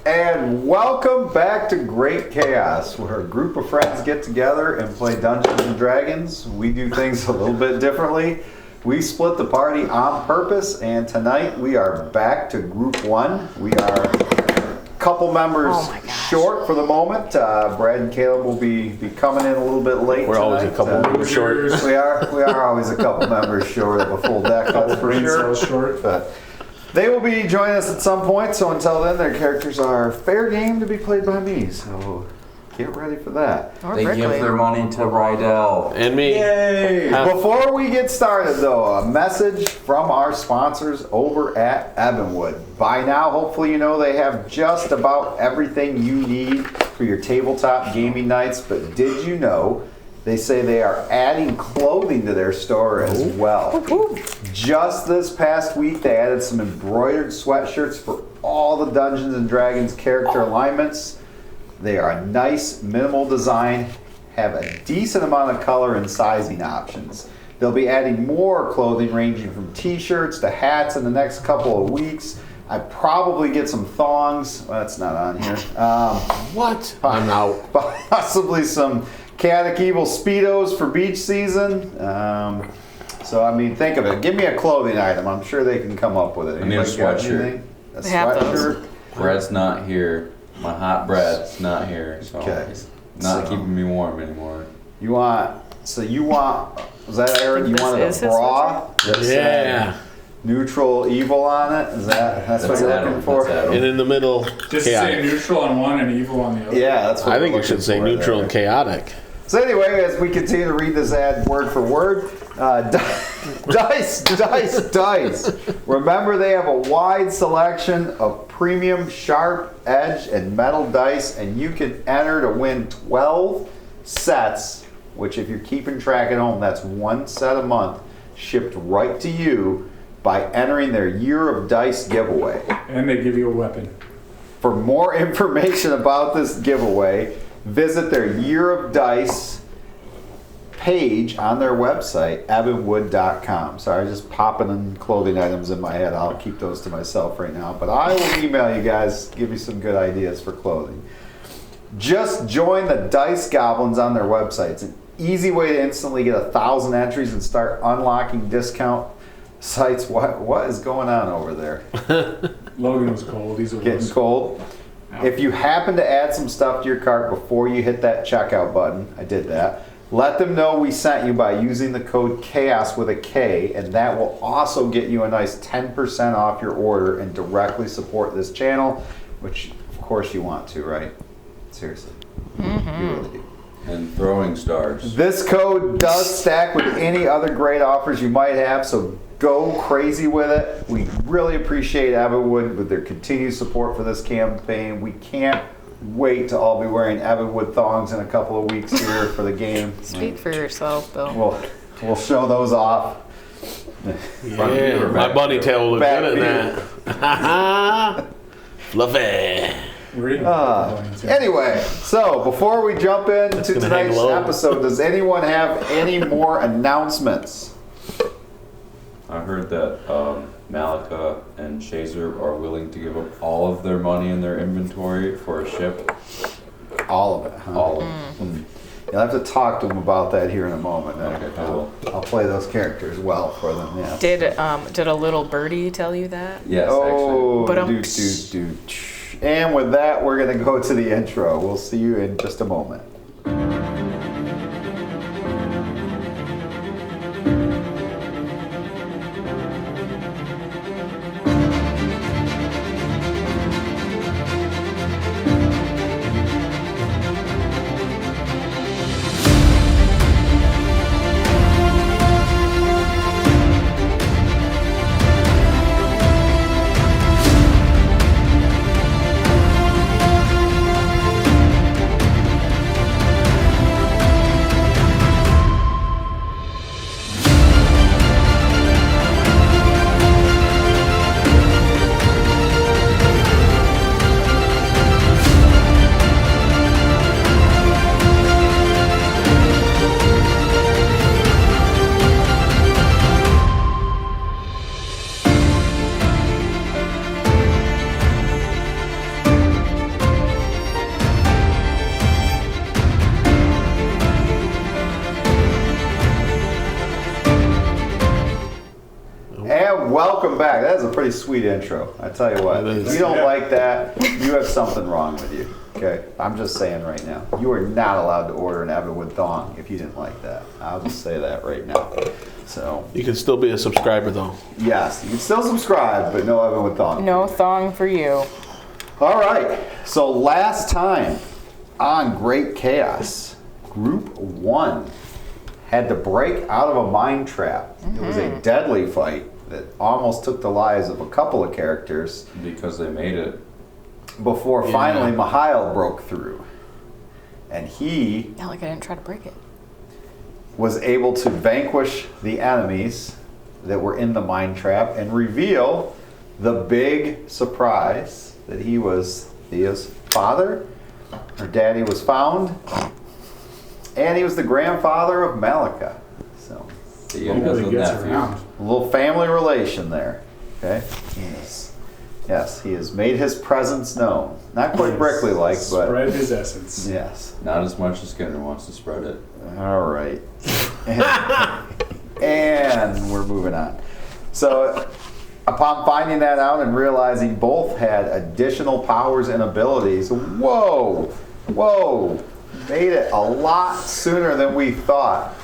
And welcome back to Great Chaos, where a group of friends get together and play Dungeons and Dragons. We do things a little bit differently. We split the party on purpose, and tonight we are back to Group 1. We are a couple members short for the moment. Brad and Caleb will be coming in a little bit late. We're always a couple members short. We are always a couple members short of a full deck, that's for sure. Short. But they will be joining us at some point, so until then, their characters are fair game to be played by me. So get ready for that. They give their money to Rydell. And me. Yay! Before we get started, though, a message from our sponsors over at Evanwood. By now, hopefully you know they have just about everything you need for your tabletop gaming nights, but did you know they say they are adding clothing to their store as well. Just this past week, they added some embroidered sweatshirts for all the Dungeons and Dragons character alignments. They are a nice, minimal design, have a decent amount of color and sizing options. They'll be adding more clothing ranging from t-shirts to hats in the next couple of weeks. I probably get some thongs. Well, that's not on here. What? I'm out. Possibly some Chaotic Evil Speedos for beach season. So, I mean, think of it. Give me a clothing item. I'm sure they can come up with it. I need a sweatshirt. A They have sweatshirt? those. Bread's not here. My hot bread's not here, so it's not keeping me warm anymore. You want, was that Aaron? You wanted Is a this bra? Yeah. Neutral evil on it? That's what you're looking for? And in the middle, Just chaotic. say neutral on one and evil on the other. Yeah, that's what I we're think it looking should say for neutral there. and chaotic. So anyway, as we continue to read this ad word for word, dice. Remember, they have a wide selection of premium, sharp edge, and metal dice, and you can enter to win 12 sets, which if you're keeping track at home, that's one set a month, shipped right to you by entering their Year of Dice giveaway. And they give you a weapon. For more information about this giveaway, visit their Year of Dice page on their website, evanwood.com. Sorry, just popping in clothing items in my head. I'll keep those to myself right now. But I will email you guys, give you some good ideas for clothing. Just join the Dice Goblins on their website. It's an easy way to instantly get 1,000 entries and start unlocking discount sites. What is going on over there? Logan was cold. These are Getting cold. If you happen to add some stuff to your cart before you hit that checkout button, I did that, let them know we sent you by using the code CHAOS with a K, and that will also get you a nice 10% off your order and directly support this channel, which of course you want to, right? Seriously. You really do. And throwing stars. This code does stack with any other great offers you might have, so go crazy with it. We really appreciate Evanwood with their continued support for this campaign. We can't wait to all be wearing Evanwood thongs in a couple of weeks here for the game. Speak for yourself, Bill. We'll show those off. Yeah, my bunny tail will look Back good at that. Fluffy. Anyway, so before we jump into gonna hang tonight's low. episode, does anyone have any more announcements? I heard that Malika and Shazer are willing to give up all of their money in their inventory for a ship. All of it, huh? All of them. You'll have to talk to them about that here in a moment. Okay, cool. I'll play those characters well for them, yeah. Did a little birdie tell you that? Yes, Oh, But do. And with that, we're going to go to the intro. We'll see you in just a moment. pretty sweet intro. I tell you what, It is. if you don't like that, you have something wrong with you. Okay, I'm just saying right now. You are not allowed to order an Evanwood thong if you didn't like that. I'll just say that right now. So, You can still be a subscriber though. yes, you can still subscribe, but no Evanwood thong. No thong for you. All right, so last time on Great Chaos, Group 1 had to break out of a mine trap. It was a deadly fight that almost took the lives of a couple of characters Because they made it. before Yeah. finally Mihail broke through. And he Not like I didn't try to break it. was able to vanquish the enemies that were in the mine trap and reveal the big surprise that he was Thea's father. Her daddy was found, and he was the grandfather of Malika. So, The Nobody has a gets nephew. around. a little family relation there. Okay? Yes, he has made his presence known. Not quite Brickley like, but Spread his essence. yes. Not as much as Skinner wants to spread it. All right. And we're moving on. So, upon finding that out and realizing both had additional powers and abilities, whoa, made it a lot sooner than we thought.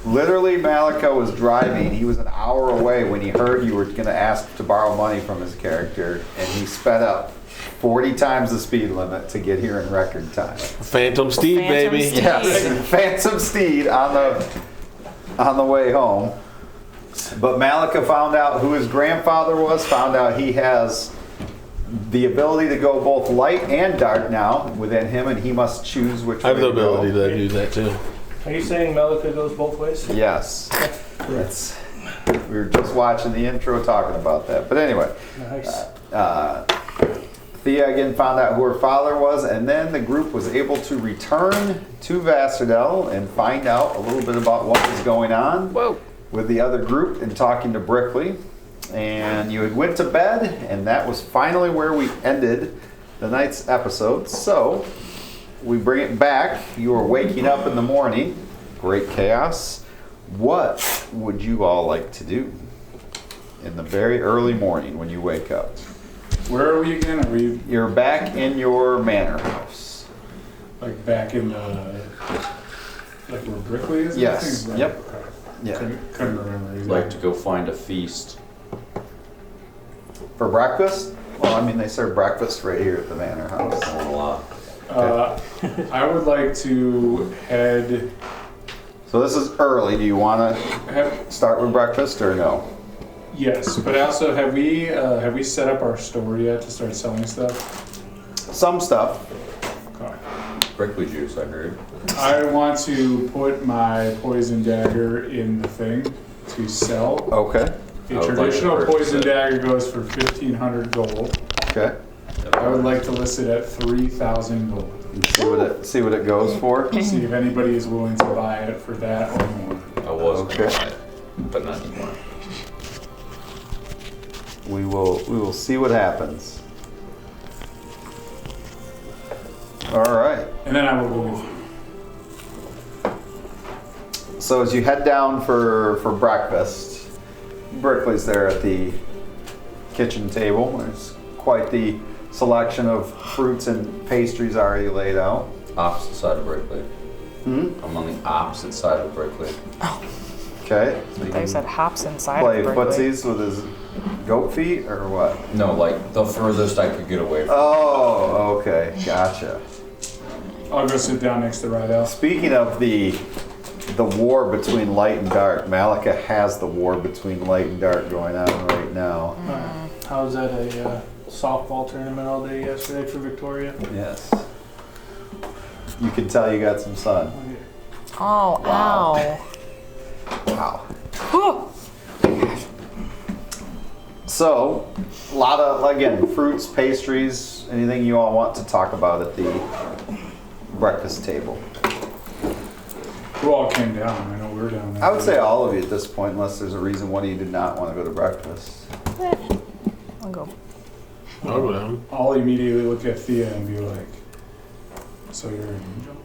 Literally, Malika was driving. He was an hour away when he heard you were going to ask to borrow money from his character, and he sped up 40 times the speed limit to get here in record time. Phantom Steed, Phantom baby. Steed. Yes, Phantom Steed on the way home. But Malika found out who his grandfather was, found out he has the ability to go both light and dark now within him, and he must choose which I have way the to go. ability to do that too. Are you saying Malika goes both ways? Yes. It's, we were just watching the intro talking about that. But anyway, Nice. Thea again found out who her father was, and then the group was able to return to Vasserdell and find out a little bit about what was going on Whoa. with the other group and talking to Brickley. And you had went to bed, and that was finally where we ended the night's episode. So we bring it back. You are waking up in the morning. Great Chaos. What would you all like to do in the very early morning when you wake up? Where are we again? Are we You're back in your manor house. like back in the like where Brickley is? Yes. I think? Right. Yep. Okay. Yeah. Couldn't remember exactly. Like to go find a feast. For breakfast? Well, I mean, they serve breakfast right here at the manor house. A lot. I would like to head. So this is early. Do you want to Have, start with breakfast or no? yes, but also have we set up our store yet to start selling stuff? Some stuff. Okay. Prickly juice, I heard. I want to put my poison dagger in the thing to sell. Okay. A I would like to traditional purchase poison it. dagger goes for 1,500 gold. Okay. I would like to list it at 3,000 gold. See what it goes for. See if anybody is willing to buy it for that or more. I was Okay. gonna buy it, but not anymore. We will see what happens. All right. And then I will go with you. So as you head down for breakfast, Brickley's there at the kitchen table. There's quite the selection of fruits and pastries already laid out. Opposite side of Brickley. Hmm? I'm on the opposite side of Brickley. Okay. So you They can said hops inside play of Brickley. footsies with his goat feet or what? No, like the furthest I could get away from. Oh, okay. Gotcha. I'll go sit down next to Rydell. Speaking of the war between light and dark, Malika has the war between light and dark going on right now. I was at a softball tournament all day yesterday for Victoria. Yes. You can tell you got some sun. Oh, Wow. ow. Wow. Whew. So, a lot of, again, fruits, pastries, anything you all want to talk about at the breakfast table. Who all came down? I know we're down there. I would say all of you at this point, unless there's a reason why you did not want to go to breakfast. I'll go. I'll go down. I'll immediately look at Thea and be like, so you're an angel?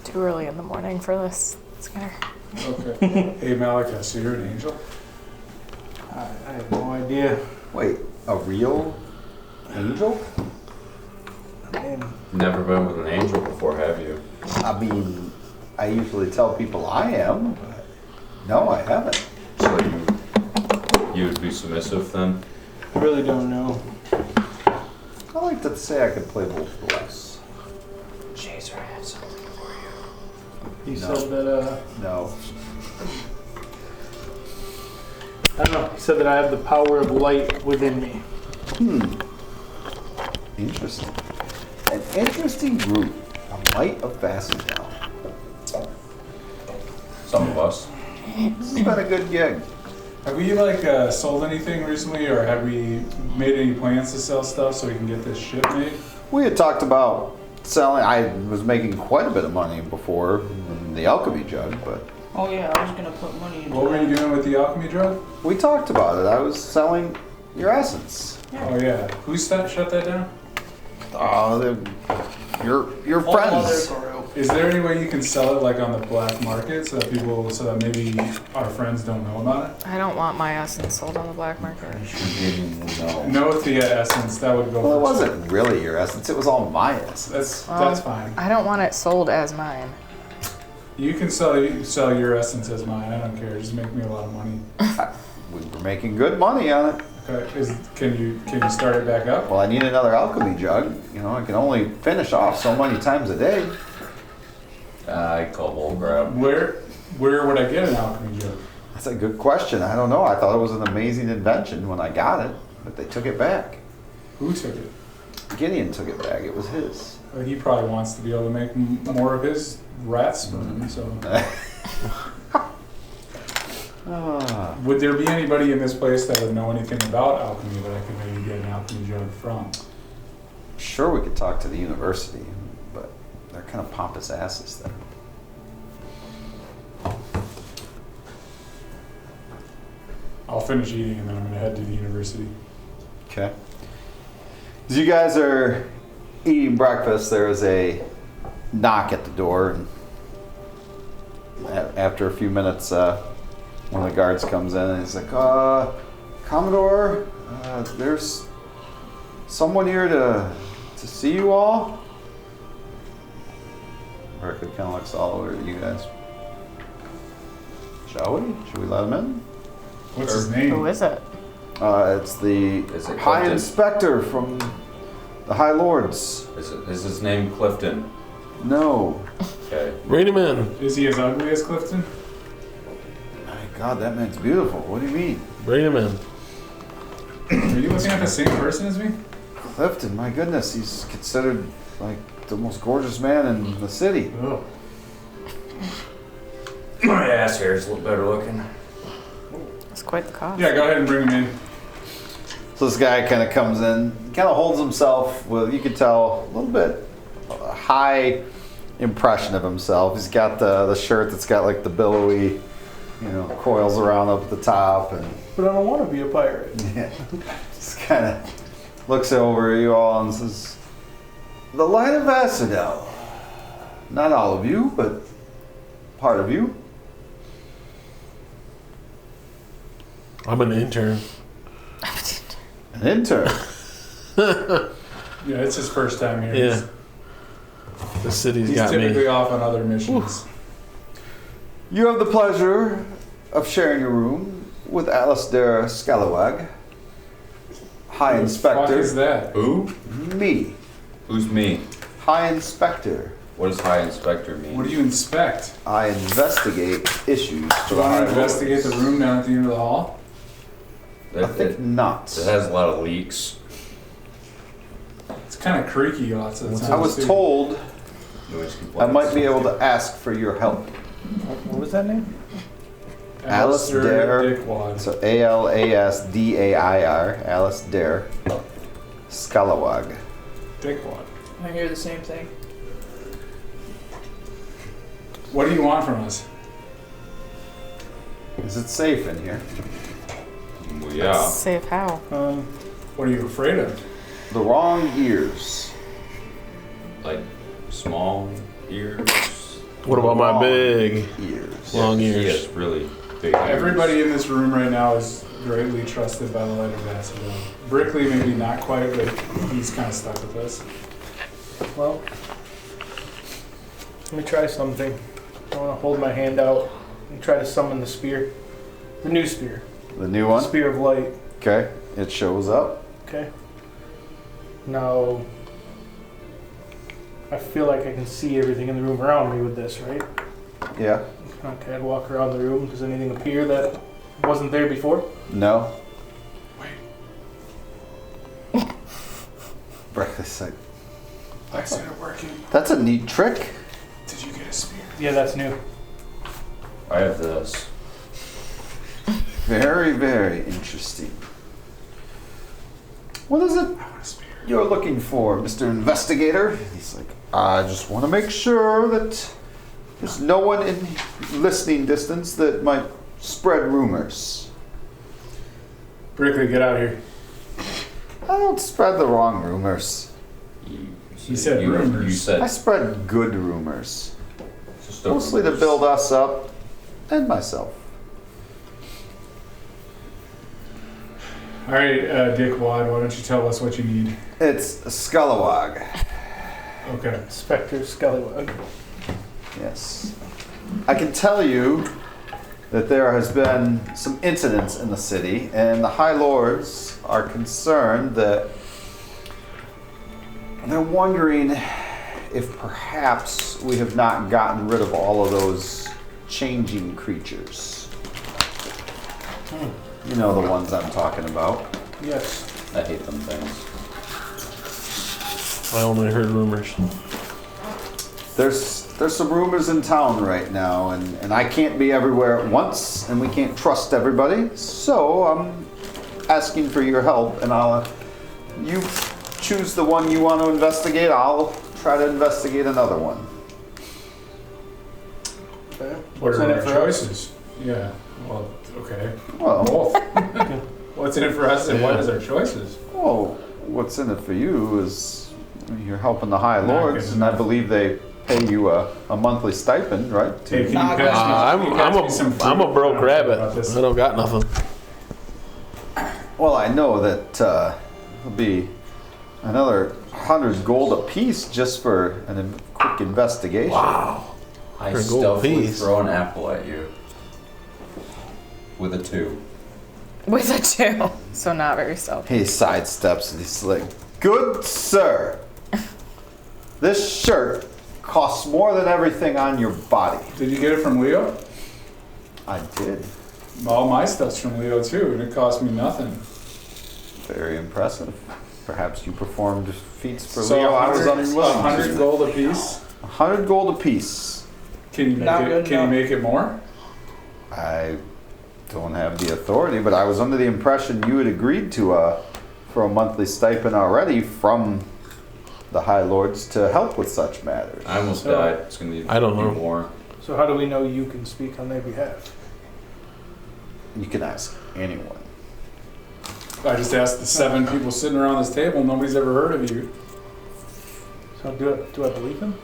Too early in the morning for this, Skinner. Okay. Hey Malika, so you're an angel? I have no idea. Wait, a real angel? I mean, Never been with an angel before, have you? I mean, I usually tell people I am, but no, I haven't. So you would be submissive then? I really don't know. I like to say I could play both roles. Chaser, I have something for you. He No. said that, No. I don't know, he said that I have the power of light within me. Interesting. An interesting group. A light of Vasserdell. Some of us. This has been a good gig. Have we sold anything recently, or have we made any plans to sell stuff so we can get this ship made? We had talked about selling. I was making quite a bit of money before in the alchemy jug, but Oh yeah, I was gonna put money into What were you doing with the alchemy drug? we talked about it. I was selling your essence. Oh yeah. Who shut that down? Your friends. Is there any way you can sell it like on the black market so that maybe our friends don't know about it? I don't want my essence sold on the black market. No. No, with the essence, that would go. Well, it for wasn't really your essence. It was all my essence. That's fine. I don't want it sold as mine. You can sell your essence as mine. I don't care. Just make me a lot of money. We were making good money on it. Okay. Can you start it back up? Well, I need another alchemy jug. You know, I can only finish off so many times a day. I call bull grab. Where would I get an alchemy jug? That's a good question. I don't know. I thought it was an amazing invention when I got it, but they took it back. Who took it? Gideon took it back. It was his. Well, he probably wants to be able to make more of his rat sperm. So, would there be anybody in this place that would know anything about alchemy that I could maybe get an alchemy jug from? Sure, we could talk to the university, but they're kind of pompous asses there. I'll finish eating and then I'm gonna head to the university. Okay. As you guys are eating breakfast, there is a knock at the door, and after a few minutes, one of the guards comes in and he's like, Commodore, there's someone here to see you all. Berkeley kind of looks all over at you guys. Shall we? Should we let him in? What's his name? Who is it? It's the Is it High Clifton? Inspector from the High Lords. Is his name Clifton? No. Okay. Bring him in. Is he as ugly as Clifton? My God, that man's beautiful. What do you mean? Bring him in. Are you looking at the same person as me? Clifton, my goodness, he's considered like the most gorgeous man in the city. Oh. My ass hair's a little better looking. It's quite the cost. Yeah, go ahead and bring him in. So this guy kind of comes in, kind of holds himself with, you could tell, a little bit high impression of himself. He's got the shirt that's got like the billowy, coils around up at the top, and But I don't want to be a pirate. yeah, just kind of looks over at you all and says, "The light of Vasserdell. Not all of you, but part of you." I'm an intern. An intern. Yeah, it's his first time here. Yeah. The city's He's got typically me. off on other missions. You have the pleasure of sharing your room with Alistair Scalawag, High Who the fuck Inspector. is that? Who? Me, Who's me? High Inspector. What does High Inspector mean? What do you inspect? I investigate issues Do for you the High want to investigate the Lords. room down at the end of the hall? I think not. It has a lot of leaks. It's kind of creaky lots of the time. I was too. told Noise I complaints. might be able to ask for your help. What was that name? Alistair. Dickwad. So Alasdair, Alistair Scalawag. Dickwad. I hear the same thing. What do you want from us? Is it safe in here? Well, yeah. Safe how? What are you afraid of? The wrong ears. Like small ears. What about my Long big, ears? long He ears? has really figures. Everybody in this room right now is greatly trusted by the light of Vasserdell. Brickley maybe not quite, but he's kind of stuck with us. Well, let me try something. I want to hold my hand out and try to summon the spear. The new spear. The new one? Spear of light. Okay, it shows up. Okay. Now, I feel like I can see everything in the room around me with this, right? Yeah. Okay, I'd walk around the room. Does anything appear that wasn't there before? No. Wait, Breakfast like, I said it working. that's a neat trick. Did you get a spear? Yeah, that's new. I have this. Very, very interesting. What is it I want a spear. you're looking for, Mr. Investigator? He's like, I just want to make sure that there's no one in listening distance that might spread rumors. Brickley, get out of here. I don't spread the wrong rumors. He said You rumors. I said spread good rumors. just the Mostly to rumors. build us up and myself. All right, Dick Wad, why don't you tell us what you need? It's Skullawag. Okay. Spectre Scallywag. Yes. I can tell you that there has been some incidents in the city, and the High Lords are concerned that they're wondering if perhaps we have not gotten rid of all of those changing creatures. You know the ones I'm talking about. Yes. I hate them things. I only heard rumors. There's some rumors in town right now, and I can't be everywhere at once, and we can't trust everybody. So I'm asking for your help, and you choose the one you want to investigate. I'll try to investigate another one. Okay. What What's are in our it for us? choices? Yeah. Well, okay. Well, Both. What's in it for us and what is our choices? what's in it for you is you're helping the High Not Lords, good and I enough. believe they pay you a monthly stipend, right? Hey, can you Nah, pass me- can you pass me some fruit? I'm a broke I don't know rabbit. about this. I don't got nothing. Well, I know that it'll be another 100 gold apiece just for a quick investigation. Wow. I For a gold stealthily piece. throw an apple at you. With a 2. With a 2. So not very stealthy. He sidesteps and he's like, "Good sir, this shirt costs more than everything on your body." Did you get it from Leo? I did. All my stuff's from Leo too, and it cost me nothing. Very impressive. Perhaps you performed feats for So Leo. I was 100 unwilling. 100 gold apiece. 100 gold apiece. Can you make Not it? good Can you enough. make it more? I don't have the authority, but I was under the impression you had agreed to for a monthly stipend already from the High Lords to help with such matters. I almost So- died. It's gonna be I don't know. more. So how do we know you can speak on their behalf? You can ask anyone. I just asked the 7 people sitting around this table. Nobody's ever heard of you. So do I believe him?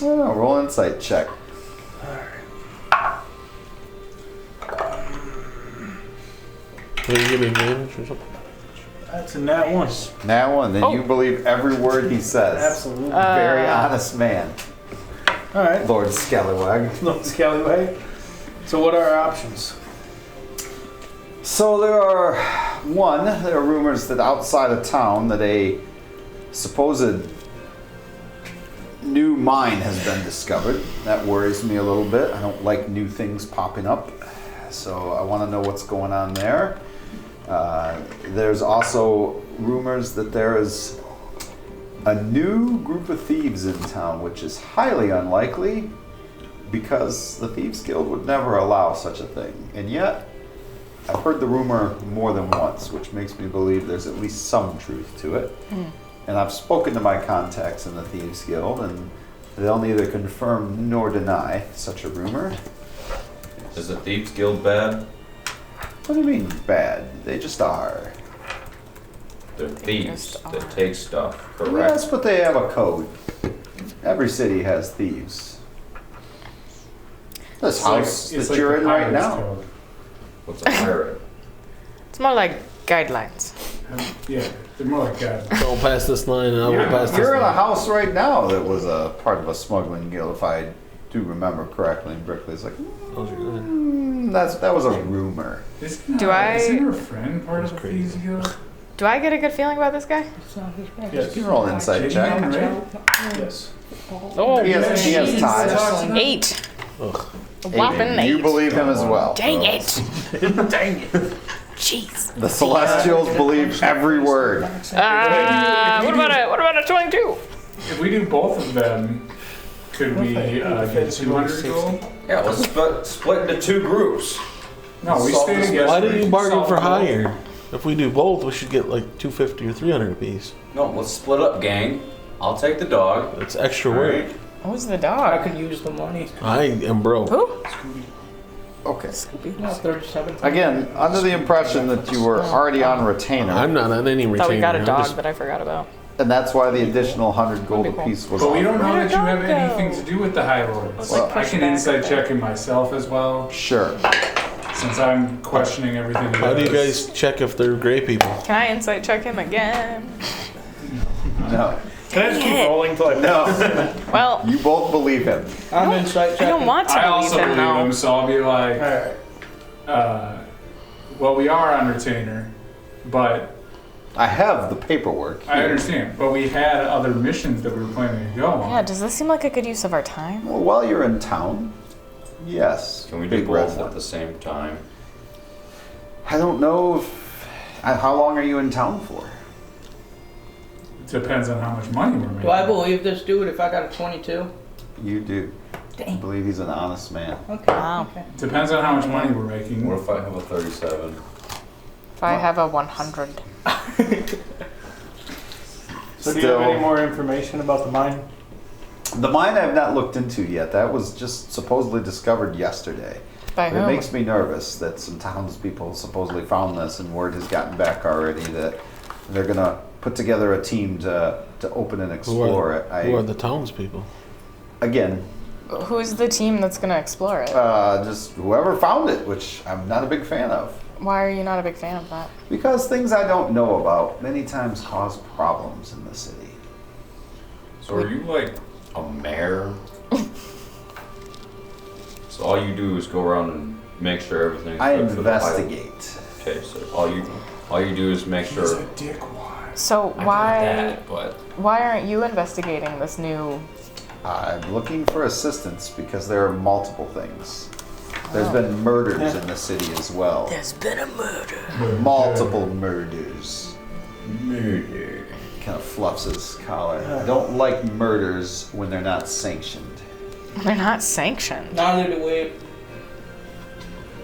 Oh, roll an insight check. Will you give me advantage or something? That's in that one. Now one, then Oh. you believe every word he says. Absolutely. Very honest man, All right. Lord Scallywag. Little Scallywag. So what are our options? So there are rumors that outside of town that a supposed new mine has been discovered. That worries me a little bit. I don't like new things popping up. So I want to know what's going on there. There's also rumors that there is a new group of thieves in town, which is highly unlikely because the Thieves Guild would never allow such a thing. And yet, I've heard the rumor more than once, which makes me believe there's at least some truth to it. And I've spoken to my contacts in the Thieves Guild, and they'll neither confirm nor deny such a rumor. Is the Thieves Guild bad? What do you mean bad? They just are. They're thieves just that are. take stuff, correct? Yes, but they have a code. Every city has thieves. This It's like- house it's that like you're the in right pirate's now. code. What's a pirate? It's more like guidelines. Yeah, they're more like that. Don't pass this line, and I will pass this You're in a line. house right now that was a part of a smuggling guild, if I do remember correctly. And Brickley's like, Those are good. that was a rumor. Isn't her friend part of the Thieves Guild? Do I get a good feeling about this guy? Yes. You can roll an insight check. Right? Yes. Oh, He has ties. 8. Ugh. A whopping 8. You believe him as well. Dang it. Dang it. Jeez. The Celestials believe every word. What about a 22? If we do both of them, could we get 200 gold? Yeah, let's split into 2 groups. No, we stay together. Why didn't you bargain Solve for the problem. higher? If we do both, we should get like 250 or 300 apiece. No, let's split up, gang. I'll take the dog. It's extra work. Right? Who's the I dog? could use the money. I am broke. Who? Okay. No, 37. Again, under the impression that you were already on retainer, I'm not on any retainer. Thought we got a I'm dog just- that I forgot about. and that's why the additional 100 gold That'd be cool. apiece was But we don't offered. know Where'd that you the have dog anything go? to do with the High Lords. Well, I push can back insight a bit. check in myself as well, Sure. since I'm questioning everything. How do you guys check if they're gray people? Can I insight check him again? No. Can I just keep rolling till I No. Well, You both believe him. I'm insight I checking. don't want to I believe also him believe though. him, so I'll be like, Alright. well, we are on retainer, but I have the paperwork. I here. understand. But we had other missions that we were planning to go on. Yeah, does this seem like a good use of our time? Well, while you're in town, yes. Can we do Big both red at one. the same time? I don't know if. How long are you in town for? Depends on how much money we're making. Do I believe this dude if I got a 22? You do. I Dang. believe he's an honest man. Okay. Wow. Okay. Depends on how much money we're making. What if I have a 37? If I have a 100. So do you have any more information about the mine? The mine I've not looked into yet. That was just supposedly discovered yesterday. By But it whom? makes me nervous that some townspeople supposedly found this, and word has gotten back already that they're gonna put together a team to open and explore it. Who are the townspeople? Again, Who's the team that's gonna explore it? just whoever found it, which I'm not a big fan of. Why are you not a big fan of that? Because things I don't know about many times cause problems in the city. So are you like a mayor? So all you do is go around and make sure everything's I good for the pilot? investigate. Okay, so all you do is make He's sure. a dickwad. So I why got that, but why aren't you investigating this new? I'm looking for assistance because there are multiple things. There's been murders in the city as well. There's been a murder. Multiple murders. murder. Kind of fluffs his collar. I don't like murders when they're not sanctioned. They're not sanctioned. Neither do we.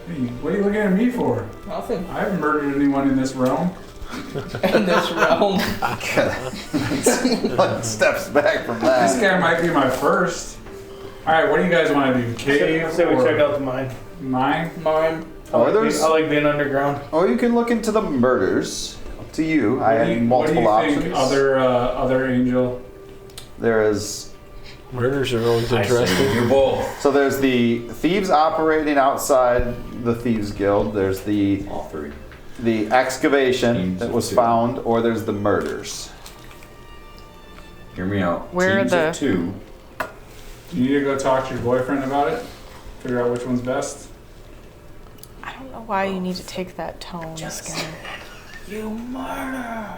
Hey, what are you looking at me for? Nothing. I haven't murdered anyone in this realm. In this realm. Like steps back from This that. guy might be my first. All right, what do you guys want to do? Cave Say we or check out the mine. mine? Mine. Oh, I like being underground. Or you can look into the murders. Up to you. I have multiple what do you options. think, other angel? There is. Murders are always I say interesting. do both. So there's the thieves operating outside the Thieves Guild. There's All 3. the excavation Teams that of was 2. found, or there's the murders. Hear me out. Where are Teams the- of 2. Do you need to go talk to your boyfriend about it? Figure out which one's best? I don't know why you need to take that tone, Skinner. You murder.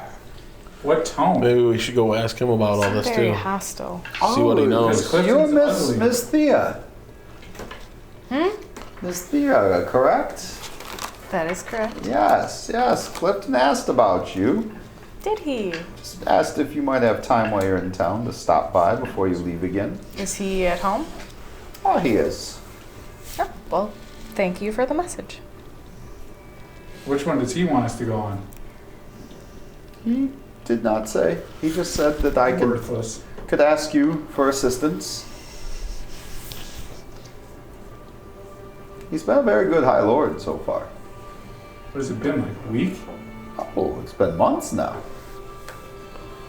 What tone? Maybe we should go ask him about all this Very too. hostile. See what he knows. Because Clifton's You're ugly. Miss Thea. Hmm? Miss Thea, correct? That is correct. Yes. Clifton asked about you. Did he? Just asked if you might have time while you're in town to stop by before you leave again. Is he at home? Oh, he is. Oh, well, thank you for the message. Which one does he want us to go on? He did not say. He just said that I Worthless. could ask you for assistance. He's been a very good High Lord so far. What has it been, like a week? Oh, it's been months now.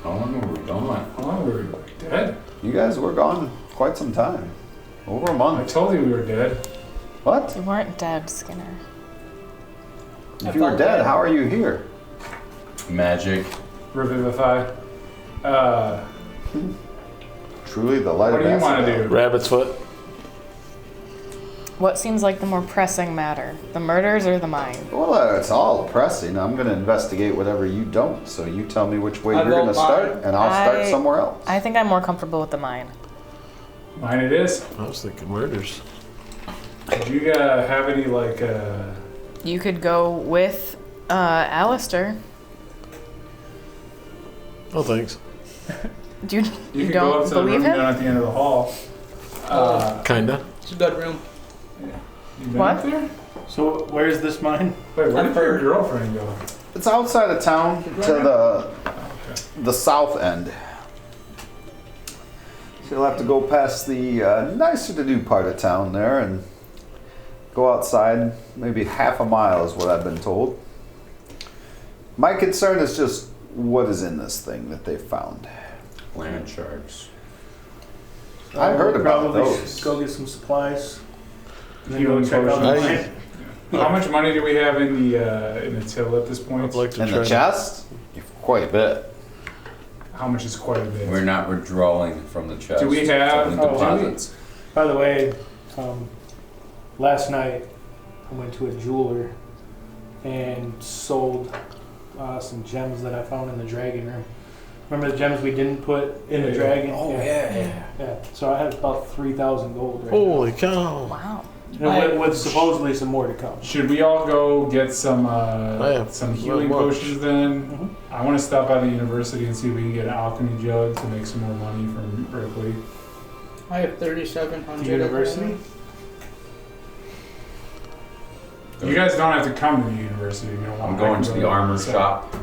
How long were we gone? How long were we dead? You guys were gone quite some time. Over a I month. told you we were dead. What? You weren't dead, Skinner. If you were dead, how are you here? Magic. Revivify. Truly the light What of do you want to Vasserdell. do? Rabbit's foot. What seems like the more pressing matter? The murders or the mine? Well, it's all pressing. I'm going to investigate whatever you don't. So you tell me which way I you're going to vote start, mine. and I'll start somewhere else. I think I'm more comfortable with the mine. Mine it is. I was thinking murders. Do you have any like? You could go with Alistair. Oh, thanks. Do you, You could go don't up to the room believe down him? at the end of the hall. Kinda. It's a good room. You been What? up there? So where's this mine? Wait, where did your girlfriend go? It's outside of town to the south end. So you'll have to go past the nicer to do part of town there and go outside. Maybe half a mile is what I've been told. My concern is just what is in this thing that they found. Land sharks. I've heard about Probably those. go get some supplies. And then Healing go check out the potions. mine. How much money do we have in the till at this point? I'd like to In try the chest? Quite a bit. How much is quite a bit? We're not withdrawing from the chest. Do we have- From oh, deposits. By the way, last night I went to a jeweler and sold some gems that I found in the dragon room. Remember the gems we didn't put in the Yeah. dragon? Oh, Yeah. So I had about 3,000 gold right Holy cow. Wow. now. And with supposedly some more to come. Should we all go get some have some not healing much. potions then? Mhm. I want to stop by the university and see if we can get an alchemy jug to make some more money from Berkeley. I have 3,700. The university? You guys don't have to come to the university if you don't want. I'm going I can to go the there. armor So- shop.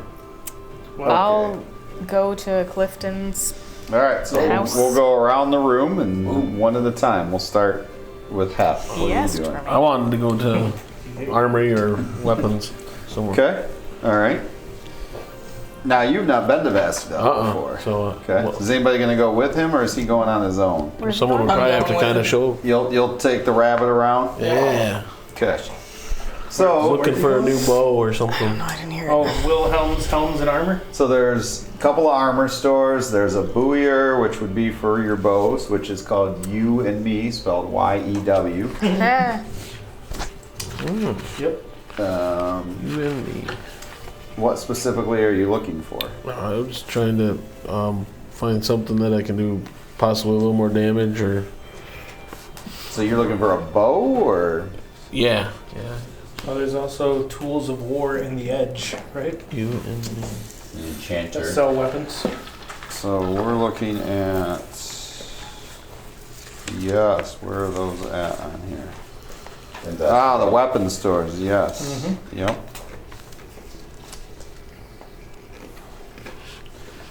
I'll go to Clifton's. All right, so House. we'll go around the room and one at a time. We'll start with Hef. What He are you asked doing? for I me. wanted to go to armory or weapons somewhere. Okay, all right. Now, you've not been to Vasserdell before. So, Okay, is anybody going to go with him, or is he going on his own? Where's someone would Dawn? probably have to going kind of with show. You'll take the rabbit around? Yeah. Okay. So, Looking for a new bow or something. No, I didn't hear it. Oh, Wilhelm's Helms and Armor? so there's a couple of armor stores. There's a buoyer, which would be for your bows, which is called You and Me, spelled Y-E-W. Ah, Yep. You and me. What specifically are you looking for? I was trying to find something that I can do possibly a little more damage or. So you're looking for a bow, or? Yeah. Oh, there's also Tools of War in the Edge, right? You and me. An enchanter. That sell weapons. So we're looking at, yes, where are those at on here? The weapon stores, yes. Yep.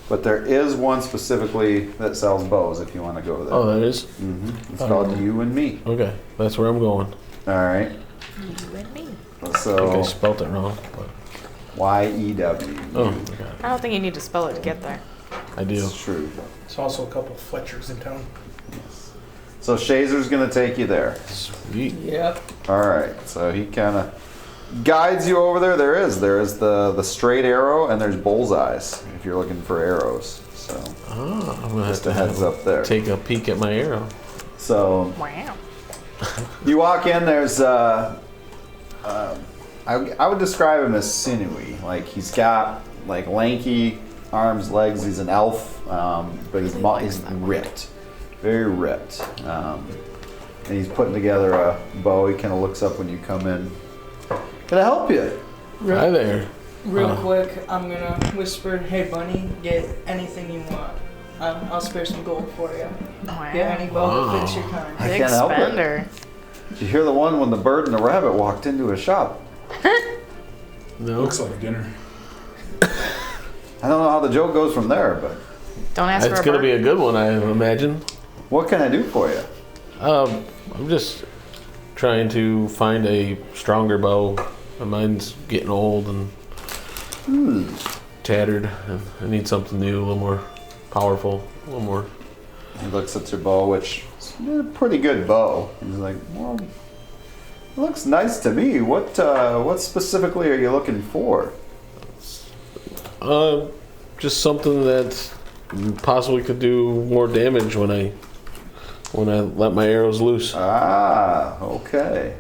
But there is one specifically that sells bows if you want to go there. Oh, that is? It's called You and Me. Okay. That's where I'm going. All right. you and me. I think I So spelt it wrong. But, Y-E-W. oh, okay. I don't think you need to spell it to get there. I do. It's true. There's also a couple of Fletchers in town. So Shazer's going to take you there. Sweet. Yep. All right, so he kind of guides you over there. There is the straight arrow, and there's bullseyes if you're looking for arrows. So Oh, I'm gonna have just to a heads up there. take a peek at my arrow. So Wow. you walk in. There's I would describe him as sinewy. Like he's got like lanky arms, legs. He's an elf, but he's ripped, very ripped. And he's putting together a bow. He kind of looks up when you come in. Can I help you? Hi there. Real quick, I'm gonna whisper, "Hey, bunny, get anything you want. I'll spare some gold for you. Wow. Get any bow that fits your kind." I Big can't help it. spender. Did you hear the one when the bird and the rabbit walked into a shop? No. Looks like dinner. I don't know how the joke goes from there, but Don't ask It's for a gonna bird. be a good one, I imagine. what can I do for you? I'm just trying to find a stronger bow. Mine's getting old and tattered. And I need something new, a little more powerful, a little more. He looks at your bow, which is a pretty good bow. He's like, well, Looks nice to me. What specifically are you looking for? Just something that possibly could do more damage when I let my arrows loose. Ah, okay.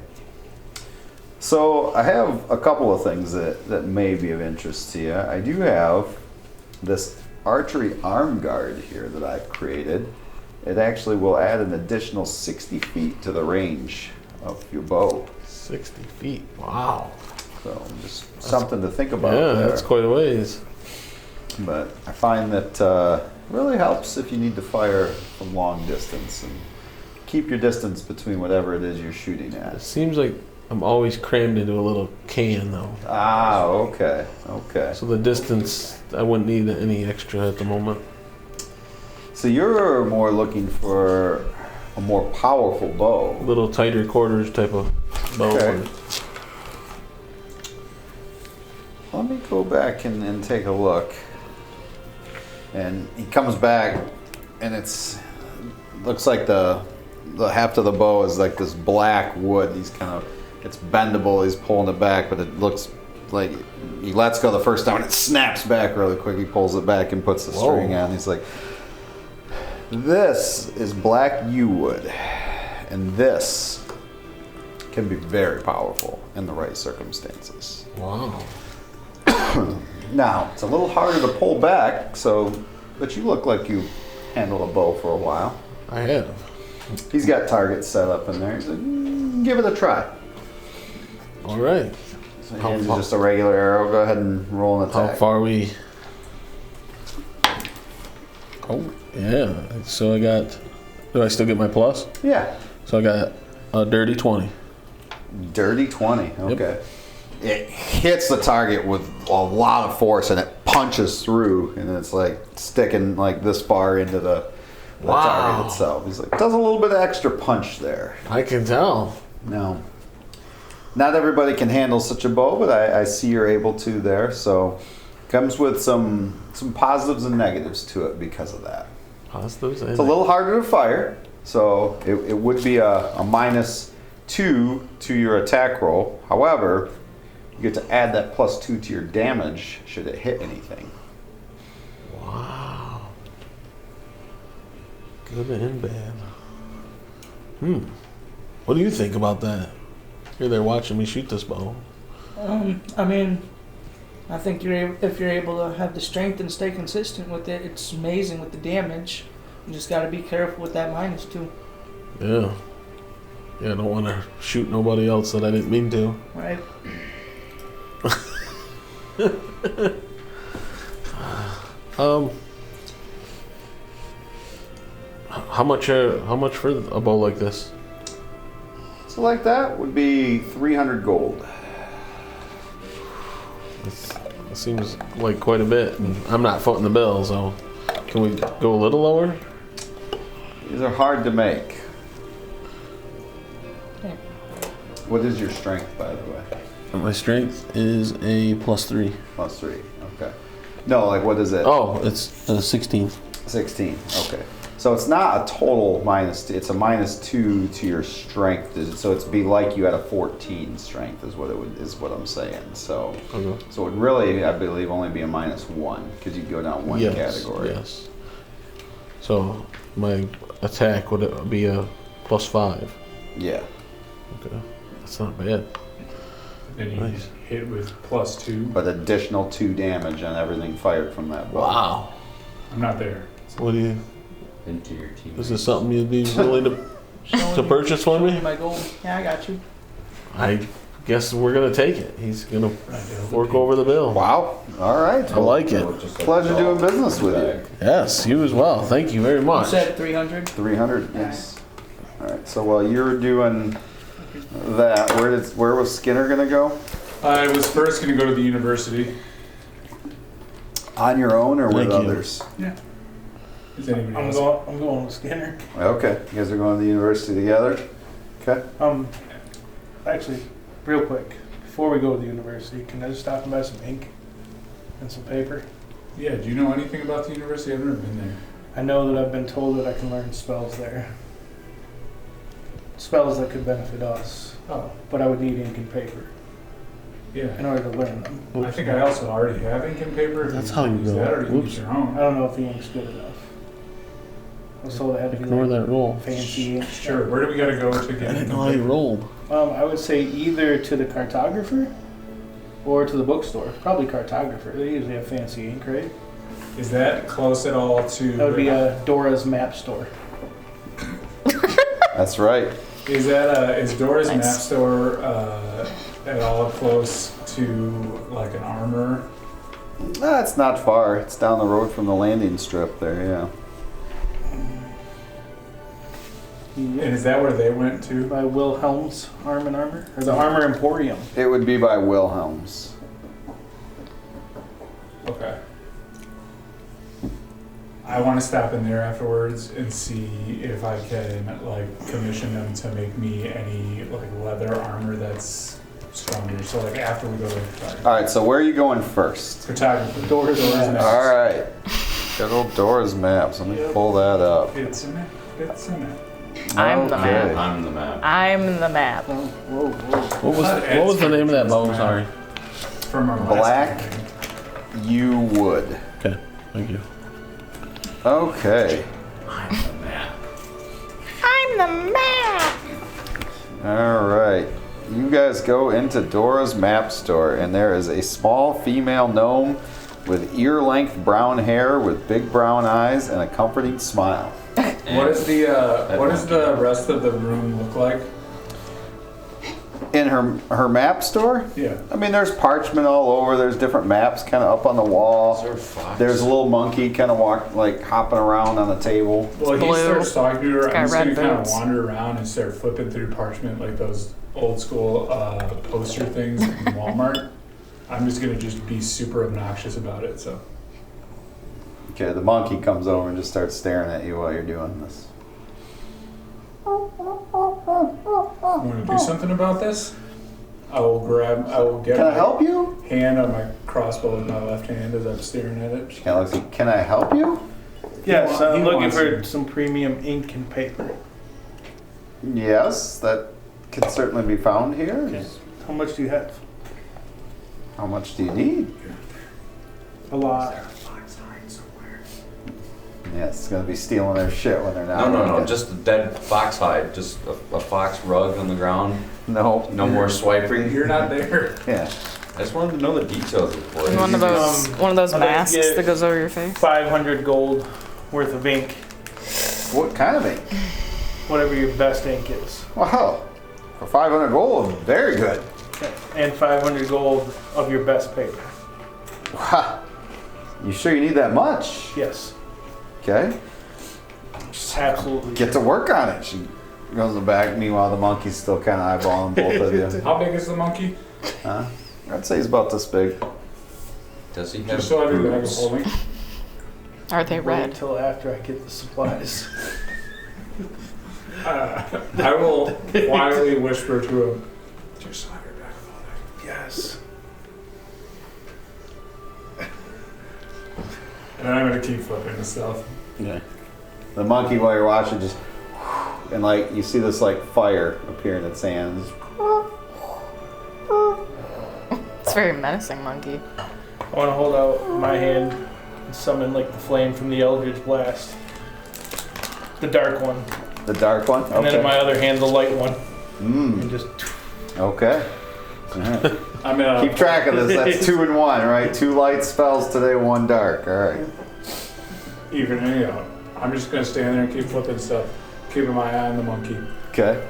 So I have a couple of things that may be of interest to you. I do have this archery arm guard here that I've created. It actually will add an additional 60 feet to the range of your bow. 60 feet. Wow. So just something to think about. Yeah, there. that's quite a ways. But I find that really helps if you need to fire from long distance and keep your distance between whatever it is you're shooting It at. seems like I'm always crammed into a little can, though. Ah, okay, okay. So the distance, I wouldn't need any extra at the moment. So you're more looking for a more powerful bow. A little tighter quarters type of bow. Okay. Let me go back and take a look. And he comes back, and looks like the haft of the bow is like this black wood. It's bendable. He's pulling it back, but it looks like he lets go the first time, and it snaps back really quick. He pulls it back and puts the string on. He's like, "This is black yew wood, and this can be very powerful in the right circumstances." Wow. Now, it's a little harder to pull back, but you look like you handled a bow for a while. I have. He's got targets set up in there. He's like, give it a try. All right. So he hands you just a regular arrow. Go ahead and roll an attack. How far we? Oh, yeah. So I got. Do I still get my plus? Yeah. So I got a dirty 20. Dirty 20. Okay. It hits the target with a lot of force, and it punches through, and it's like sticking like this far into the target itself. He's like, does a little bit of extra punch there. I can tell. No. Not everybody can handle such a bow, but I see you're able to there. So comes with some positives and negatives to it because of that. Positives. It's a little harder to fire, so it would be a -2 to your attack roll. However, you get to add that +2 to your damage should it hit anything. Wow. Good and bad. What do you think about that? You're there watching me shoot this bow. I mean, I think if you're able to have the strength and stay consistent with it, it's amazing with the damage. You just got to be careful with that -2. Yeah. Yeah, I don't want to shoot nobody else that I didn't mean to. Right. How much for a bow like this? So like that would be 300 gold. It seems like quite a bit, and I'm not footing the bill, so can we go a little lower? These are hard to make. Yeah. What is your strength, by the way? My strength is a +3. +3. Okay. No, like what is it? Oh, it's 16. 16. Okay. So it's not a total -2. It's a -2 to your strength. So it's be like you had a 14 strength is what I'm saying. So Okay. so it would really, I believe, only be a -1 because you'd go down one category. Yes. So my attack would be a +5. Yeah. Okay. That's not bad. Then you Nice. hit with +2. But additional 2 damage on everything fired from that bow. Wow. I'm not there. So what do you? Into your team. Is this something you'd be willing to purchase for me? My gold. Yeah, I got you. I guess we're gonna take it. He's gonna fork over the bill. Wow. All right. I like it. Pleasure doing business with you. Yes, you as well. Thank you very You much. said 300. 300. Yes. All right. So while you're doing that, where was Skinner gonna go? I was first going to go to the university. On your own or with Thank you. others? Yeah. Is anybody I'm else? going with Skinner. Okay. You guys are going to the university together. Okay. Actually, real quick, before we go to the university, can I just stop and buy some ink and some paper? Yeah, do you know anything about the university? I've never been there. I know that I've been told that I can learn spells there. spells that could benefit us, Oh, but I would need ink and paper in yeah. order to learn them. I think I also already have ink and paper. That's You how can you use go. that, or you can Whoops. use your I own. don't know if the ink's good enough. I was told it had to be Ignore like that roll. fancy ink. Sure. Where do we gotta go to I get didn't ink know and how you paper? rolled. I would say either to the cartographer or to the bookstore. Probably cartographer. They usually have fancy ink, right? Is that close at all to? That would be Dora's map store. That's right. Is that is Dora's Nice. map store at all close to like an armor? It's not far. It's down the road from the landing strip there, yeah. And is that where they went to? By Wilhelm's Arm and Armor? Or the Armor Emporium. It would be by Wilhelm's. Okay. I want to stop in there afterwards and see if I can like commission them to make me any like leather armor that's stronger. So like after we go to the photographer. All right, so where are you going first? Photographer. Dora's maps. All right. Good old Dora's maps. Let me pull that up. It's a map. It's a map. I'm the Okay. map. I'm the map. I'm the map. Oh, whoa, whoa. What was the name of that bow? Sorry. From our last Black. campaign. You would. Okay, thank you. Okay. I'm the map. I'm the map. All right. You guys go into Dora's map store, and there is a small female gnome with ear-length brown hair with big brown eyes and a comforting smile. What is the rest of the room look like? In her map store? Yeah. I mean, there's parchment all over. There's different maps kind of up on the wall. There's a little monkey kind of hopping around on the table. Well, he blue. starts talking to her. It's I'm got just gonna red kind of boots. wander around and start flipping through parchment like those old school poster things in Walmart. I'm just gonna be super obnoxious about it. So Okay, the monkey comes over and just starts staring at you while you're doing this. I'm gonna do something about this. I will get Can I my help you? hand on my crossbow with my left hand as I'm staring at it. She kind of looks like, can I help you? Yes, He I'm looking wants for it. some premium ink and paper. Yes, that can certainly be found here. Okay. How much do you have? How much do you need? A lot. Yeah, it's gonna be stealing their shit when they're No, not. no, no. looking. Just a dead fox hide. Just a fox rug on the ground. No. No more swiping. You're not there. Yeah. I just wanted to know the details of it. One of those I'd like to masks get- that goes over your face. 500 gold worth of ink. What kind of ink? Whatever your best ink is. Wow. For 500 gold, very good. Okay. And 500 gold of your best paper. Wow. You sure you need that much? Yes. Okay. Absolutely. Get to work on it. She goes in the back. Meanwhile, the monkey's still kind of eyeballing both of you. How big is the monkey? Huh? I'd say he's about this big. Does he have Just so I have your bag of boots? holding. Are they Wait red? until after I get the supplies. I will quietly whisper to him. Just so I have your bag of holding. Yes. And then I'm gonna keep flipping the stuff. Yeah. The monkey, while you're watching, just and you see this fire appear in its hands. It's a very menacing monkey. I want to hold out my hand and summon the flame from the Eldritch Blast. The dark one. The dark one. And then in my other hand, the light one. Mm. And just. Okay. All right. I'm gonna Keep track of this. That's 2 and 1, right? 2 light spells today, 1 dark. All right. even it out. I'm just gonna stand there and keep flipping stuff, keeping my eye on the monkey. Okay.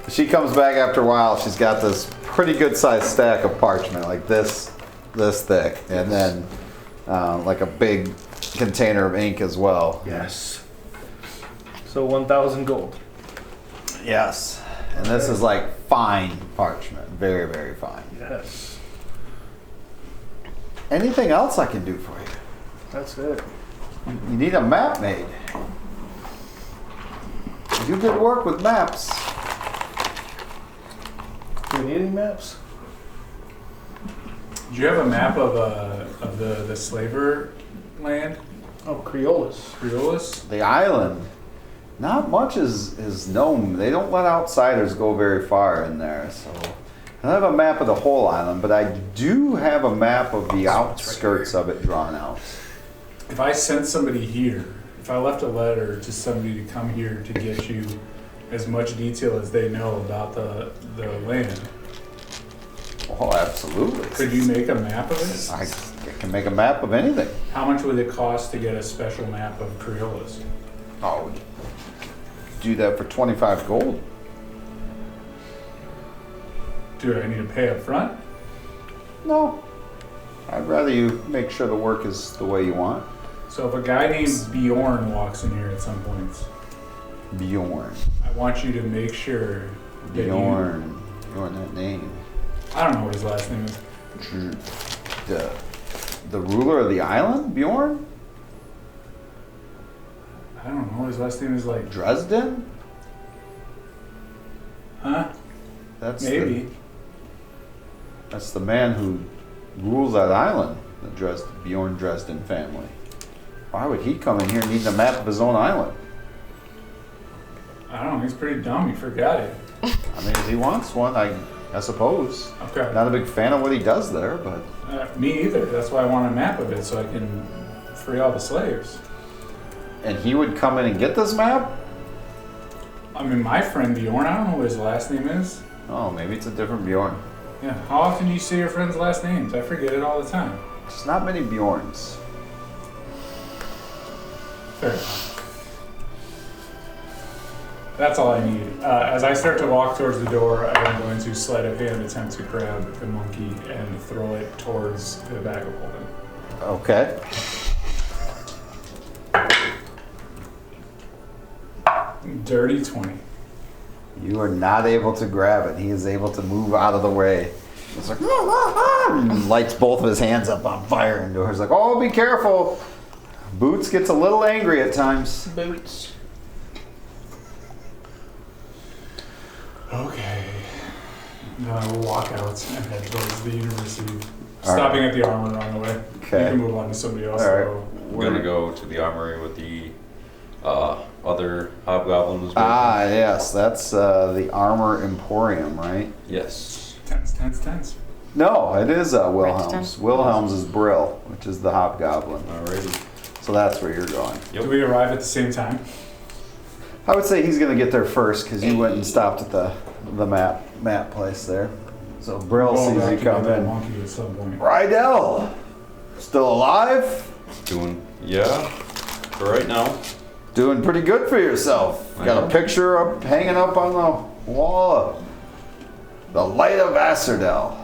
She comes back after a while. She's got this pretty good sized stack of parchment, like this thick, and then like a big container of ink as well. Yes. So 1,000 gold. Yes. And this is like fine parchment, very, very fine. Yes. Anything else I can do for you? That's it. You need a map made. You do good work with maps. Do we need any maps? Do you have a map of the slaver land? Oh, Creolas. Creolis? The island. Not much is known. They don't let outsiders go very far in there, so I don't have a map of the whole island, but I do have a map of the outskirts of it drawn out. If I sent somebody here, if I left a letter to somebody to come here to get you as much detail as they know about the land, Oh, absolutely. could you make a map of it? I can make a map of anything. How much would it cost to get a special map of Creolas? Oh, do that for 25 gold. Do I need to pay up front? No. I'd rather you make sure the work is the way you want. So if a guy named Bjorn walks in here at some point, Bjorn. I want you to make sure that Bjorn. Bjorn, that name. I don't know what his last name is. The ruler of the island, Bjorn? I don't know. His last name is like, Dresden? huh? That's Maybe. That's the man who rules that island, the Bjorn Dresden family. Why would he come in here needing a map of his own island? I don't know. He's pretty dumb. He forgot it. I mean, if he wants one, I suppose. Okay. Not a big fan of what he does there, but Me either. That's why I want a map of it so I can free all the slaves. and he would come in and get this map? I mean, my friend Bjorn, I don't know what his last name is. Oh, maybe it's a different Bjorn. Yeah. How often do you say your friends' last names? I forget it all the time. There's not many Bjorns. Fair enough. That's all I need. As I start to walk towards the door, I am going to sleight of hand attempt to grab the monkey and throw it towards the bag of holding. Okay. Dirty 20. You are not able to grab it. He is able to move out of the way. It's like, and lights both of his hands up on fire, and Door's like, oh, be careful. Boots gets a little angry at times. Boots. Okay. Now I will walk out and head towards the university. All Stopping at the armor on the way. Okay. You can move on to somebody else. All right. though. We're gonna go to the armory with the other hobgoblins. Ah, yes, that's the Armor Emporium, right? Yes. Tense. No, it is Wilhelm's. Redstone. Wilhelm's is Brill, which is the hobgoblin. Alrighty. So that's where you're going. Yep. Do we arrive at the same time? I would say he's going to get there first because you went and stopped at the map place there. So Brill Going sees back you to get come that in. monkey at some point. Rydell, still alive? Yeah. For right now. Doing pretty good for yourself. I Got a know. picture up hanging up on the wall of the light of Vasserdell.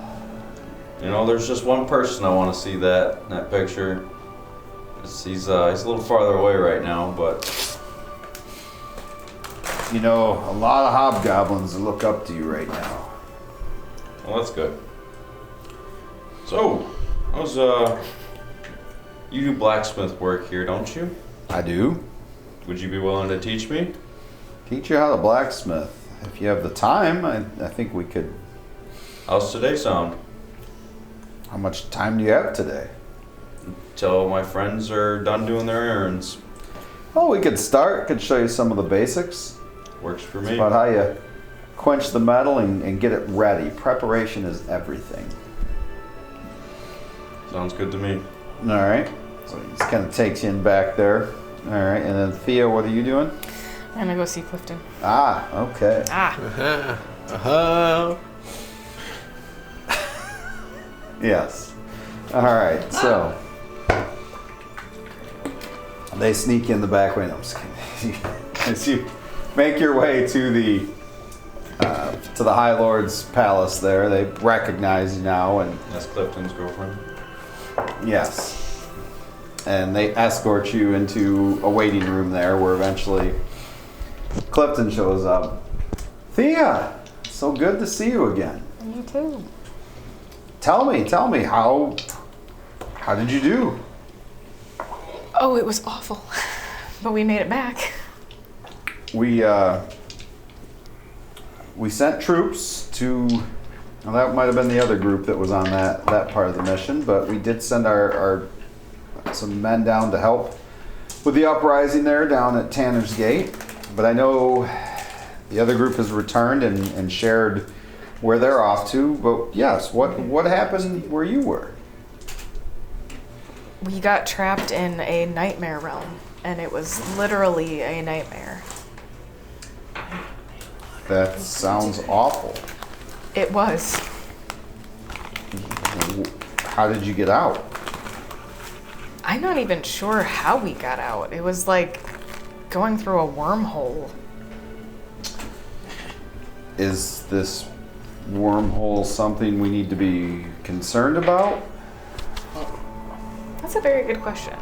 You know, there's just one person I want to see that picture. He's a little farther away right now, but You know, a lot of hobgoblins look up to you right now. well, that's good. So, how's you do blacksmith work here, don't you? I do. Would you be willing to teach me? Teach you how to blacksmith. If you have the time, I think we could. How's today sound? How much time do you have today? Till my friends are done doing their errands. Oh, we could start. Could show you some of the basics. Works for It's me. about how you quench the metal and get it ready. Preparation is everything. Sounds good to me. All right. So he just kind of takes you in back there. All right. And then Thea, what are you doing? I'm gonna go see Clifton. Ah, okay. Yes. All right. So they sneak in the back window. I'm just kidding. As you make your way to the High Lord's palace, there they recognize you now, and That's Clifton's girlfriend. yes, and they escort you into a waiting room there, where eventually Clifton shows up. Thea, so good to see you again. You too. Tell me, how did you do? Oh, it was awful, but we made it back. We sent troops to. Well, that might have been the other group that was on that part of the mission, but we did send our some men down to help with the uprising there down at Tanner's Gate. But I know the other group has returned and shared where they're off to. But yes, what happened where you were? We got trapped in a nightmare realm, and it was literally a nightmare. That sounds awful. It was. How did you get out? I'm not even sure how we got out. It was like going through a wormhole. Is this wormhole something we need to be concerned about? That's a very good question.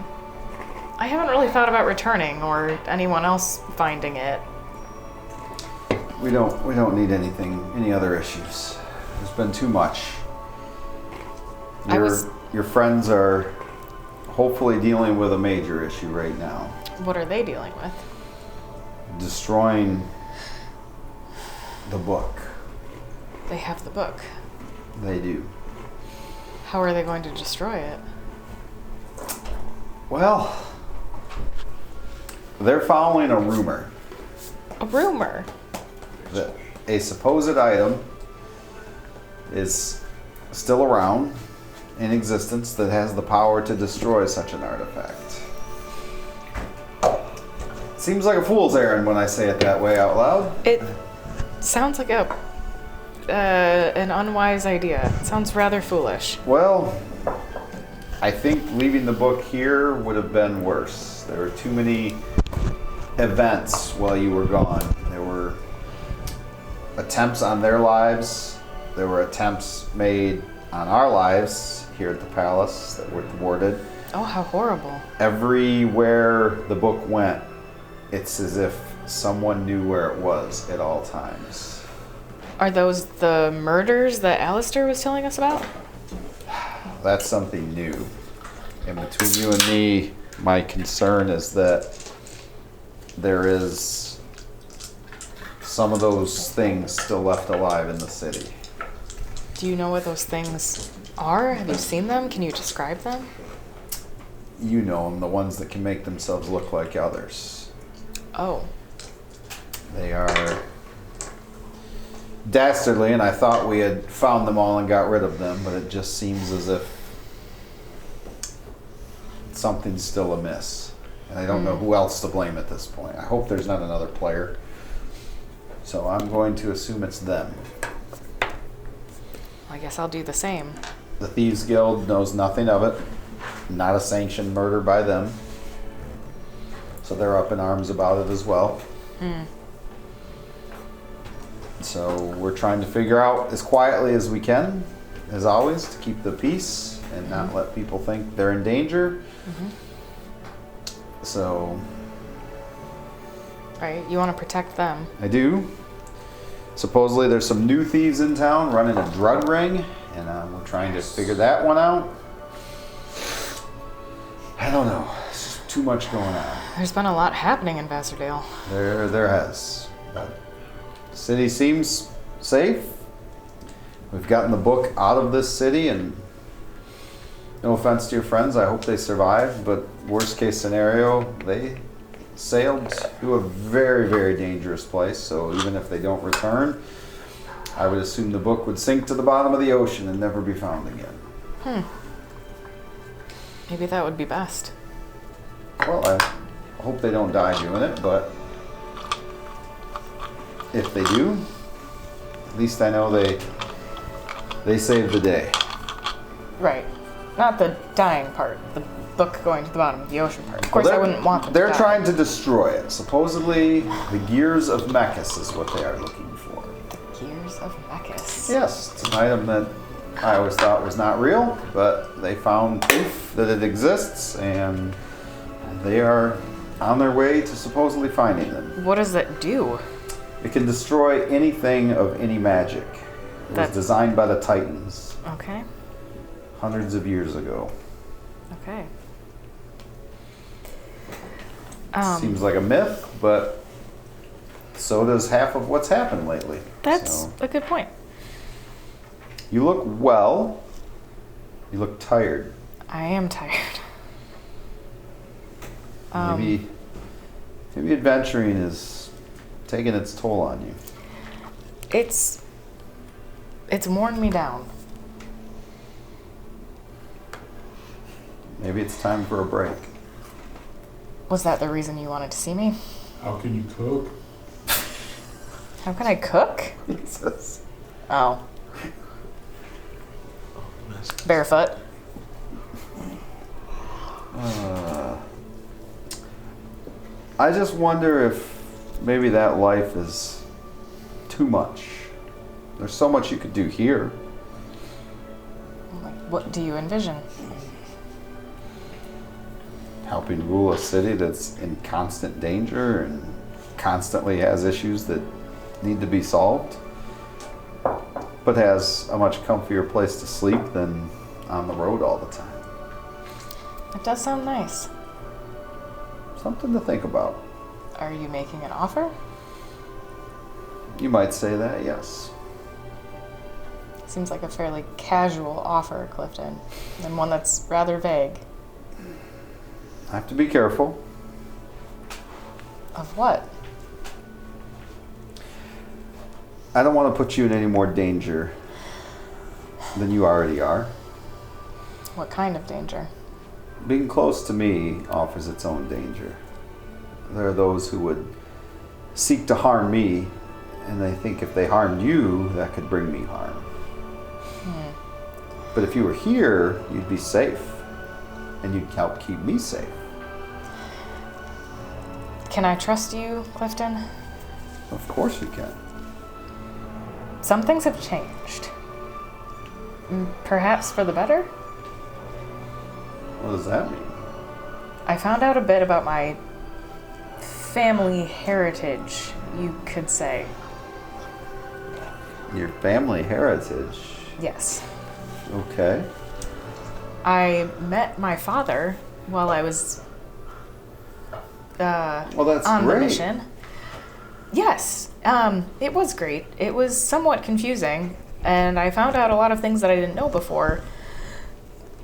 I haven't really thought about returning or anyone else finding it. We don't need any other issues. There's been too much. Your friends are hopefully dealing with a major issue right now. What are they dealing with? Destroying the book. They have the book. They do. How are they going to destroy it? Well, they're following a rumor A rumor. that a supposed item is still around in existence that has the power to destroy such an artifact. Seems like a fool's errand when I say it that way out loud. It sounds like an unwise idea. It sounds rather foolish. Well, I think leaving the book here would have been worse. There were too many events while you were gone. There were attempts on their lives. There were attempts made on our lives here at the palace that were thwarted. Oh, how horrible. Everywhere the book went, it's as if someone knew where it was at all times. Are those the murders that Alistair was telling us about? That's something new. And between you and me, my concern is that there is some of those things still left alive in the city. Do you know what those things are? Have you seen them? Can you describe them? You know them, the ones that can make themselves look like others. Oh. They are dastardly, and I thought we had found them all and got rid of them, but it just seems as if something's still amiss. And I don't know who else to blame at this point. I hope there's not another player. So I'm going to assume it's them. I guess I'll do the same. The Thieves Guild knows nothing of it. Not a sanctioned murder by them. So they're up in arms about it as well. So we're trying to figure out as quietly as we can, as always, to keep the peace and not let people think they're in danger. So Right, you want to protect them. I do. Supposedly there's some new thieves in town running a drug ring, and we're trying to figure that one out. I don't know. There's just too much going on. There's been a lot happening in Vasserdell. There has. But the city seems safe. We've gotten the book out of this city, and no offense to your friends, I hope they survive, but worst case scenario, they sailed to a very, very dangerous place, so even if they don't return, I would assume the book would sink to the bottom of the ocean and never be found again. Maybe that would be best. Well, I hope they don't die doing it, but if they do, at least I know they saved the day. Right. Not the dying part, the book going to the bottom of the ocean part. Of course, I wouldn't want them to They're die. trying to destroy it. Supposedly, the Gears of Mechas is what they are looking for. Gears of Mechas. Yes, it's an item that I always thought was not real, but they found proof that it exists, and they are on their way to supposedly finding them. What does that do? It can destroy anything of any magic. It was designed by the Titans Okay. hundreds of years ago. Okay. Seems like a myth, but so does half of what's happened lately. That's So, a good point. you look well. You look tired. I am tired. Maybe adventuring is taking its toll on you? It's worn me down. Maybe it's time for a break. Was that the reason you wanted to see me? How can you cook? How can I cook? Jesus. Oh. Barefoot. I just wonder if maybe that life is too much. There's so much you could do here. Like, what do you envision? Helping rule a city that's in constant danger and constantly has issues that need to be solved, but has a much comfier place to sleep than on the road all the time. It does sound nice. Something to think about. Are you making an offer? You might say that, yes. Seems like a fairly casual offer, Clifton, and one that's rather vague. I have to be careful. Of what? I don't want to put you in any more danger than you already are. What kind of danger? Being close to me offers its own danger. There are those who would seek to harm me, and they think if they harmed you, that could bring me harm. But if you were here, you'd be safe, and you'd help keep me safe. Can I trust you, Clifton? Of course you can. Some things have changed. Perhaps for the better? What does that mean? I found out a bit about my family heritage, you could say. Your family heritage? Yes. Okay. I met my father while I was Well, that's on the great. mission. Yes, it was great. It was somewhat confusing, and I found out a lot of things that I didn't know before.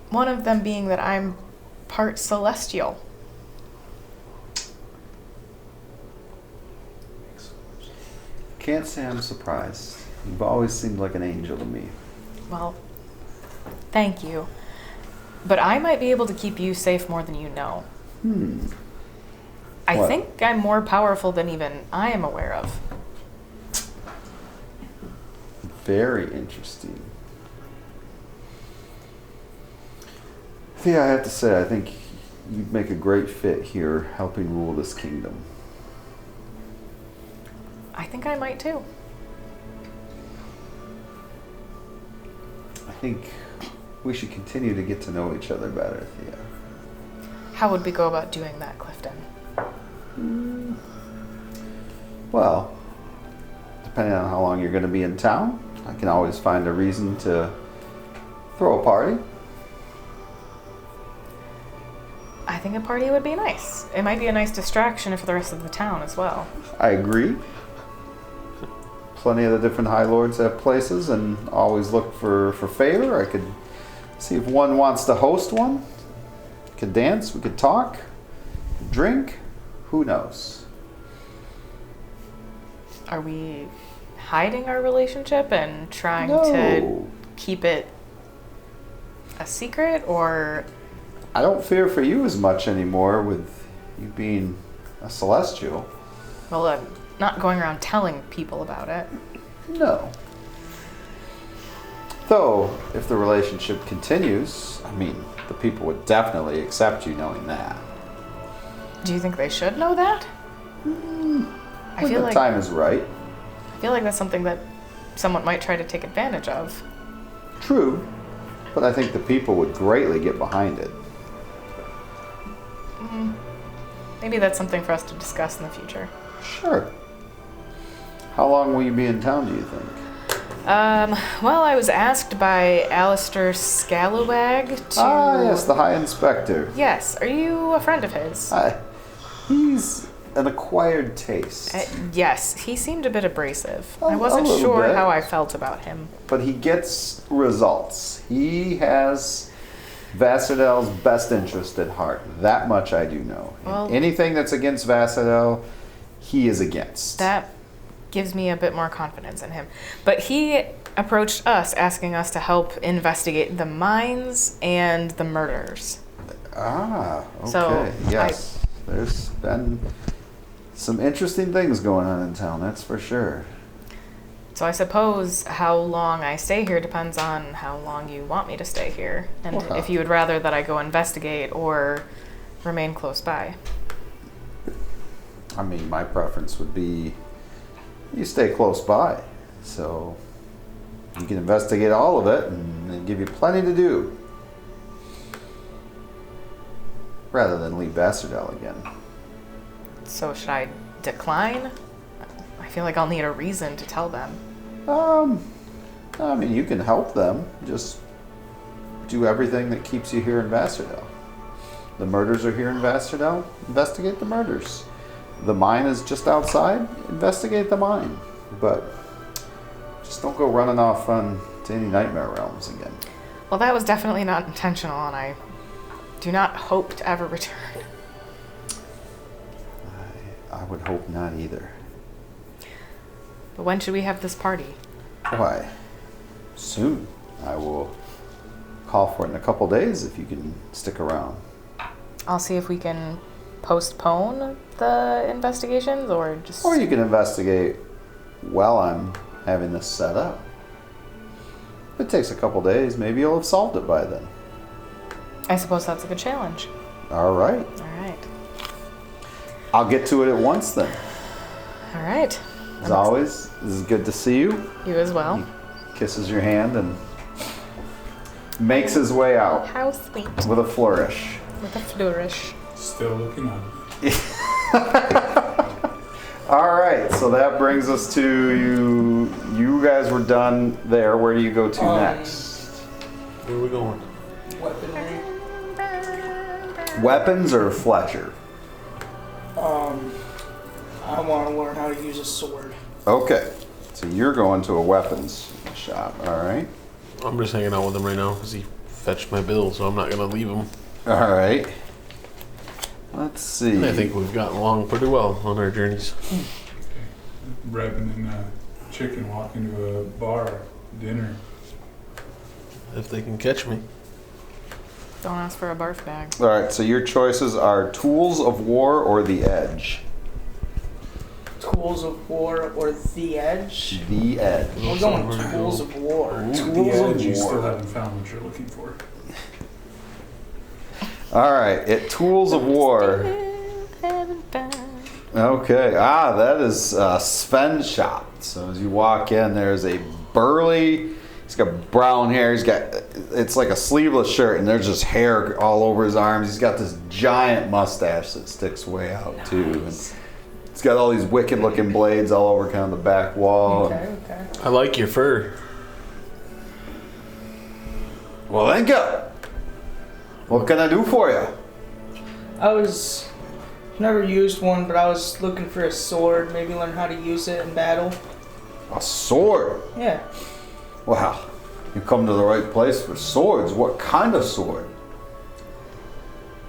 One of them being that I'm part celestial. Can't say I'm surprised. You've always seemed like an angel to me. Well, thank you. But I might be able to keep you safe more than you know. I What? think I'm more powerful than even I am aware of. Very interesting. Yeah, I have to say, I think you'd make a great fit here helping rule this kingdom. I think I might too. I think we should continue to get to know each other better, Thea. How would we go about doing that, Clifton? Well, depending on how long you're going to be in town, I can always find a reason to throw a party. I think a party would be nice. It might be a nice distraction for the rest of the town as well. I agree. Plenty of the different High Lords have places and always look for favor. I could see if one wants to host one. We could dance, we could talk, drink, who knows? Are we hiding our relationship and trying No. to keep it a secret, or I don't fear for you as much anymore with you being a celestial. well, I'm not going around telling people about it. No. Though, if the relationship continues, I mean, the people would definitely accept you knowing that. Do you think they should know that? I When feel the like time is right. I feel like that's something that someone might try to take advantage of. True, but I think the people would greatly get behind it. Maybe that's something for us to discuss in the future. Sure. How long will you be in town, do you think? Well, I was asked by Alistair Scalawag to... Ah, yes, the High Inspector. Yes, are you a friend of his? He's an acquired taste. Yes, he seemed a bit abrasive. A I wasn't little sure bit. how I felt about him. But he gets results. He has Vasserdell's best interest at heart. That much I do know. And Well- anything that's against Vasserdell, he is against. That gives me a bit more confidence in him. But he approached us asking us to help investigate the mines and the murders. Ah, okay. So, Yes. There's been some interesting things going on in town, that's for sure. So I suppose how long I stay here depends on how long you want me to stay here, and Wow. if you would rather that I go investigate or remain close by. I mean, my preference would be you stay close by. So you can investigate all of it and they give you plenty to do. Rather than leave Vasserdell again. So should I decline? I feel like I'll need a reason to tell them. I mean, you can help them. Just do everything that keeps you here in Vasserdell. The murders are here in Vasserdell. Investigate the murders. The mine is just outside. Investigate the mine. But just don't go running off on to any nightmare realms again. Well, that was definitely not intentional, and I do not hope to ever return. I would hope not either. But when should we have this party? Why? Soon. I will call for it in a couple days if you can stick around. I'll see if we can postpone the investigations or just... Or you can investigate while I'm having this set up. If it takes a couple days, maybe you'll have solved it by then. I suppose that's a good challenge. All right. All right. I'll get to it at once then. All right. As always, this is good to see you. You as well. Kisses your hand and makes his way out How sweet. with a flourish. With a flourish. Still looking up. All right, so that brings us to you. You guys were done there. Where do you go to next? Where are we going? Weaponry. Weapons or Fletcher? I want to learn how to use a sword. Okay, so you're going to a weapons shop. All right. I'm just hanging out with him right now because he fetched my bill, so I'm not gonna leave him. All right. Let's see. And I think we've gotten along pretty well on our journeys. Revving in a chicken walk into a bar, dinner. If they can catch me. Don't ask for a barf bag. All right, so your choices are Tools of War or The Edge. Tools of War or The Edge? The Edge. We're going Tools of War. Tools The of edge, you still War. haven't found what you're looking for. All right, at Tools of War. Okay, that is Sven's shop. So as you walk in, there's a burly, he's got brown hair, it's like a sleeveless shirt, and there's just hair all over his arms. He's got this giant mustache that sticks way out too. And he's got all these wicked looking blades all over kind of the back wall. Okay, okay. I like your fur. Well, then go. What can I do for you? Never used one, but I was looking for a sword, maybe learn how to use it in battle. A sword? Yeah. Wow, you come to the right place for swords. What kind of sword?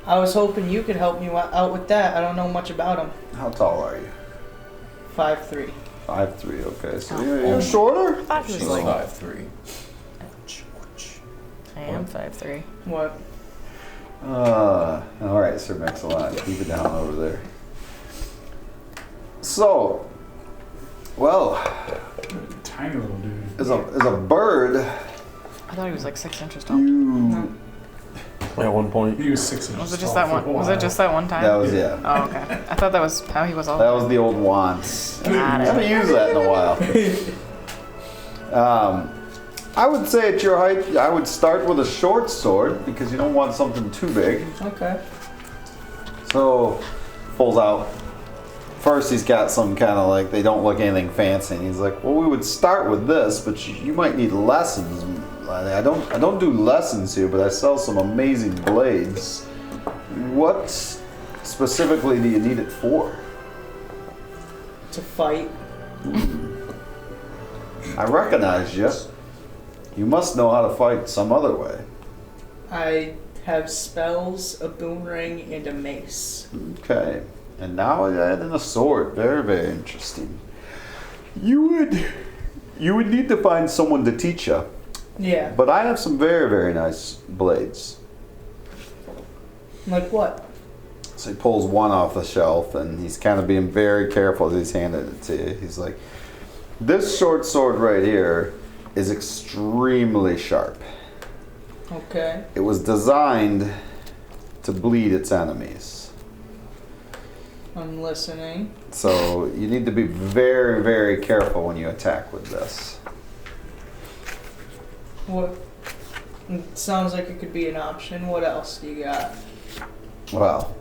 I was hoping you could help me out with that. I don't know much about them. How tall are you? 5'3". 5'3", okay. So you're shorter? I was She's like, 5'3". I am 5'3". What? All right, Sir Mix-a-Lot. Keep it down over there. So, well, Tiny little dude. as a bird, I thought he was like 6 inches tall. you... At one point. He was 6 inches Was it just tall that one? for a Was it while. just that one time? That was, yeah. Oh, okay. I thought that was how he was all. That was the old wands. I Got it. haven't used that in a while. I would say at your height, I would start with a short sword because you don't want something too big. Okay. So, pulls out. First, he's got some kind of like, they don't look anything fancy. And he's like, well, we would start with this, but you might need lessons. I don't do lessons here, but I sell some amazing blades. What specifically do you need it for? To fight. I recognize you. You must know how to fight some other way. I have spells, a boomerang, and a mace. Okay. And now I add in a sword. Very, very interesting. You would need to find someone to teach you. Yeah. But I have some very, very nice blades. Like what? So he pulls one off the shelf, and he's kind of being very careful as he's handing it to you. He's like, this short sword right here is extremely sharp. Okay. It was designed to bleed its enemies. I'm listening. So you need to be very, very careful when you attack with this. What? It sounds like it could be an option. What else do you got? Well,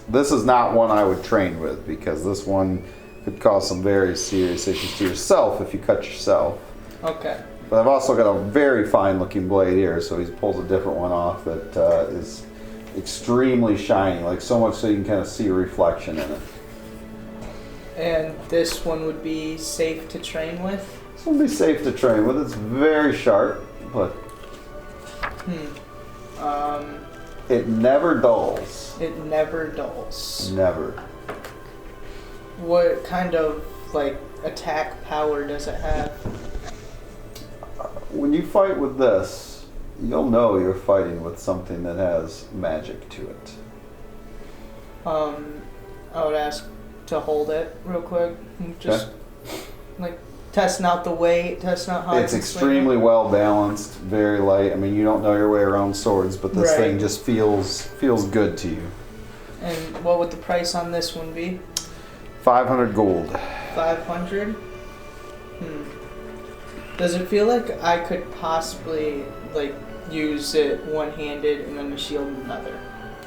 this is not one I would train with, because this one could cause some very serious issues to yourself if you cut yourself. Okay. But I've also got a very fine looking blade here, so he pulls a different one off that is extremely shiny, like so much so you can kind of see a reflection in it. And this one would be safe to train with? This will be safe to train with. It's very sharp, but it never dulls. It never dulls. Never. What kind of like attack power does it have? When you fight with this, you'll know you're fighting with something that has magic to it. I would ask to hold it real quick. Just like testing out the weight, testing out how It's I can extremely well balanced, very light. I mean, you don't know your way around swords, but this Right. thing just feels good to you. swing it. And what would the price on this one be? 500 gold. 500? Does it feel like I could possibly like use it one-handed and then the shield another?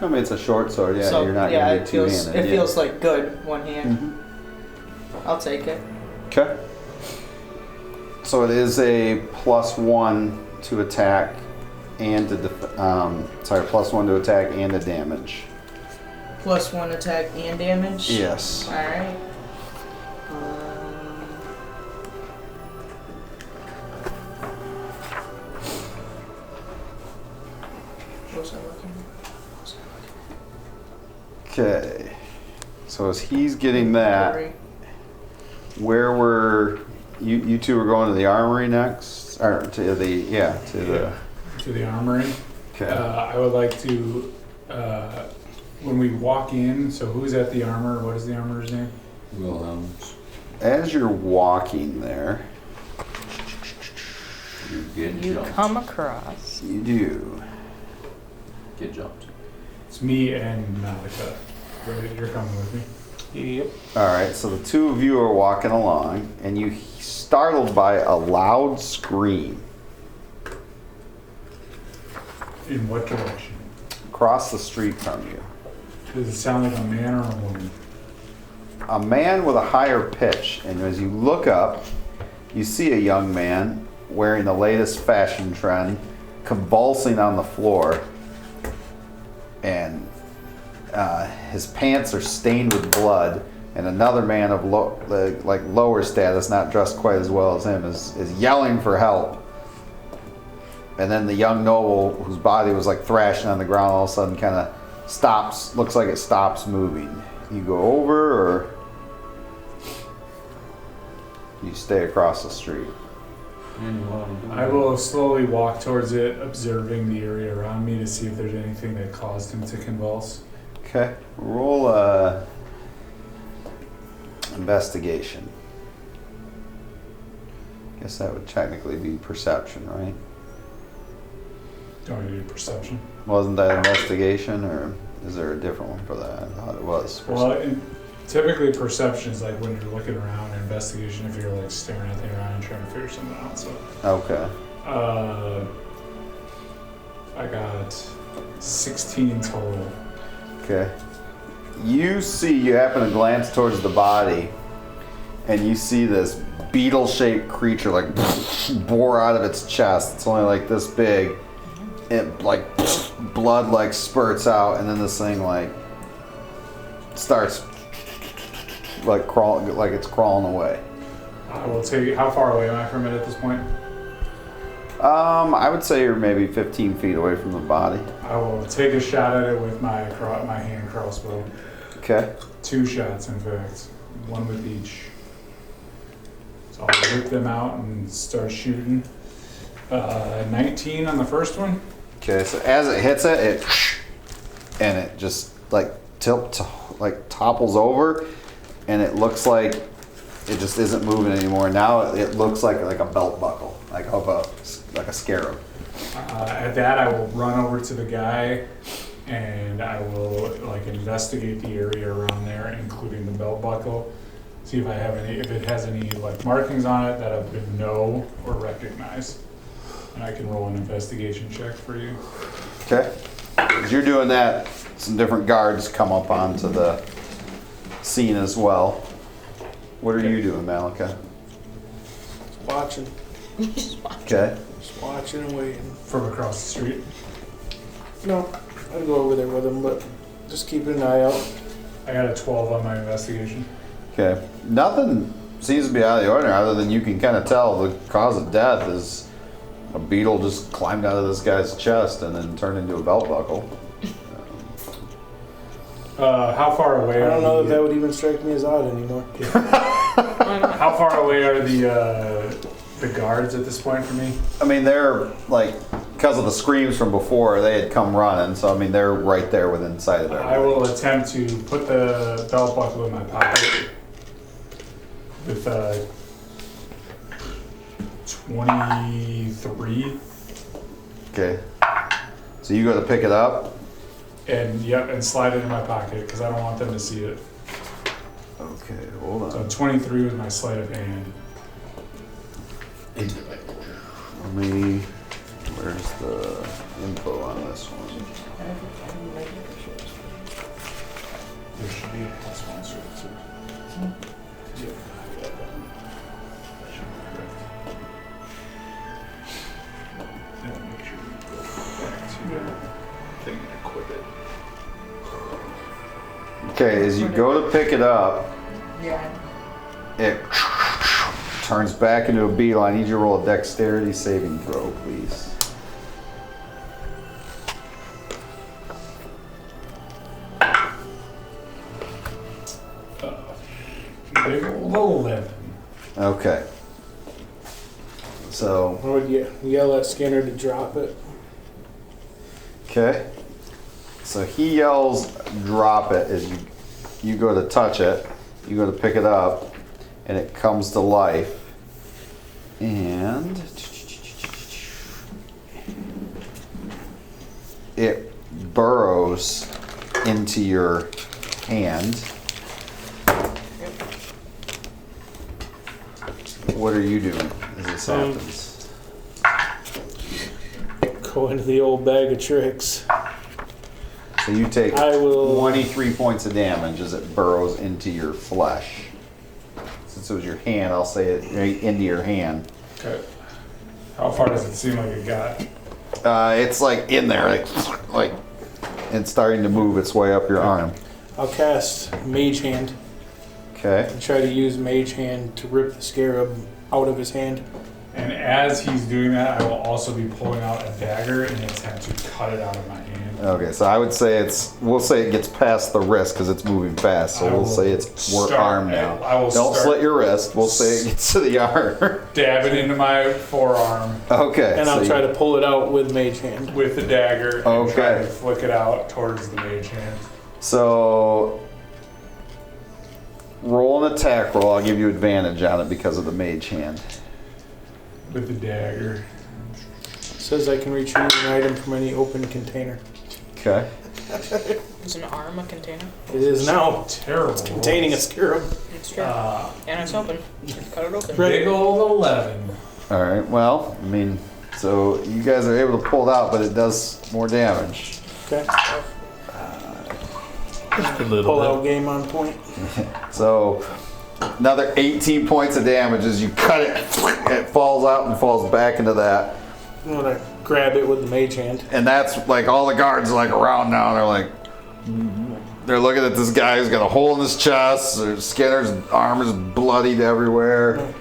I mean, it's a short sword. Yeah, So, you're not yeah, going to it be feels two-handed. it feels like good one hand. Mhm. I'll take it. Okay. So it is a +1 to attack and to +1 to attack and to damage. +1 attack and damage. Yes. All right. What was I looking at? Okay. So as he's getting that, Sorry. where were you two were going to the armory next, or to the To the armory. okay. I would like to, when we walk in, so who's at the armor? What is the armorer's name? Wilhelm's. As you're walking there, You get You jumped. come across. you do. Get jumped. It's me and Malika. Right, you're coming with me. Yep. All right. So the two of you are walking along, and you startled by a loud scream In what direction? across the street from you. Does it sound like a man or a woman? A man with a higher pitch, and as you look up, you see a young man wearing the latest fashion trend, convulsing on the floor, and his pants are stained with blood. And another man of lower status, not dressed quite as well as him, is yelling for help. And then the young noble, whose body was like thrashing on the ground, all of a sudden kind of stops. Looks like it stops moving. You go over, or you stay across the street. I will slowly walk towards it, observing the area around me to see if there's anything that caused him to convulse. Okay, roll investigation. Guess that would technically be perception, right? Don't we do perception? Wasn't that investigation, or is there a different one for that? I thought it was. Well, typically perception is like when you're looking around, and investigation if you're like staring at the around and trying to figure something out. So, Okay. I got 16 total. Okay. You happen to glance towards the body, and you see this beetle-shaped creature like bore out of its chest. It's only like this big. It like blood like spurts out, and then this thing like starts like crawling, like it's crawling away. I will take. How far away am I from it at this point? I would say you're maybe 15 feet away from the body. I will take a shot at it with my hand crossbow. Okay. 2 shots, in fact, one with each. So I'll whip them out and start shooting. 19 on the first one. Okay, so as it hits it, and it just like topples over, and it looks like it just isn't moving anymore. Now it looks like a belt buckle, like a scarab. At that, I will run over to the guy, and I will like investigate the area around there, including the belt buckle. See if it has any like markings on it that I would know or recognize. And I can roll an investigation check for you. Okay. As you're doing that, some different guards come up onto the scene as well. What are you doing, Malika? Watching. Okay. Just watching and waiting. From across the street. No, I'd go over there with him, but just keeping an eye out. I got a 12 on my investigation. Okay. Nothing seems to be out of the ordinary other than you can kind of tell the cause of death is a beetle just climbed out of this guy's chest and then turned into a belt buckle. How far away I are don't know if the, that would even strike me as odd anymore. how far away are the guards at this point from me? I mean, they're like, because of the screams from before, they had come running. So, I mean, they're right there within sight of I everybody. will attempt to put the belt buckle in my pocket with 23. Okay. So you go to pick it up. And slide it in my pocket because I don't want them to see it. Okay, hold So on. 23 with my sleight of hand. Let me. Where's the info on this one? There should be a +1 so yeah. Make sure we go back to the thing and equip it. Okay, as you go to pick it up, Yeah. it turns back into a beetle. I need you to roll a dexterity saving throw, please. Big old 11. Okay. So, I would yell at Skinner to drop it. okay. So he yells, drop it, as you go to touch it. You go to pick it up, and it comes to life. And it burrows into your hand. What are you doing as this happens? Go into the old bag of tricks. So you take I will. 23 points of damage as it burrows into your flesh. Since it was your hand, I'll say it right into your hand. Okay. How far does it seem like it got? It's like in there, like it's starting to move its way up your arm. I'll cast Mage Hand Okay. and try to use Mage Hand to rip the scarab out of his hand. And as he's doing that, I will also be pulling out a dagger in an attempt to cut it out of my hand. Okay, so I would say we'll say it gets past the wrist because it's moving fast. So I we'll will say it's start- arm now. I will Don't start- slit your wrist. We'll say it gets to the arm. Dab it into my forearm Okay. And so I'll try to pull it out with Mage Hand. with the dagger and Okay. try to flick it out towards the mage hand. So roll an attack roll. I'll give you advantage on it because of the mage hand. With the dagger. Says I can retrieve an item from any open container. Okay. Is an arm a container? It is now Terrible. containing a scarab. It's true. Uh, And it's open. Cut it open. big old 11. All right. Well, I mean, so you guys are able to pull it out, but it does more damage. Okay. Just a Pull little out bit. game on point. So another 18 points of damage as you cut it. It falls out and falls back into that. I'm gonna grab it with the Mage Hand. And that's like all the guards are like around now. And they're looking at this guy who's got a hole in his chest. Skinner's arm is bloodied everywhere.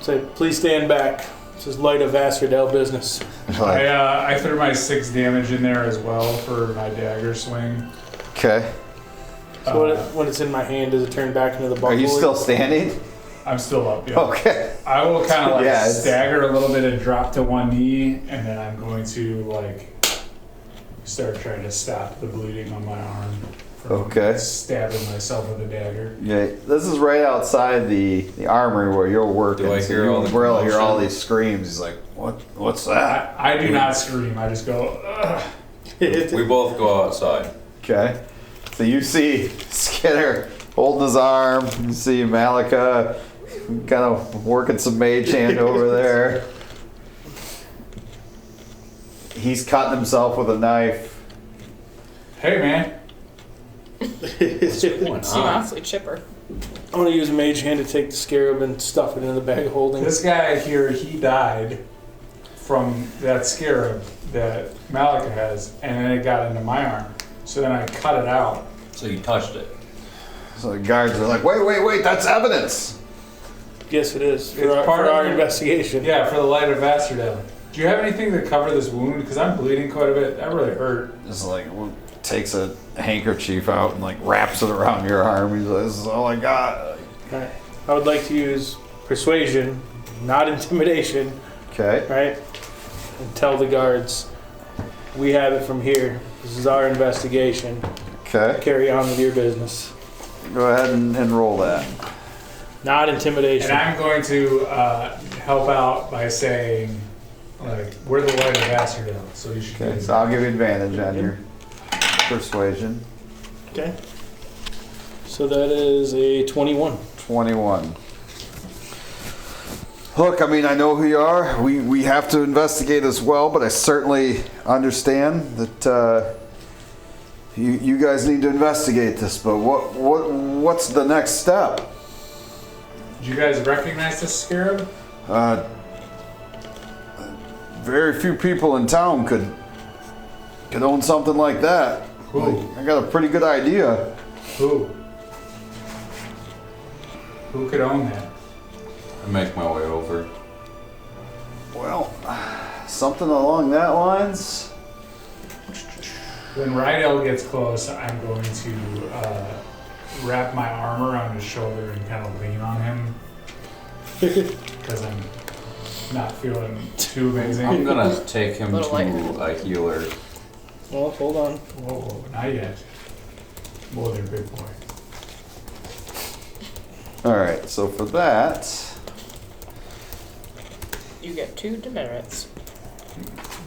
Say, please stand back. This is light of Vasserdell business. Like, I threw my 6 damage in there as well for my dagger swing. okay. So when it's in my hand, does it turn back into the buckle? Are you still standing? I'm still up, yeah. Okay. I will kind of like Yeah, it's- stagger a little bit and drop to one knee, and then I'm going to like start trying to stop the bleeding on my arm from Okay. stabbing myself with a dagger. Yeah, this is right outside the armory where you're working. Do I so hear you all the will hear all commotion? these screams. He's like, what's that? I do not scream. I just go, ugh. We both go outside. Okay. So you see Skinner holding his arm. You see Malika kind of working some mage hand over there. He's cutting himself with a knife. Hey, man. Seem awfully chipper. I'm gonna use Mage Hand to take the scarab and stuff it in the bag of holding. This guy here, he died from that scarab that Malika has, and then it got into my arm. So then I cut it out. So you touched it. So the guards are like, wait, that's evidence. Yes, it is. It's For our, part for of our the- investigation. Yeah, for the light of Vasserdell. Do you have anything to cover this wound? Because I'm bleeding quite a bit. That really hurt. Just like takes a handkerchief out and like wraps it around your arm. He's like, this is all I got. Right. I would like to use persuasion, not intimidation, Okay. right? And tell the guards, we have it from here. This is our investigation. Okay. Carry on with your business. Go ahead and roll that. Not intimidation. And I'm going to help out by saying, like, we're the light of Vasserdell, so you should Okay. do So I'll give you advantage on your persuasion. Okay. So that is a 21. 21. Look, I mean, I know who you are. We have to investigate as well, but I certainly understand that you guys need to investigate this. But what's the next step? Do you guys recognize this scarab? Very few people in town could own something like that. Who? I got a pretty good idea. Who? Who could own that? I make my way over. Well, something along that lines. When Rydell gets close, I'm going to wrap my arm around his shoulder and kind of lean on him. Because I'm not feeling too amazing. I'm gonna take him Little to a healer. Well, hold on. Whoa, not yet. Whoa there, big boy. All right, so for that, You get 2 demerits.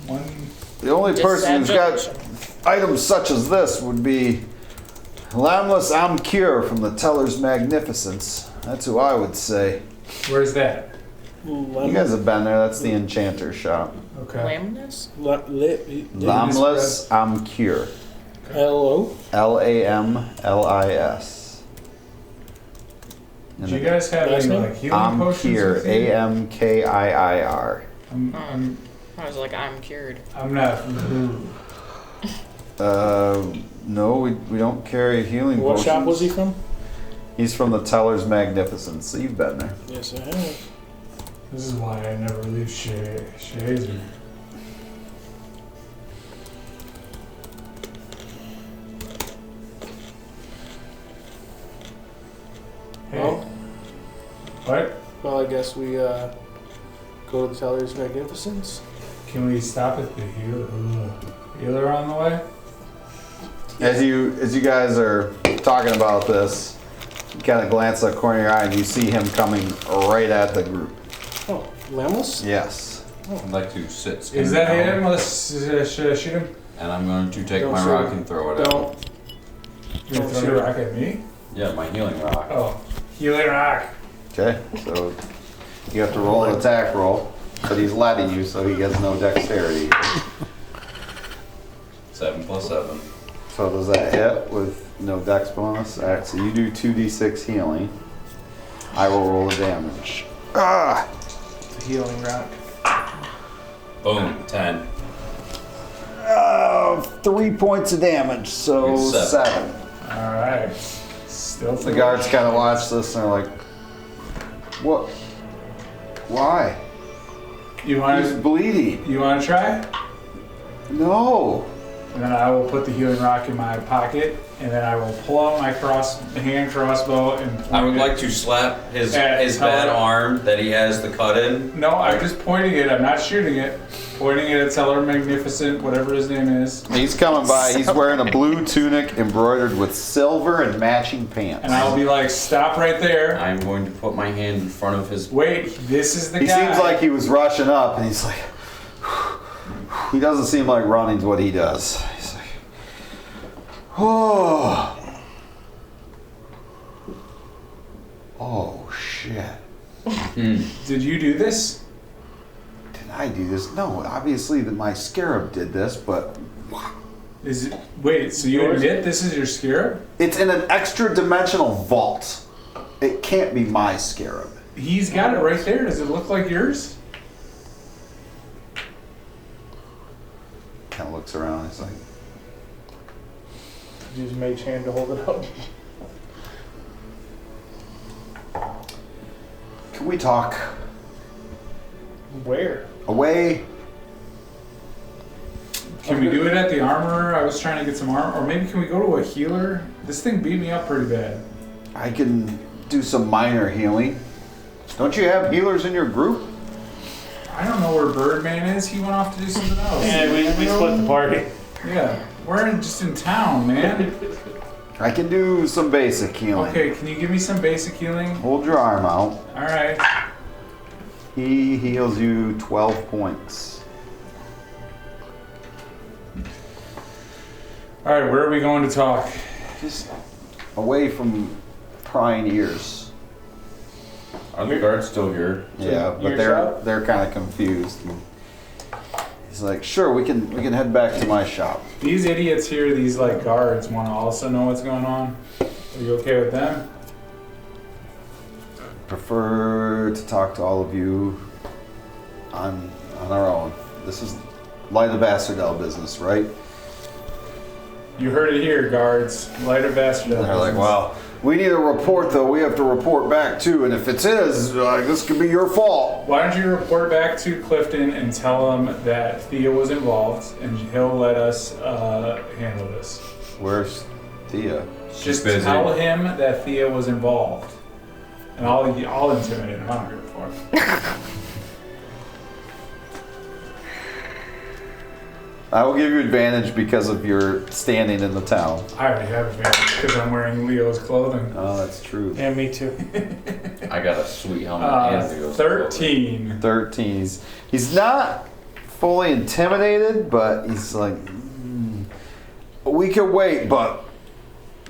One. the only person who's got Disadvantage. items such as this would be Lamless Amcure from the Teller's Magnificence. That's who I would say. Where's that? You guys have been there. That's the enchanter shop. Okay. Lamness? Lamless Amcure. L-O? Lamlis. Do you guys have Last any name? like healing potions? Amkir. with you? Amkiir. I was like, I'm cured. I'm not. No, we don't carry healing What potions. shop was he from? He's from the Teller's Magnificence. So you've been there. Yes, I have. This is why I never leave Shazer. Hey. Well, What? well, I guess we go to the Teller's Magnificence. Can we stop at the healer on the way? As you guys are talking about this, you kind of glance at the corner of your eye and you see him coming right at the group. Oh, Lamless? Yes. I'd like to sit. Is that down, him? Let's should I shoot him? And I'm going to take Don't my shoot rock him. and throw it out. Don't. You gonna Don't throw shoot the him. rock at me? Yeah, my healing rock. Oh, healer rock. Okay. So you have to roll an attack roll, but he's letting you, so he gets no dexterity. 7 plus 7. So does that hit with no dex bonus? All right. So you do 2d6 healing. I will roll the damage. Ah! The healing rock. Boom, 10. 3 points of damage. So It's 7. All right. Still The guards kind of watch this and they're like, "What? Why? You He's want bleeding." to try? No. and then I will put the healing rock in my pocket, and then I will pull out my hand crossbow and point I would it like to slap his at bad Teller. arm that he has the cut in. No, I'm just pointing it. I'm not shooting it. Pointing it at Teller Magnificent, whatever his name is. He's coming by. He's wearing a blue tunic embroidered with silver and matching pants. And I'll be like, stop right there. I'm going to put my hand in front of his. Wait, this is the He guy. seems like he was rushing up, and he's like, he doesn't seem like running's what he does. He's like, oh, oh shit. Did you do this? Did I do this? No, obviously that my scarab did this, but Is it? Wait, so you admit this is your scarab? it's in an extra dimensional vault. It can't be my scarab. He's got it right there. Does it look like yours? Kind of looks around. He's like, Use mage hand to hold it up. can we talk Where? away? Can we do it at the armorer? I was trying to get some armor. Or maybe can we go to a healer? This thing beat me up pretty bad. I can do some minor healing. Don't you have healers in your group? I don't know where Birdman is. He went off to do something else. Yeah, we split the party. Yeah, we're just in town, man. I can do some basic healing. Okay, can you give me some basic healing? Hold your arm out. All right. He heals you 12 points. All right, where are we going to talk? Just away from prying ears. Are the guards still here? Yeah, but your they're kind of confused. He's like, sure, we can head back to my shop. These idiots here, these like guards, want to also know what's going on. Are you okay with them? Prefer to talk to all of you on our own. This is Light of Vasserdell business, right? You heard it here, guards. Lighter Vasserdell. They're like, well, we need a report though. We have to report back too, and if it is, this could be your fault. Why don't you report back to Clifton and tell him that Thea was involved, and he'll let us handle this. Where's Thea? Just busy. tell him that Thea was involved, and I'll intimidate him. I don't give a fuck. I will give you advantage because of your standing in the town. I already have advantage because I'm wearing Leo's clothing. Oh, that's true. Yeah, me too. I got a sweet helmet and Leo's clothing. 13. 13. He's not fully intimidated, but he's like, we can wait, but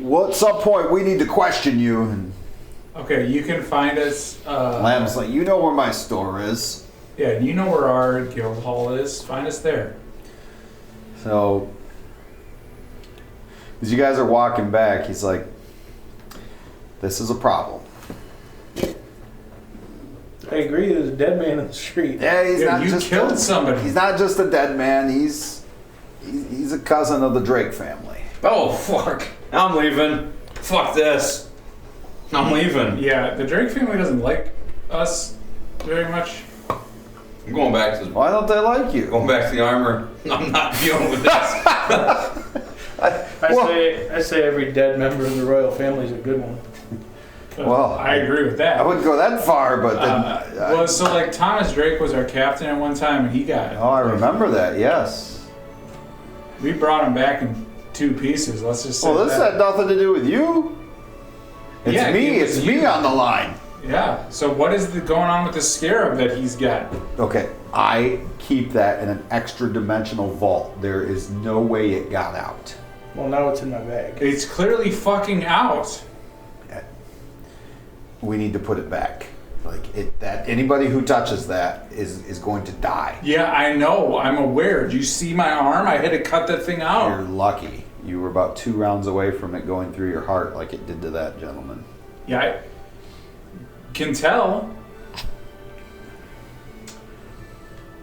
at some point we need to question you. And Okay, you can find us. Lamb's like, you know where my store is. Yeah, you know where our guild hall is. Find us there. So, as you guys are walking back, he's like, this is a problem. I agree. There's a dead man in the street. Yeah, he's Yeah, not you just killed somebody. He's not just a dead man. He's a cousin of the Drake family. Oh, fuck. I'm leaving. Fuck this. I'm leaving. Yeah, the Drake family doesn't like us very much. I'm going back to the, Why don't they like you? going back to the armor. I'm not dealing with this. I say every dead member of the royal family is a good one. Well, I agree with that. I wouldn't go that far, but then. Well, so like Thomas Drake was our captain at one time, and he got. Oh, I remember that. Yes. We brought him back in 2 pieces. Let's just say Well, this that. had nothing to do with you. It's Yeah, me. it was It's me you. on the line. Yeah. So what is going on with the scarab that he's got? Okay, I keep that in an extra dimensional vault. There is no way it got out. Well, now it's in my bag. It's clearly fucking out. We need to put it back. Like it, that anybody who touches that is going to die. Yeah, I know. I'm aware. Do you see my arm? I had to cut that thing You're out. lucky. You were about 2 rounds away from it going through your heart like it did to that gentleman. Yeah, I can tell.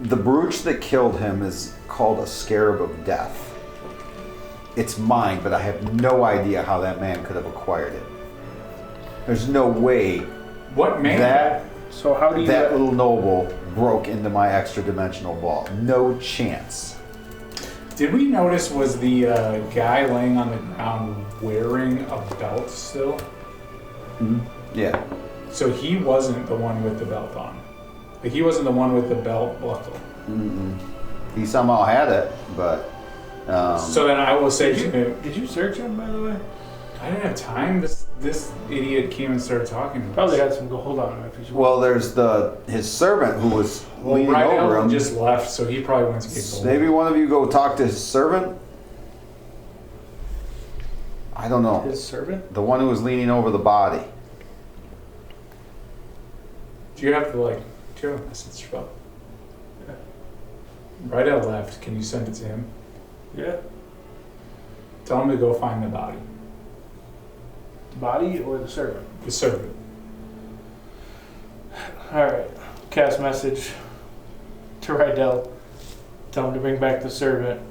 The brooch that killed him is called a scarab of death. It's mine, but I have no idea how that man could have acquired it. There's no way What man? that So how do you? that little noble broke into my extra dimensional vault. No chance. Did we notice, was the guy laying on the ground wearing a belt still? Yeah. So he wasn't the one with the belt on. Like, he wasn't the one with the belt buckle. He somehow had it, but. So then I will say to him, Did you search him, by the way? I didn't have time. This idiot came and started talking to us. Probably had some gold on him. If you Well, there's his servant who was leaning over him. Just left, so he probably went to get gold. Maybe one of you go talk to his servant. I don't know. His servant? The one who was leaning over the body. Do you have to, like, do you have a message about? Right out left, can you send it to him? Yeah. Tell him to go find the body. The body or the servant? The servant. Alright. Cast message to Rydell. Tell him to bring back the servant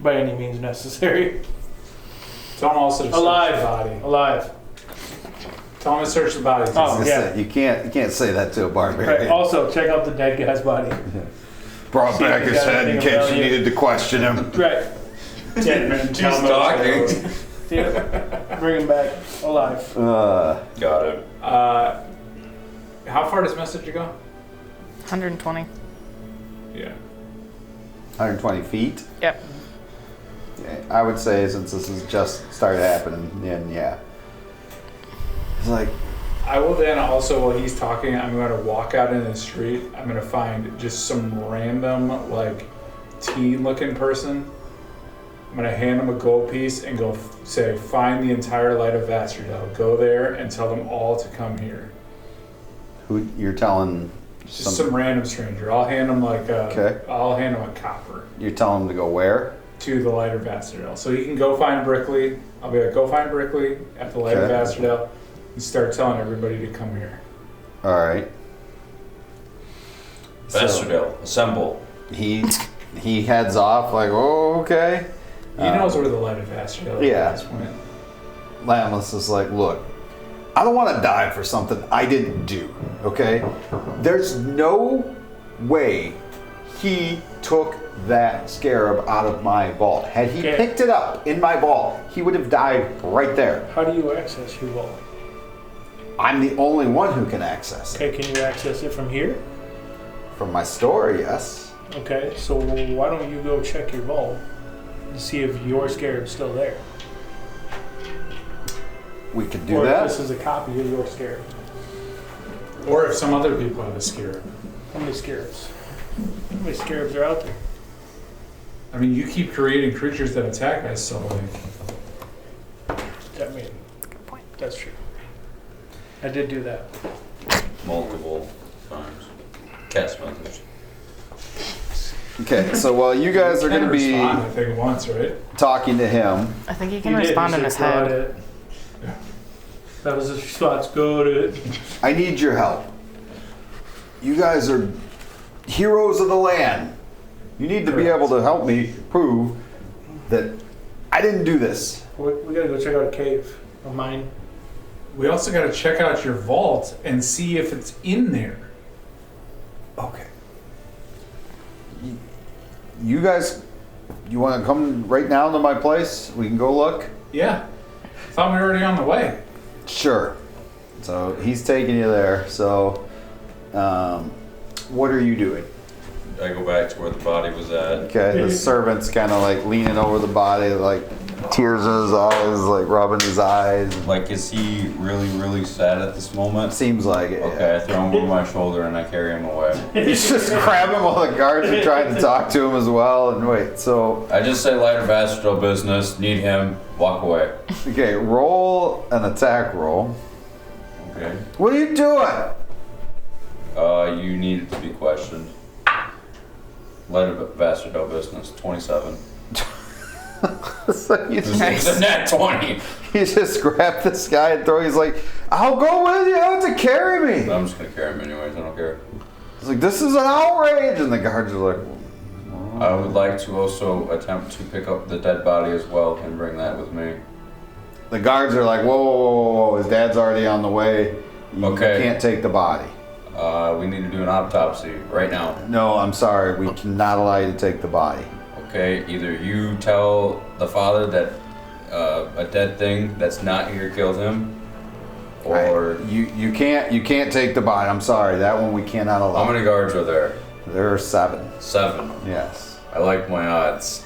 by any means necessary. Tell him also to search the body. Alive. Tell him to search the body. Oh, yeah. You can't say that to a barbarian. Right. Also, check out the dead guy's body. Brought See back if his he's got head in anything case of you value. needed to question him. Right. Dead man. He's talking. Yep. Bring him back alive. Got it. How far does message go? 120. Yeah. 120 feet. Yep. Yeah, I would say since this has just started happening, then yeah. It's like, I will then also, while he's talking, I'm going to walk out in the street. I'm going to find just some random, like, teen-looking person. I'm going to hand them a gold piece and go say, find the entire light of Vasserdell. Go there and tell them all to come here. who you're telling? Just some random stranger. I'll hand them like a, Okay. I'll hand them a copper You're telling them to go where? to the light of Vasserdell. So he can go find Brickley. I'll be like, go find Brickley at the light of Okay. Vasserdell and start telling everybody to come here. All right. Vasserdell, assemble. He heads off like, oh, okay. He knows where the light of Vasserdell is yeah. at this point. Lamlas is like, look, I don't want to die for something I didn't do, okay? There's no way he took that scarab out of my vault. Had he Okay. picked it up in my vault, he would have died right there. How do you access your vault? I'm the only one who can access it. Okay, can you access it from here? From my store, yes. Okay, so why don't you go check your vault to see if your scarab's still there? We could do or that. if this is a copy of your scarab. Or if some other people have a scarab. How many scarabs? How many scarabs are out there? I mean, you keep creating creatures that attack us, so like, I mean, that's true. I did do that. Multiple times. Cast message. Okay, so while you guys are going to be respond if they once, right? talking to him, I think he can You did, respond you in his said, "Got head. it." That was his response. Go to it. I need your help. You guys are heroes of the land. You need to be Correct. able to help me prove that I didn't do this. We gotta go check out a cave of mine. We also got to check out your vault and see if it's in there. Okay. You guys, you want to come right now to my place? We can go look? Yeah. Thought we were already on the way. Sure. So he's taking you there. So, what are you doing? I go back to where the body was at. Okay, the servant's kind of like leaning over the body, like tears in his eyes, like rubbing his eyes. Like, is he really, really sad at this moment? Seems like it. Okay, I throw him over my shoulder and I carry him away. Yeah. You just grab him while the guards are trying to talk to him as well. And wait, so I just say lighter Vasserdell business, need him, walk away. okay, roll an attack roll. Okay. What are you doing? You needed to be questioned. Lighter Vasserdell business, 27. So you, It's a net 20. you just grab this guy and throw. He's like, "I'll go with you. You don't have to carry me." I'm just gonna carry him anyways, I don't care. He's like, "This is an outrage," and the guards are like, I would like to also attempt to pick up the dead body as well and bring that with me. the guards are like, "Whoa, whoa, whoa, whoa! His dad's already on the way. You Okay. can't take the body." We need to do an autopsy right now. No, I'm sorry. We cannot allow you to take the body. Okay, either you tell the father that a dead thing that's not here killed him, or You can't take the body. I'm sorry, that one we cannot allow. how many guards are there? There are 7. 7. Yes. I like my odds.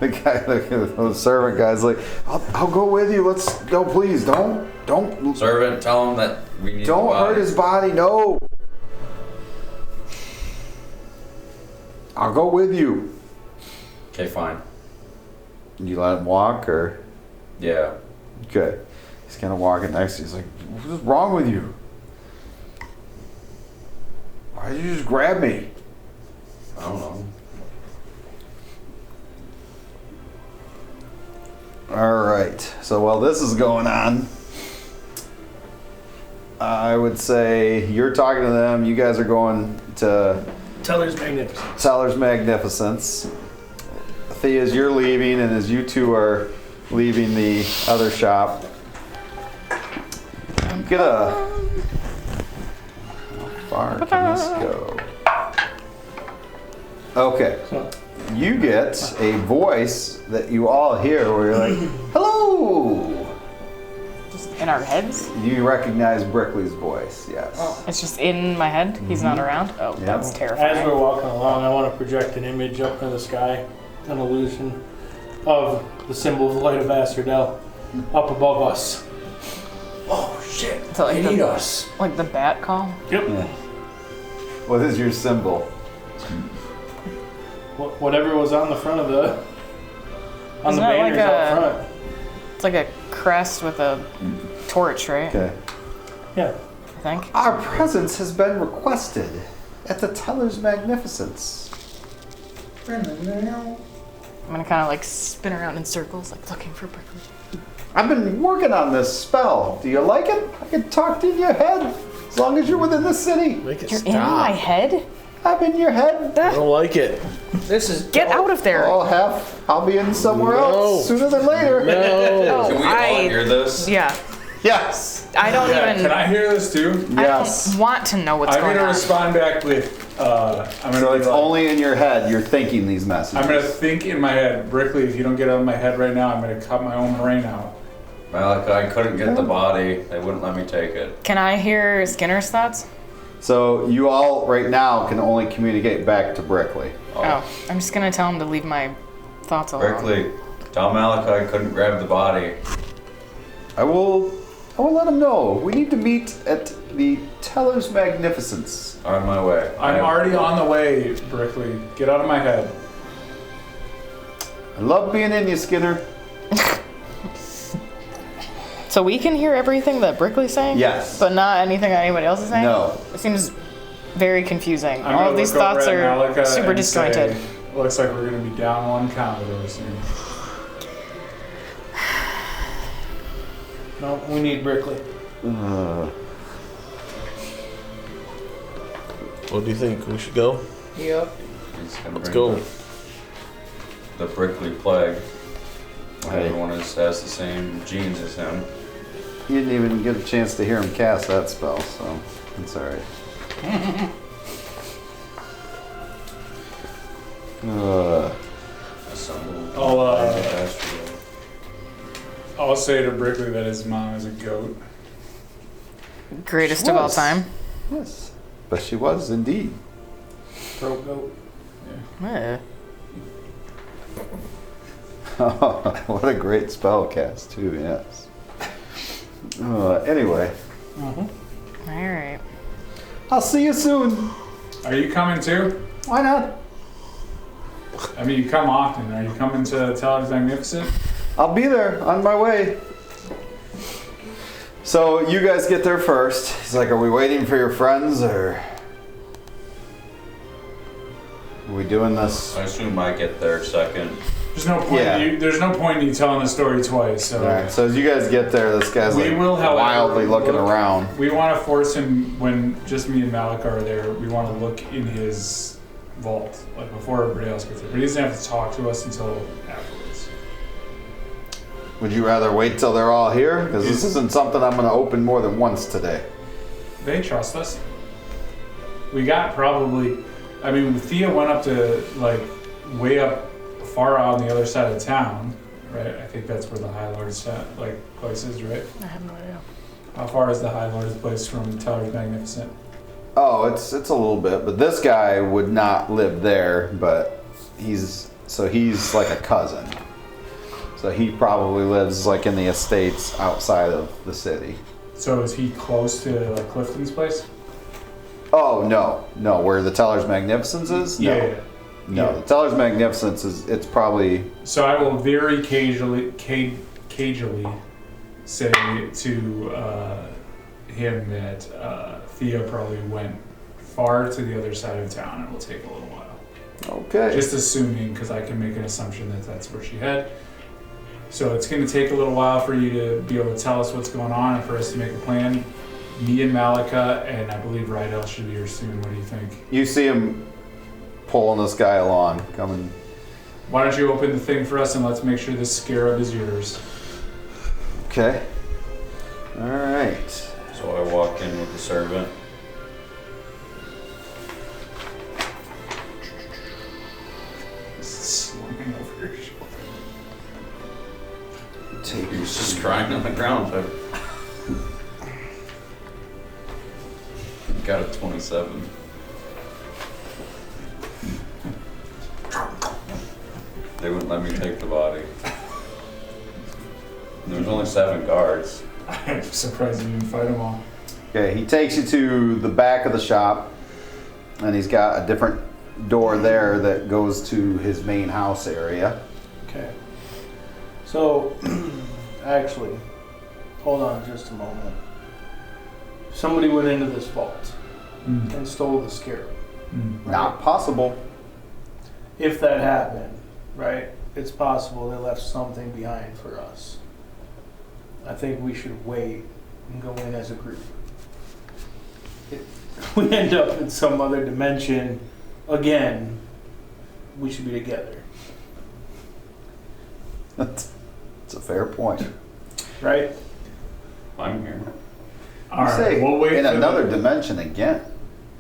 The guy, the servant guy's like, I'll go with you. Let's go, please. Don't Servant, tell him that we need. Don't the body. hurt his body. No. I'll go with you. Okay, fine. You let him walk, or Yeah. okay? He's kind of walking next to you. He's like, "What's wrong with you? Why did you just grab me?" I don't know. All right. So while this is going on, I would say you're talking to them. You guys are going to Teller's Magnificent. Teller's Magnificence. Theas, you're leaving, and as you two are leaving the other shop, get a. How far can this go? Okay. You get a voice that you all hear where you're like, hello! Just in our heads? You recognize Brickley's voice, yes. It's just in my head? He's not around? Oh, Yeah. that's As terrifying. we're walking along, I want to project an image up in the sky, an illusion of the symbol of the light of Vasserdell up above us. Oh shit! So like They need the, us. like the bat call? Yep. Yeah. What is your symbol? Whatever was on the front of the Isn't the that like banners out front. It's like a crest with a torch, right? Okay. Yeah. I think. Our presence has been requested at the Teller's Magnificence. I'm gonna kind of like spin around in circles, like looking for Brickley. I've been working on this spell. Do you like it? I can talk to your head as long as you're within the city. Make it You're stop. in my head? I'm in your head. I don't like it. This is Get out of there! I'll be in somewhere No. else sooner than later. No. Can we all hear this? Yeah. Yes. I don't Yeah, even. can I hear this too? I Yes. don't want to know what's I'm going gonna on. respond back with, I'm So gonna it's be like, only in your head. You're thinking these messages. I'm gonna think in my head, Brickley, if you don't get out of my head right now, I'm gonna cut my own brain out. Malachi, I couldn't get the body. They wouldn't let me take it. Can I hear Skinner's thoughts? So you all right now can only communicate back to Brickley. Oh, I'm just gonna tell him to leave my thoughts alone. Brickley, tell Malachi I couldn't grab the body. I will let him know. We need to meet at the Teller's Magnificence. On my way. I'm already on the way, Brickley. Get out of my head. I love being in you, Skinner. So we can hear everything that Brickley's saying? Yes. But not anything that anybody else is saying? No. It seems very confusing. I'm All gonna of these look over thoughts at are Malika super and disjointed. say, looks like we're gonna be down one Commodore soon. No, we need Brickley. What do you think? We should go? Yep. He's gonna Let's bring go. The Brickley plague. Hey. Everyone has the same genes as him. You didn't even get a chance to hear him cast that spell, so it's alright. Assemble. I'll say to Brickley that his mom is a goat. Greatest of all Was. time. Yes. But she was indeed. Throat goat. Eh. What a great spell cast, too, yes. Anyway, Alright. I'll see you soon. Are you coming too? Why not? I mean, you come often. Are you coming to Teller's Magnificent? I'll be there on my way. So you guys get there first. He's like, are we waiting for your friends or are we doing this? I assume I get there second. There's no point. Yeah. There's no point in you telling the story twice. So Alright, so as you guys get there, this guy's We like will, however, wildly looking look- around. we want to force him when just me and Malik are there. We want to look in his vault, like before everybody else gets there. But he doesn't have to talk to us until afterwards. Would you rather wait till they're all here? Because this isn't something I'm going to open more than once today. They trust us. We got probably. I mean, Thea went up to like way up far out on the other side of town, right? I think that's where the High Lord's place is, right? I have no idea. How far is the High Lord's place from Teller's Magnificent? Oh, it's a little bit, but this guy would not live there, but he's like a cousin. So he probably lives like in the estates outside of the city. So is he close to like Clifton's place? Oh, no, where the Teller's Magnificence is? No. Yeah. No, the Teller's Magnificence it's probably... So I will very cagily say to him that Thea probably went far to the other side of town. It will take a little while. Okay. Just assuming, because I can make an assumption that that's where she had. So it's going to take a little while for you to be able to tell us what's going on and for us to make a plan. Me and Malika, and I believe Rydell should be here soon. What do you think? You see him pulling this guy along, coming. Why don't you open the thing for us and let's make sure this scarab is yours. Okay. All right. So I walk in with the servant. Slumping over your shoulder. Take He was just crying on the ground. Got a 27. They wouldn't let me take the body. There was only 7 guards. I'm surprised you didn't fight them all. Okay, he takes you to the back of the shop, and he's got a different door there that goes to his main house area. Okay. So, actually, hold on just a moment. Somebody went into this vault and stole the scarab. Mm. Not possible. If that happened, right, it's possible they left something behind for us. I think we should wait and go in as a group. If we end up in some other dimension again, we should be together, That's a fair point. right? I'm here. All You right, say we'll wait in for another the, dimension again.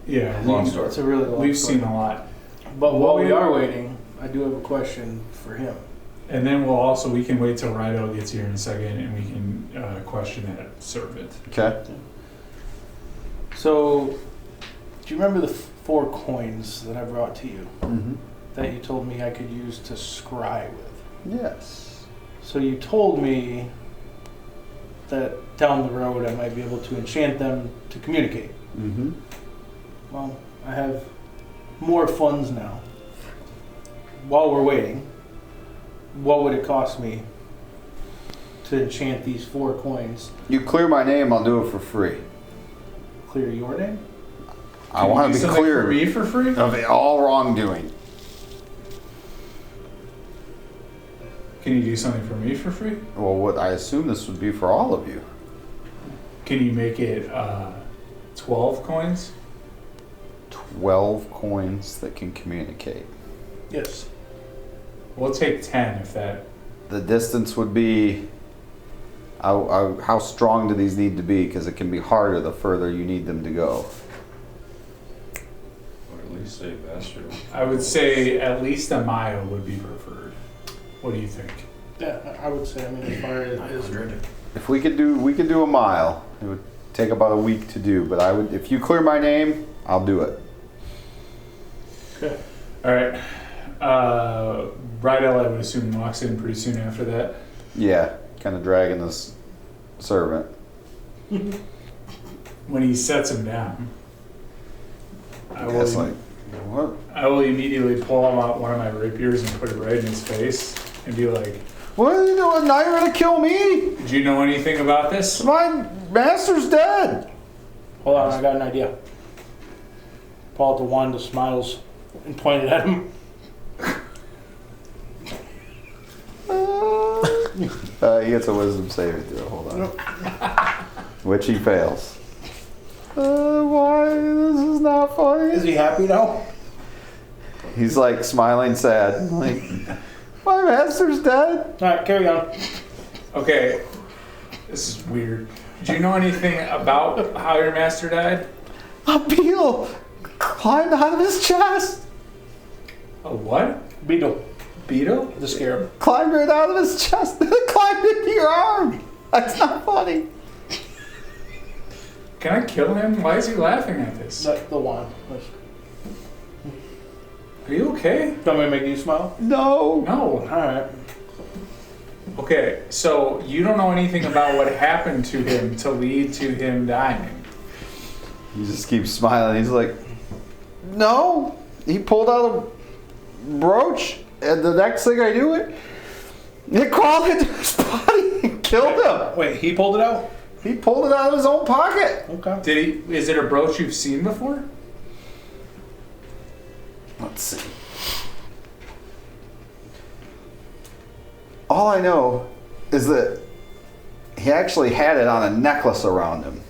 Yeah, Long story. It's a really long we've story. seen a lot. But while we are waiting, I do have a question for him. And then we can wait till Rydell gets here in a second and we can question that servant. Okay. So, do you remember the 4 coins that I brought to you Mm-hmm. that you told me I could use to scry with? Yes. So you told me that down the road I might be able to enchant them to communicate. Mm-hmm. Well, I have more funds now. While we're waiting, what would it cost me to enchant these 4 coins? You clear my name, I'll do it for free. Clear your name? I want to be for clear me for free? of all wrongdoing. Can you do something for me for free? Well, what I assume this would be for all of you. Can you make it 12 coins? 12 coins that can communicate. Yes. We'll take 10 if that. The distance would be... How strong do these need to be? Because it can be harder the further you need them to go. Or at least say Vasserdell. I would say at least a mile would be preferred. What do you think? Yeah, I would say, I mean, as far as... If we could do a mile. It would take about a week to do, but if you clear my name, I'll do it. Okay. All right. Rydell, I would assume, walks in pretty soon after that. Yeah, kind of dragging this servant. When he sets him down, I It's will, like, what? I will immediately pull out one of my rapiers and put it right in his face and be like, What are you doing? Now you're gonna kill me? "Do you know anything about this?" My master's dead. Hold on, I got an idea. Pull out the wand of smiles and point it at him. He gets a wisdom saving throw. Hold on. Which he fails. Why? This is not funny. Is he happy now? He's like smiling sad. Like, my master's dead. Alright, carry on. Okay, this is weird. Do you know anything about how your master died? A beetle climbed out of his chest. A what? Beetle. Beetle? The scarab. Climbed right out of his chest. Climbed into your arm. That's not funny. Can I kill him? Why is he laughing at this? The wand. Are you okay? Don't make you smile? No. No. Alright. Okay, so you don't know anything about what happened to him to lead to him dying. He just keeps smiling. He's like, no. He pulled out a brooch, and the next thing I do it crawled into his body and killed him. Wait, he pulled it out? He pulled it out of his own pocket. Okay. Did he? Is it a brooch you've seen before? Let's see. All I know is that he actually had it on a necklace around him.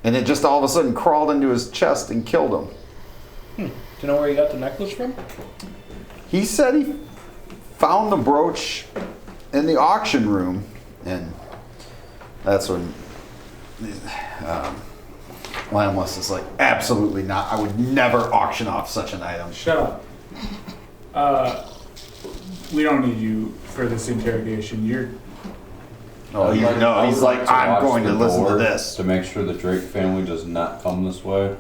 And it just all of a sudden crawled into his chest and killed him. Do you know where he got the necklace from? He said he found the brooch in the auction room. And that's when Lamless is like, absolutely not. I would never auction off such an item. Shut up. We don't need you for this interrogation. You're. Oh, you know, he's like, I'm going to listen to this. To make sure the Drake family does not come this way.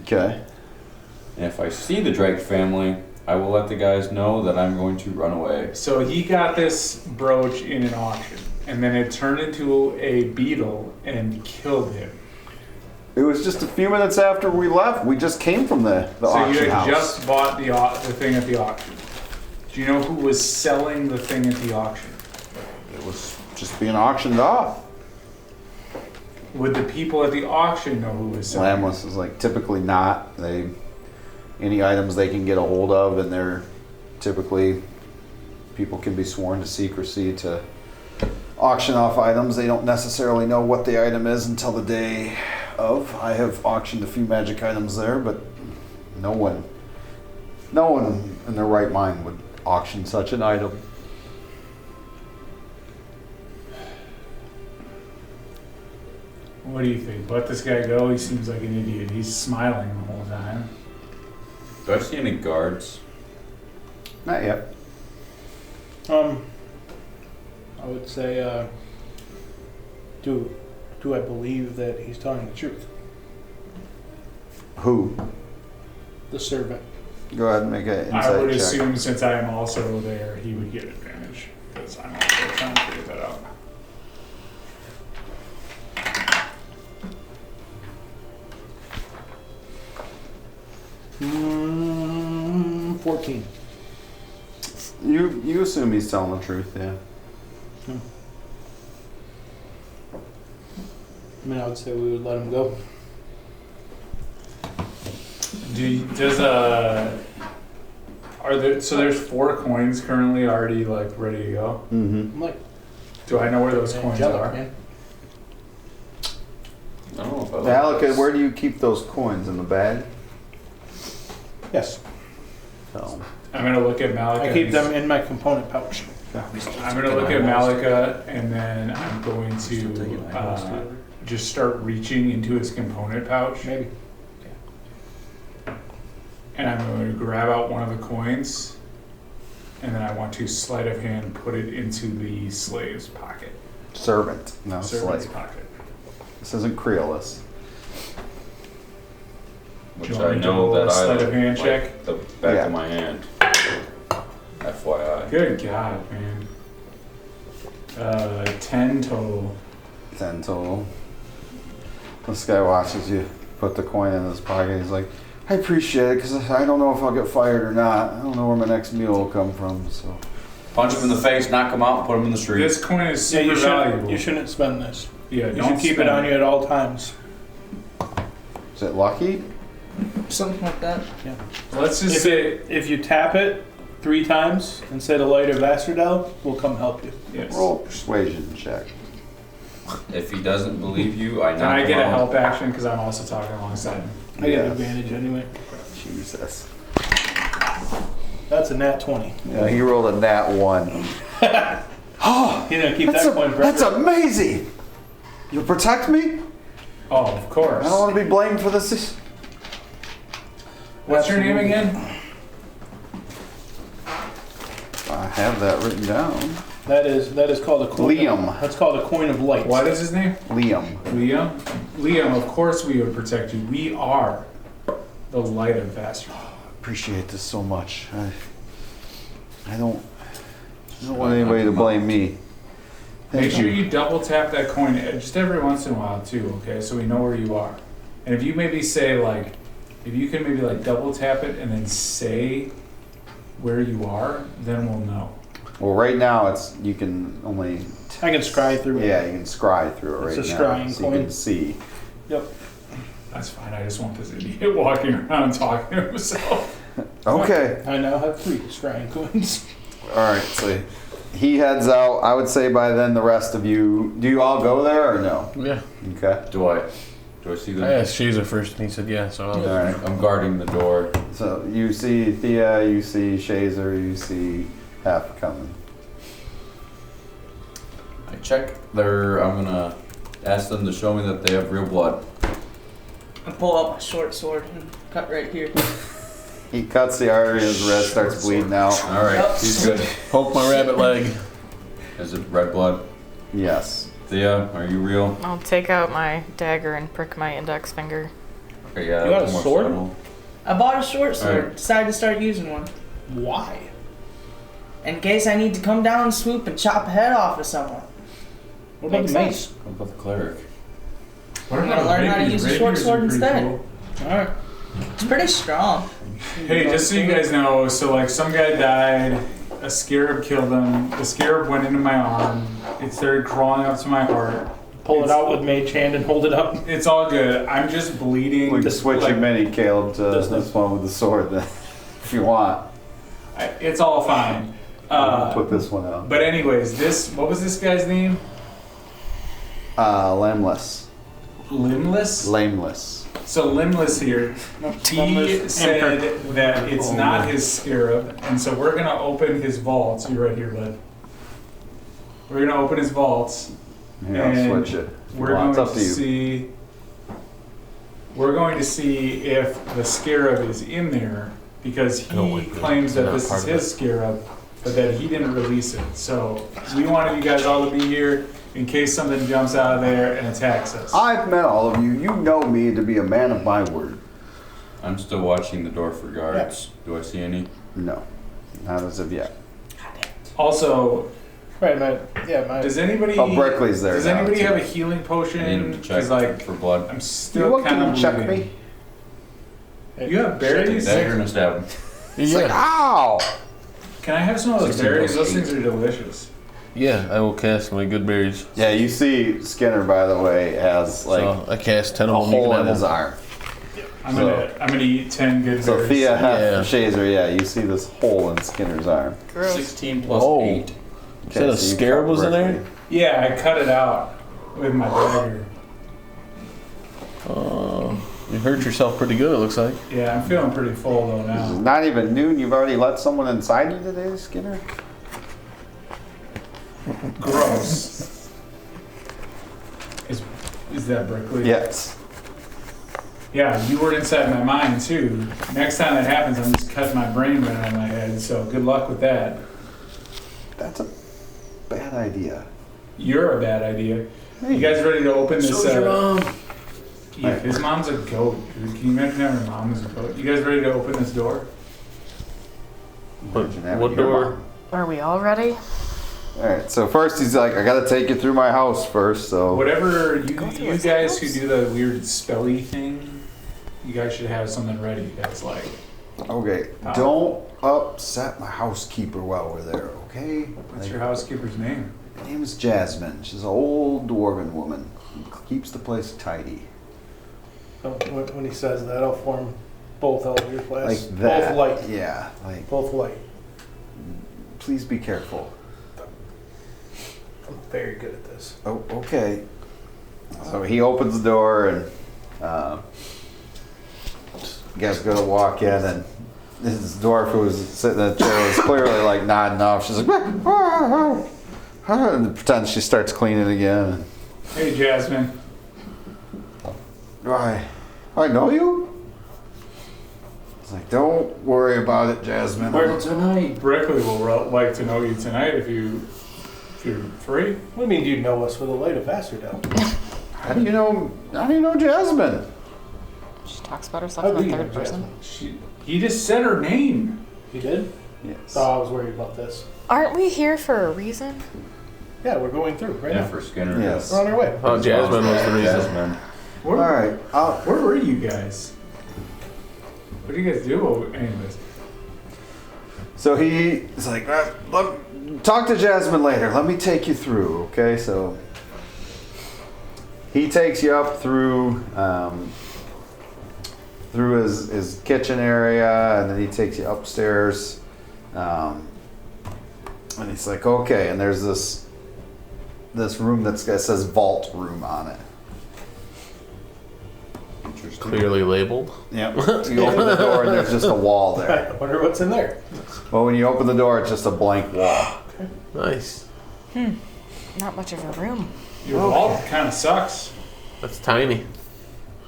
Okay. And if I see the Drake family, I will let the guys know that I'm going to run away. So he got this brooch in an auction, and then it turned into a beetle and killed him. It was just a few minutes after we left. We just came from the So auction you had house. just bought the thing at the auction. Do you know who was selling the thing at the auction? It was just being auctioned off. Would the people at the auction know who was selling? Lamless is like, typically not. Any items they can get a hold of, and they're typically, people can be sworn to secrecy to auction off items. They don't necessarily know what the item is until the day of. I have auctioned a few magic items there, but no one in their right mind would auction such an item. What do you think? Let this guy go? He seems like an idiot. He's smiling the whole time. Do I see any guards? Not yet. I would say, do I believe that he's telling the truth? Who? The servant. Go ahead and make an insight I would check. assume since I am also there, he would get advantage because I'm also trying to figure that out. Mm, 14. You assume he's telling the truth, yeah. I mean, I would say we would let him go. So there's 4 coins currently already like ready to go. Mm-hmm. I'm like, Do I know where those coins angelic, are? man. I don't know if I like Alika, this. where do you keep those coins? In the bag? Yes. So. I'm gonna look at Malika. I keep them in my component pouch. I'm gonna look at Malika, and then I'm going to just start reaching into his component pouch, Maybe. and I'm going to grab out one of the coins, and then I want to sleight of hand put it into the slave's pocket. Servant, no Servant's slave. pocket. This isn't Creolus. Do Which you want I me to know roll that a sleight I of hand like check? the back Yeah. of my hand. FYI. Good God, man. 10 total. 10 total. This guy watches you put the coin in his pocket. He's like, I appreciate it because I don't know if I'll get fired or not. I don't know where my next meal will come from. So Punch him in the face, knock him out, and put him in the street. This coin is super Yeah, valuable. you shouldn't spend this. Yeah, You don't should keep it spend on you at all times. is it lucky? Something like that. Let's just If, say if you tap it 3 times and say the light of Vasserdell, we'll come help you. yes. Roll a persuasion check. If he doesn't believe you, I knock Can I him get a out. help action because I'm also talking alongside him? I get Yes. advantage anyway. Jesus. That's a nat 20. Yeah, he rolled a nat 1. Oh, He's gonna keep that coin forever. that's amazing. You'll protect me? Oh, of course. I don't want to be blamed for this. What's your name again? have that written down. That is called a coin. Liam. That's called a coin of light. What is his name? Liam. Liam? Liam, of course we would protect you. We are the light of Vasserdell. Appreciate this so much. I don't want anybody to blame me. Make sure you double tap that coin just every once in a while too, okay? So we know where you are. And if you maybe say like, if you can maybe like double tap it and then say where you are, then we'll know. Well, right now you can only. I can scry through it. Yeah, you can scry through it right It's a now. scrying so you coin. can see. Yep. That's fine. I just want this idiot walking around talking to himself. Okay. I now have 3 scrying coins. All right. So he heads out. I would say by then the rest of you. Do you all go there or no? Yeah. Okay. Do I see them? I asked Shazer first, and he said yeah. So All right. I'm guarding the door. So you see Thea, you see Shazer, you see Hef coming. I check I'm gonna ask them to show me that they have real blood. I pull out my short sword and cut right here. He cuts the artery in his wrist, starts bleeding out. All right, he's good. poke my rabbit leg. Is it red blood? Yes. Thea, are you real? I'll take out my dagger and prick my index finger. Okay, yeah. You got a more sword? subtle. I bought a short sword. Alright. Decided to start using one. Why? In case I need to come down and swoop and chop a head off of someone. What about Makes the mace? What about the cleric? I'm gonna learn how to use a short sword instead. Alright. It's pretty strong. Hey, just so you guys know, so like some guy died, a scarab killed him, the scarab went into my arm, it started crawling up to my heart. Pull it out with mage hand and hold it up. It's all good. I'm just bleeding. We can switch like, your mini, Caleb, to This this one with the sword then, if you want. It's all fine. Put this one out. But anyways, what was this guy's name? Limbless. Limbless? Lameless. So Limbless here, he Limbless said that it's not his scarab, and so we're gonna open his vaults. You're right here, bud. We're gonna open his vaults. Here, I'll And switch it. We're Well, going it's up to to you. see. We're going to see if the scarab is in there because I don't he like that. claims that Not this part is of his scarab, but that he didn't release it. So we wanted you guys all to be here in case something jumps out of there and attacks us. I've met all of you. You know me to be a man of my word. I'm still watching the door for guards. Yes. Do I see any? No, not as of yet. Also, Right, my does anybody? Oh, Brickley's there Does now, anybody too. have a healing I need potion? to check 'Cause, like for blood. I'm You still want kind to of check bleeding. me? You have berries? Dagger and a stab. It's like, ow! Can I have some of those 16 berries? plus Those things are delicious. Yeah, I will cast my good berries. Yeah, you see Skinner, by the way, has like So I cast 10 a of them. You hole can in have his them. arm. I'm So- gonna eat 10 good So berries. Thea, Hef, Yeah. Shazer, yeah, you see this hole in Skinner's arm. Gross. 16 plus Whoa. 8. Said a so you scarab cut was in there? Brickley. Yeah, I cut it out with my dagger. You hurt yourself pretty good, it looks like. Yeah, I'm feeling pretty full though This is now. not even noon. You've already let someone inside you today, Skinner? Gross. Is that Brickley? Yes. Yeah, you were inside my mind too. Next time that happens, I'm just cutting my brain right out of my head. So good luck with that. That's a bad idea. You're a bad idea. You guys ready to open this? So's your mom. Yeah, his mom's a goat, dude. Can you imagine having her mom as a goat? You guys ready to open this door? Imagine having what your door? mom. Are we all ready? All right. So first he's like, I gotta take you through my house first. So Whatever you Go through you his guys who house? do the weird spelly thing, you guys should have something ready that's like. okay, don't upset my housekeeper while we're there. Okay. What's your housekeeper's name? Her name is Jasmine. She's an old dwarven woman who keeps the place tidy. when he says that, I'll form both Elder class. Like that. Both light. Yeah. Like, Both light. please be careful. I'm very good at this. Oh, okay. So he opens the door and you guys go to walk in and this dwarf who was sitting in the chair was clearly like nodding off. She's like, and pretends she starts cleaning again. Hey, Jasmine. I know you? It's like, don't worry about it, Jasmine. Where tonight? Brickley will like to know you tonight if you're free. What do you mean you know us for the light of Vasserdell? How do you know Jasmine? She talks about herself in the third person. He just said her name. He did? Yes. Oh, I was worried about this. Aren't we here for a reason? Yeah, we're going through right Yeah, now. for Skinner. Yes. We're on our way. Oh, Jasmine was the reason. Jasmine. Where, All right. where were you guys? What do you guys do? Anyways. So he's like, talk to Jasmine later. Let me take you through, okay? So he takes you up through his kitchen area, and then he takes you upstairs. And he's like, okay, and there's this room that says vault room on it. Interesting. Clearly labeled. Yep. You open the door and there's just a wall there. I wonder what's in there. Well, when you open the door, it's just a blank wall. Nice. Not much of a room. Your vault kind of sucks. That's tiny.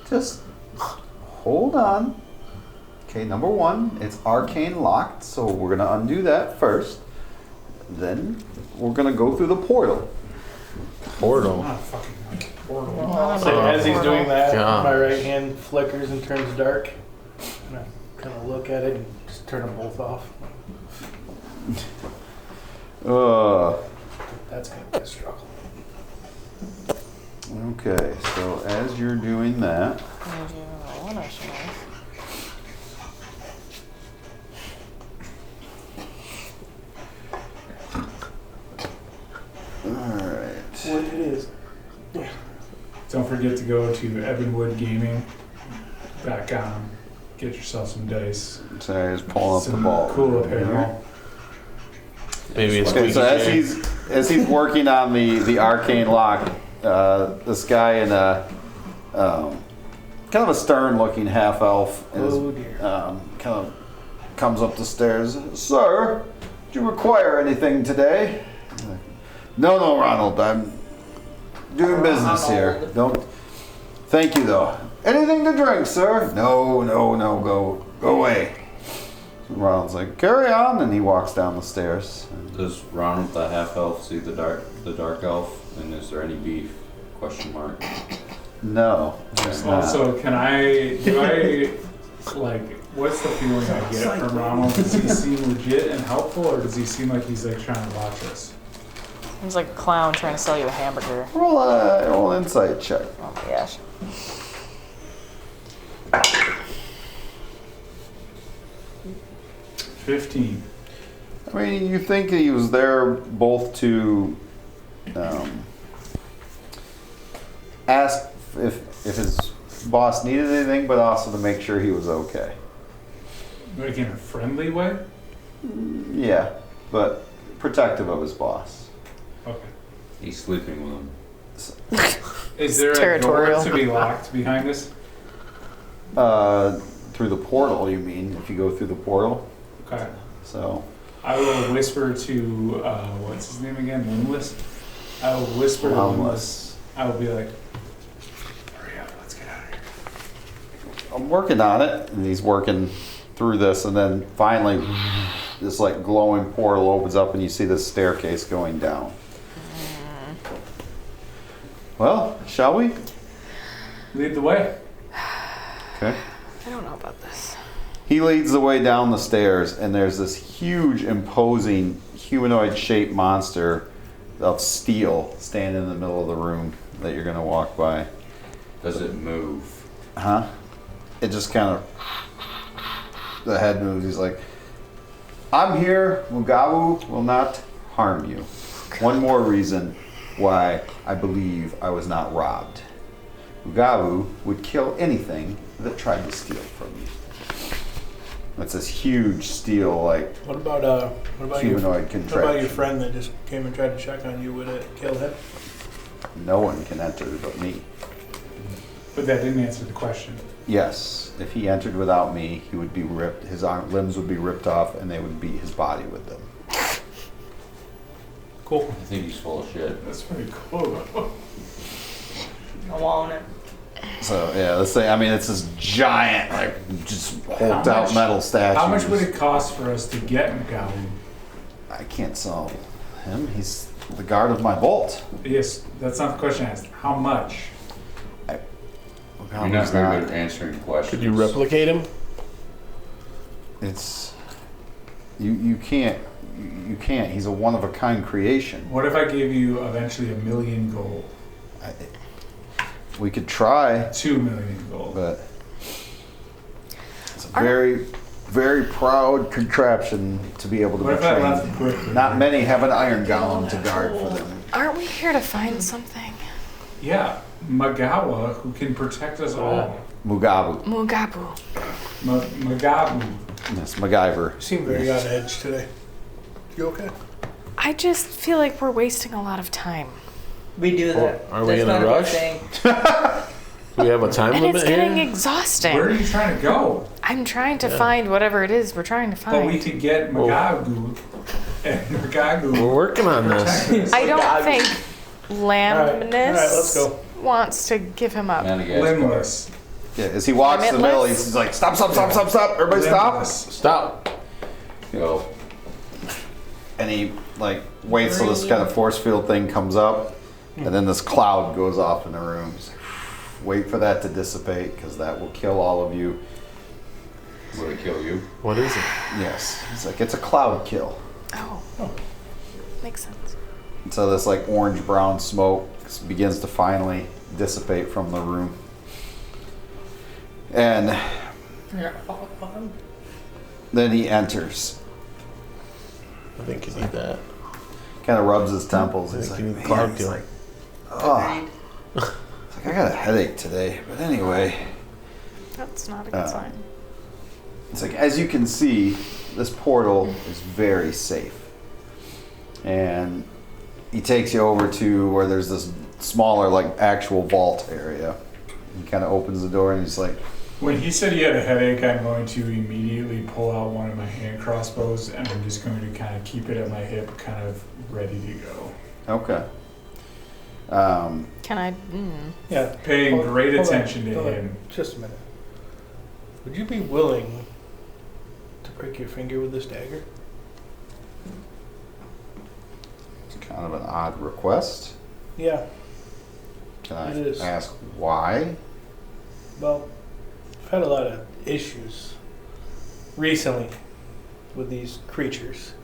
Just hold on. Okay, number one, it's arcane locked, so we're gonna undo that first. Then we're gonna go through the portal. Portal. Not fucking like portal. So as he's doing that, Gosh. my right hand flickers and turns dark. And I kind of look at it and just turn them both off. That's going to be a struggle. Okay, so as you're doing that, alright. What it is. Don't forget to go to evanwoodgaming.com. Get yourself some dice. Sorry, I was pulling up the Some ball. cool apparel. Maybe it's Okay, so as he's working on the arcane lock, this guy in a kind of a stern-looking half-elf Oh dear. kind of comes up the stairs. Sir, do you require anything today? No, Ronald. I'm doing business here. Don't. Thank you, though. Anything to drink, sir? No. Go away. Ronald's like, carry on, and he walks down the stairs. Does Ronald the half elf see the dark elf? And is there any beef? Question mark. No, there's not. Also, what's the feeling I get from Ronald? Does he seem legit and helpful, or does he seem like he's like trying to watch us? He's like a clown trying to sell you a hamburger. Roll an insight check. Oh my gosh. $15. I mean, you think he was there both to ask if his boss needed anything, but also to make sure he was okay. Like in a friendly way? Yeah, but protective of his boss. Okay. He's sleeping with him. Is there a Territorial. door to be locked behind us? Through the portal, you mean? If you go through the portal, Okay. so. I will whisper to, what's his name again? Limbless? I will whisper to Limbless. I will be like, hurry up, let's get out of here. I'm working on it, and he's working through this, and then finally, this like glowing portal opens up, and you see this staircase going down. Well, shall we? Lead the way. Okay. I don't know about this. He leads the way down the stairs, and there's this huge, imposing, humanoid-shaped monster of steel standing in the middle of the room that you're going to walk by. Does it move? Huh? It just kind of... The head moves. He's like, I'm here. Mugabu will not harm you. One more reason why I believe I was not robbed. Mugabu would kill anything that tried to steal from you. It's this huge steel, like, What about humanoid contraption. friend that just came and tried to check on you? Would it kill him? No one can enter but me. But that didn't answer the question. Yes, if he entered without me, he would be ripped. His limbs would be ripped off, and they would beat his body with them. Cool. I think he's full of shit. That's pretty cool. I want it. So yeah, this thing. I mean, it's this giant, like just hulked out much- metal statue. How much would it cost for us to get Magabu? I can't sell him. He's the guard of my vault. Yes, that's not the question I asked. How much? You're not very good at answering questions. Could you replicate him? It's you can't. You can't. He's a one of a kind creation. What if I gave you eventually 1 million gold? We could try, 2 million gold. but it's a very, very proud contraption to be able to What be if I trained. left quickly? Not many have an iron golem to guard for them. Aren't we here to find something? Yeah, Magawa, who can protect us all. Mugabu. Mugabu. Magabu. Yes, MacGyver. You seem very on edge today. You okay? I just feel like we're wasting a lot of time. We do that. Are we That's in a not good rush? thing. Do we have a time And limit it's getting here? exhausting. Where are you trying to go? I'm trying to find whatever it is we're trying to But we find. could get Magabu, and Magabu. We're working on this. protect us. I don't think Lamnus All right, let's go. wants to give him up. Madagascar. Limbless. Yeah, as he walks to the middle, he's like, stop, stop, stop, stop, stop. Everybody stop. Limbless. Stop. Yo, And he like waits till this kind of force field thing comes up, and then this cloud goes off in the room. He's like, wait for that to dissipate, because that will kill all of you. will it kill you? What is it? Yes. He's like, it's a cloud kill. Oh. Makes sense. And so this like orange-brown smoke begins to finally dissipate from the room. And then he enters. I think you need that. Kind of rubs his temples. I He's think like, you need man, cloud he's kill. like, oh. It's like, I got a headache today. But anyway, That's not a good sign. it's like, as you can see, this portal is very safe. And he takes you over to where there's this smaller, like, actual vault area. He kind of opens the door and he's like, When he said he had a headache, I'm going to immediately pull out one of my hand crossbows, and I'm just going to kind of keep it at my hip, kind of ready to go. okay. Can I? Yeah. Paying great Hold on, attention to hold on. him. Just a minute. Would you be willing to prick your finger with this dagger? It's kind of an odd request. Yeah. Can I It is. ask why? Well, I've had a lot of issues recently with these creatures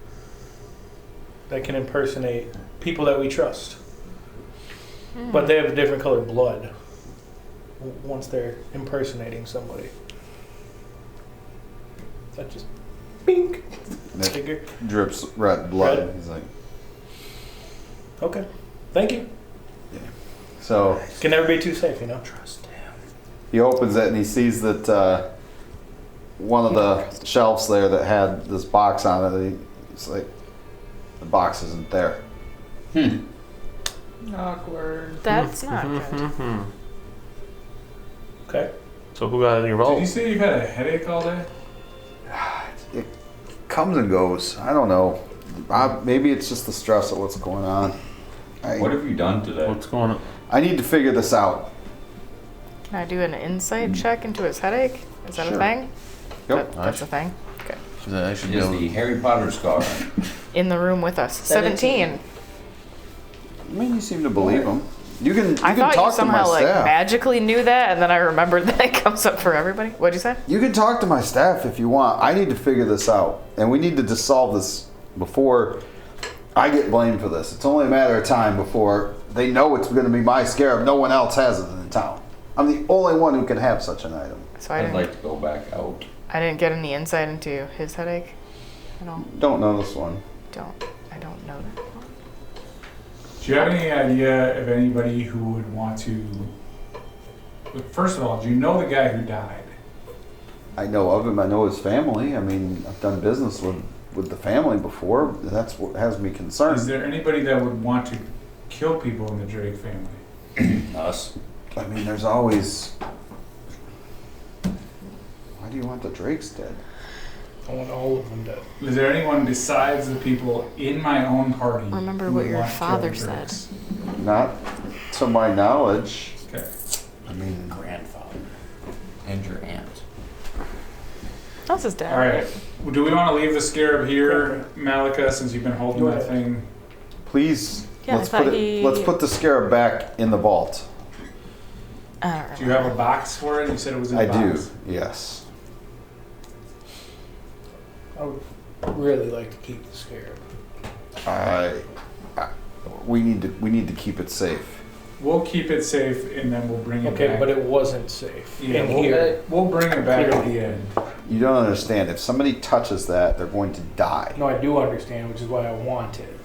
that can impersonate people that we trust. But they have a different colored blood once they're impersonating somebody. That just bink. And it Figure. drips red blood. Red? He's like, Okay. Thank you. so Can never be too safe, you know? he opens it and he sees that one of the shelves there that had this box on it, he's like, the box isn't there. Awkward. That's not good. Okay. So who got in your Did you vault? say you had a headache all day? It comes and goes. I don't know. Maybe it's just the stress of what's going on. What have you done today? What's going on? I need to figure this out. Can I do an insight check into his headache? Is that Sure. a thing? Yep. That's a thing. Okay. I should be Is able the to. Harry Potter scar? In the room with us. 17. I mean, you seem to believe him. You can I thought you talk to my somehow like staff. magically knew that, and then I remembered that it comes up for everybody. What'd you say? You can talk to my staff if you want. I need to figure this out, and we need to just solve this before I get blamed for this. It's only a matter of time before they know it's going to be my scarab. No one else has it in the town. I'm the only one who can have such an item. So I I'd didn't. like to go back out. I didn't get any insight into his headache. I Don't know this one. I don't know that. Do you have any idea of anybody who would want to... First of all, do you know the guy who died? I know of him. I know his family. I mean, I've done business with the family before. That's what has me Is concerned. there anybody that would want to kill people in the Drake family? Us. I mean, there's always... Why do you want the Drakes dead? I want all of them dead. Is there anyone besides the people in my own party? Remember who what would your want to kill father the said. Drakes? Not to my knowledge. Okay. I mean, and your aunt. That's his dad. All right. Do we want to leave the scarab here, Malika, since you've been holding that thing? Please, Yeah, let's I thought put it. he- Let's put the scarab back in the vault. I don't Do you have a box for it? You said it was in a I do. box. Yes. I would really like to keep the scarab. We need to keep it safe. We'll keep it safe and then we'll bring it Okay, back. but it wasn't safe Yeah, in we'll- here. We'll bring it back at the end. You don't understand. If somebody touches that, they're going to die. No, I do understand, which is why I want it.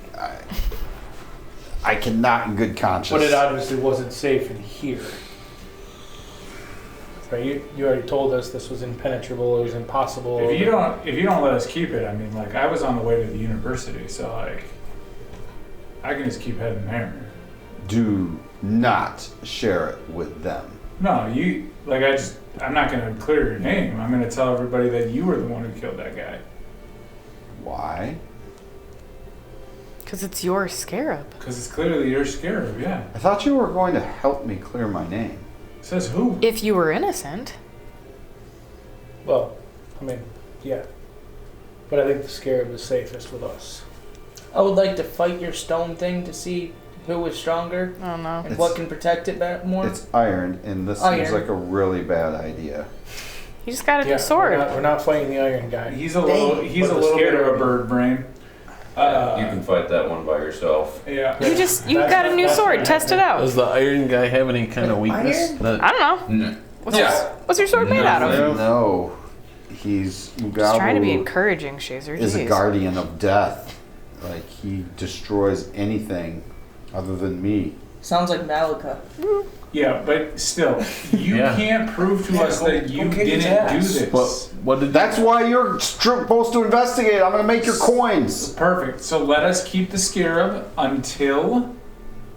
I cannot, in good conscience. But it obviously wasn't safe in here. Right? You already told us this was impenetrable. It was impossible. If you don't let us keep it, I mean, like, I was on the way to the university, so like, I can just keep heading there. Do not share it with them. No, I'm not gonna clear your name. I'm gonna tell everybody that you were the one who killed that guy. Why? Because it's your scarab. Because it's clearly your scarab, yeah. I thought you were going to help me clear my name. Says who? If you were innocent. Well, I mean, yeah. But I think the scarab is safest with us. I would like to fight your stone thing to see who is stronger I don't know. and what can protect it more. It's iron, and this Iron. seems like a really bad idea. You just got a Yeah, new sword. We're not fighting the iron guy. He's a little But bit the of a scarab- bird brain. You can fight that one by yourself. Yeah. You got a new sword. Test it out. Does the iron guy have any kind of weakness? Iron? That I don't know. No. What's your sword made out of? No, he's He's trying to be Mugabu encouraging, Shazer. is a Jeez. guardian of death. Like, he destroys anything other than me. Sounds like Malika. Yeah, but still, you Yeah. can't prove to us that you kick his didn't do ass. this. what did That's why you're supposed to investigate. I'm gonna make your coins. Perfect. So let us keep the scarab until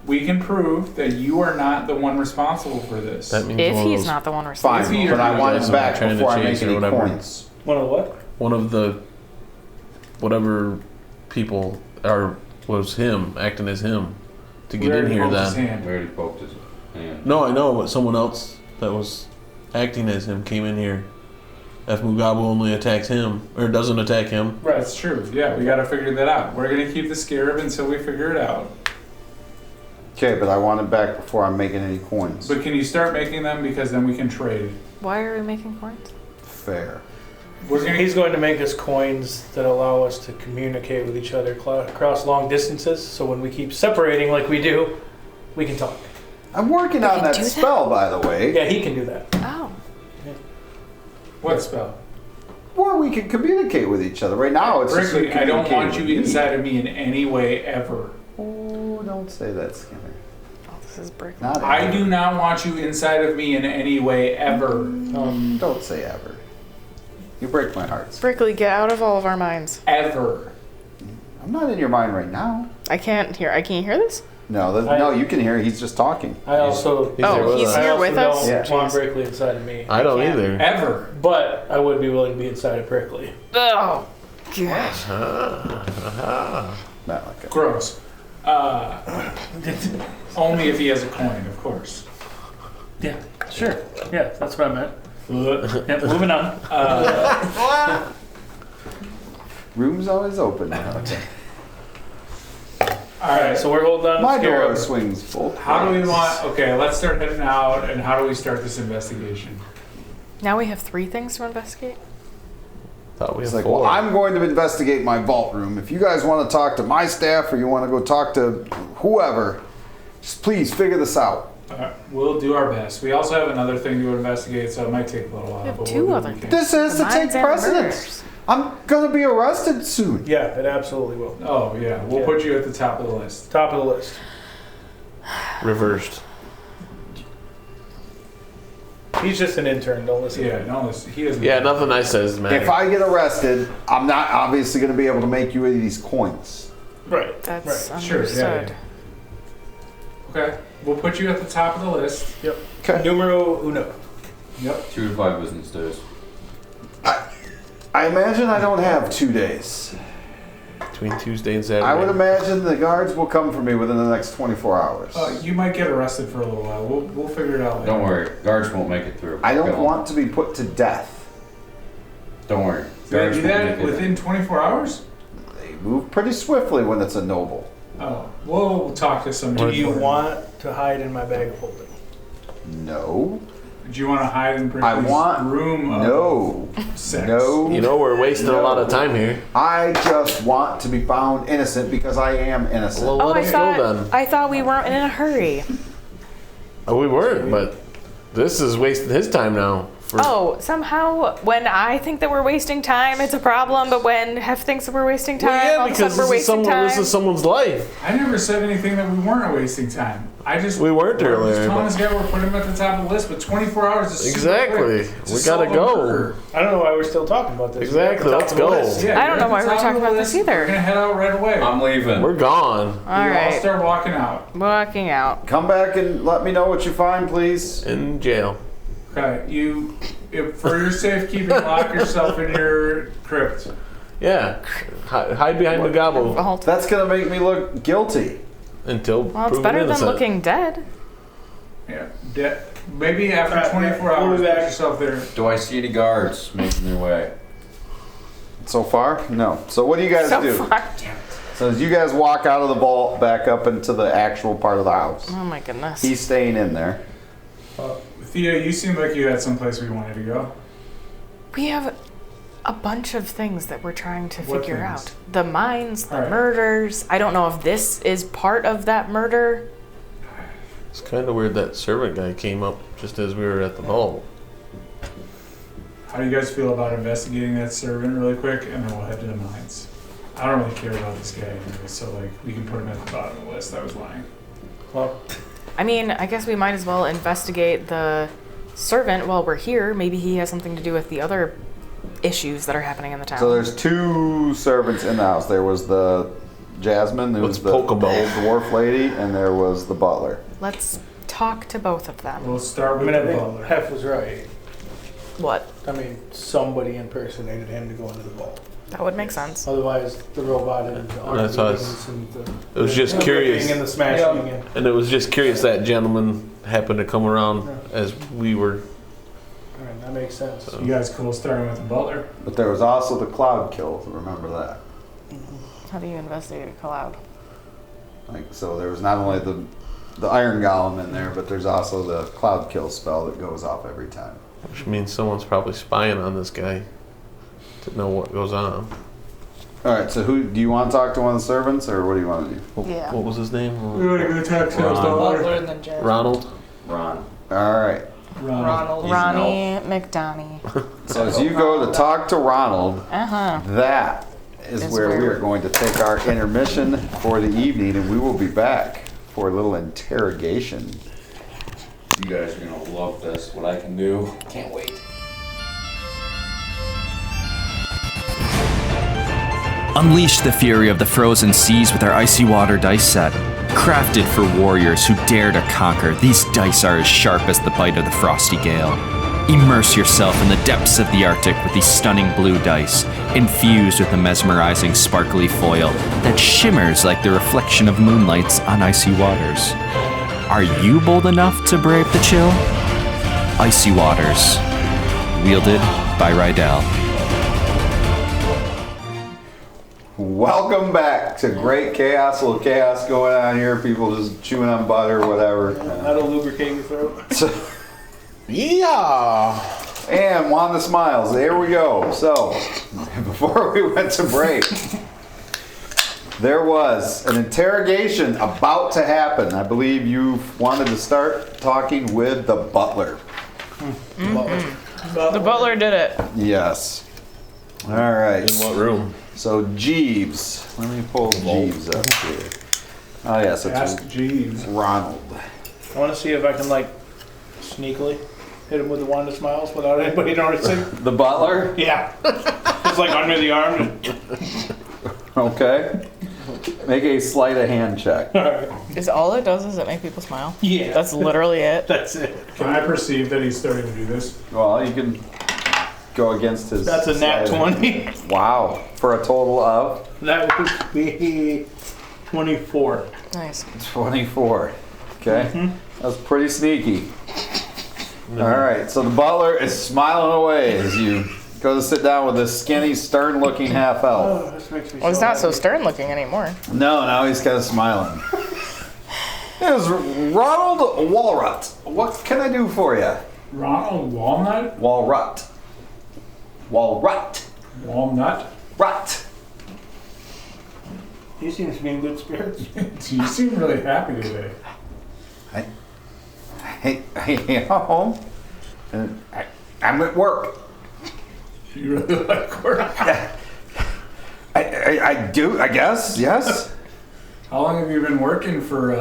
we can prove that you are not the one responsible for this. that means If one of he's those- not the one Fine, responsible. If but I want guys it that back are trying to before I make chase or any whatever. coins. One of the what? one of the whatever people was him acting as him to get in here. His Then hand. We already poked his hand. no, I know, but someone else that was acting as him came in here. If Mugabu only attacks him or doesn't attack him, Right. That's true. Yeah, we got to figure that out. We're gonna keep the scarab until we figure it out. Okay, but I want it back before I'm making any coins. But can you start making them, because then we can trade. Why are we making coins? Fair. We're gonna. He's going to make us coins that allow us to communicate with each other across long distances. So when we keep separating like we do, we can talk. I'm working We on can that do that? spell, by the way, Yeah, he can do that. Oh. What spell? where we can communicate with each other. Right now, it's just Brickley, I don't want communicating you with me. inside of me in any way ever. Oh, don't say that, Skinner. Oh, this is brick. Not I ever. do not want you inside of me in any way ever. Don't say ever. You break my heart. Brickley, get out of all of our minds. Ever. I'm not in your mind right now. I can't hear this? No, no, you can hear. He's just talking. I also. He's here with us. I here also with us? don't Yeah. want Brickley inside of me. I don't can't. either. Ever. But I would be willing to be inside of Brickley. Oh, gosh. Malika. Gross. Only if he has a coin, of course. Yeah, sure. Yeah, that's what I meant. Yep, moving on. Room's always open, Malika. All right. So we're holding on to My door Scarab. swings both How do we ways. want? Okay, let's start heading out. And how do we start this investigation? Now we have 3 things to investigate? Thought we It's had like, 4. well, I'm going to investigate my vault room. If you guys want to talk to my staff or you want to go talk to whoever, just please figure this out. We'll do our best. We also have another thing to investigate, so it might take a little while. We have but 2 we'll other do what we things. can. This has The to take mines and the precedence. murders. I'm going to be arrested soon. Yeah, it absolutely will. Oh yeah, we'll Yeah. put you at the top of the list. Top of the list. Reversed. He's just an intern. Don't listen. Yeah, no, he doesn't. Yeah, nothing I says matters. If I get arrested, I'm not obviously going to be able to make you any of these coins. Right. That's Right. Sure, understood. yeah. Okay, we'll put you at the top of the list. Yep. Okay. Numero uno. Yep. 2 to 5 business days. I imagine I don't have 2 days. between Tuesday and Saturday. I would imagine the guards will come for me within the next 24 hours. You might get arrested for a little while. We'll figure it out later. Don't worry, guards won't make it through. I don't Go. want to be put to death. Don't worry. Did I Guards do won't that make it. within 24 hours? They move pretty swiftly when it's a noble. Oh, we'll talk to some. Do you want to hide in my bag of holding? No. Do you want to hide in I Brickley's want room? no. Sex? No. You know, we're wasting a lot of time here. I just want to be found innocent because I am innocent. Well, Oh, let us go then. I thought we weren't in a hurry. Oh, we weren't, but this is wasting his time now. Oh, somehow when I think that we're wasting time, it's a problem. But when Hef thinks that we're wasting time, Well, yeah, all of a because sudden we're wasting time. this is someone's life. I never said anything that we weren't wasting time. We weren't we're earlier, just telling but- this guy we're putting him at the top of the list, but 24 hours is super Exactly. quick to We solve gotta a go. murder. I don't know why we're still talking about this. Exactly, let's go. Yeah, I don't you're know at why the we're top talking of the about this list. either. We're gonna head out right away. I'm leaving. We're gone. All We'll all right, start walking out. walking out. Come back and let me know what you find, please. In jail. Okay, for your safekeeping, lock yourself in your crypt. Yeah. Hide behind the gobble Well, That's gonna make me look guilty. until it's proven better than innocent. looking dead. Yeah. Maybe after Alright, 24 we'll hours, be put back. yourself there. Do I see any guards making their way? So far, no. So what do you guys So do? far. So as you guys walk out of the vault back up into the actual part of the house, Oh my goodness. he's staying in there. Thea, you seem like you had someplace we wanted to go. We have a bunch of things that we're trying to What figure things? out. The mines, the Alright. murders. I don't know if this is part of that murder. It's kind of weird that servant guy came up just as we were at the vault. How do you guys feel about investigating that servant really quick, and then we'll head to the mines? I don't really care about this guy anyway, so like we can put him at the bottom of the list. I was lying. Well, I mean, I guess we might as well investigate the servant while we're here. Maybe he has something to do with the other issues that are happening in the town. So there's two servants in the house. There was the Jasmine, who was Let's the poke 'em old both. dwarf lady, and there was the butler. Let's talk to both of them. We'll start I with mean, I the think butler. Hef was right. What? I mean, somebody impersonated him to go into the vault. That would make sense. Otherwise, the robot and the That's us. meetings and the It was just curious. and the smashing and And it was just curious that gentleman happened to come around as we were. all right, that makes sense. You guys cool starting with the butler? But there was also the cloud kill. Remember that. How do you investigate a cloud? Like, so there was not only the iron golem in there, but there's also the cloud kill spell that goes off every time. Which means someone's probably spying on this guy to know what goes on. All right. So who do you want to talk to? One of the servants, or what do you want to do? What, Yeah. what was his name? want to go talk to Ron. Butler and then Jasmine. Ronald? Ron. All right. Ronald. He's an Ronnie McDonnie. So as you go to talk to Ronald, Uh-huh. that is Is where we where- are going to take our intermission for the evening, and we will be back for a little interrogation. You guys are gonna love this, what I can do. Can't wait. Unleash the fury of the frozen seas with our icy water dice set. Crafted for warriors who dare to conquer, these dice are as sharp as the bite of the frosty gale. Immerse yourself in the depths of the Arctic with these stunning blue dice, infused with a mesmerizing sparkly foil that shimmers like the reflection of moonlights on icy waters. Are you bold enough to brave the chill? Icy Waters. Wielded by Rydell. Welcome back to Great Chaos. A little chaos going on here. People just chewing on butter, whatever. That'll lubricate your throat. Yeah! And Wanda smiles. There we go. So, before we went to break, there was an interrogation about to happen. I believe you wanted to start talking with the butler. The butler did it. Yes. All right. In what room? So Jeeves. Let me pull Jeeves up here. Oh yes, Ask it's Jeeves. Ronald. I want to see if I can like sneakily hit him with the wand of smiles without anybody noticing. The butler? Yeah, just like under the arm. Okay. Make a sleight of hand check. All right. Is all it does is it make people smile? Yeah, That's literally it. that's it. Can I perceive that he's starting to do this? Well, you can go against his. That's a nat sliding. 20. Wow. For a total of That would be 24. Nice. 24. Okay. Mhm. That's pretty sneaky. All right. So the butler is smiling away as you go to sit down with this skinny, stern-looking half elf. Oh, this makes me Well, he's not so happy. stern looking anymore. No, now he's kind of smiling. It was Ronald Walrut. What can I do for you? Ronald Walnut? Walrut. Walrut. Walnut? Rut. He seems to be in good spirits. You seem really happy today. Hey, home. And I'm at work. You really like work. I do, I guess, yes. How long have you been working for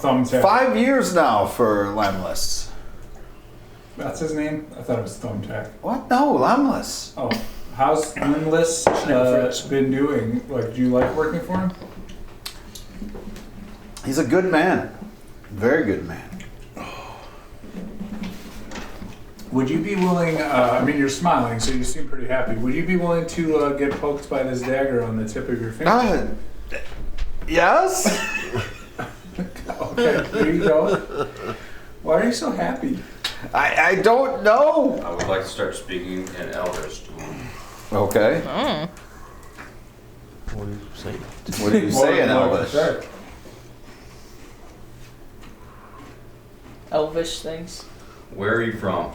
Thumbtack? 5 years now for Lemless. That's his name? I thought it was Thumbtack. What? No, Lemless. Oh, how's Limbless been doing? Like, do you like working for him? He's a good man. Very good man. Would you be willing, I mean, you're smiling, so you seem pretty happy. Would you be willing to get poked by this dagger on the tip of your finger? Yes? Okay, here you go. Why are you so happy? I don't know. I would like to start speaking in Elvish to him. Okay. What do you say? What did you say in Elvish? Sure. Elvish things. Where are you from?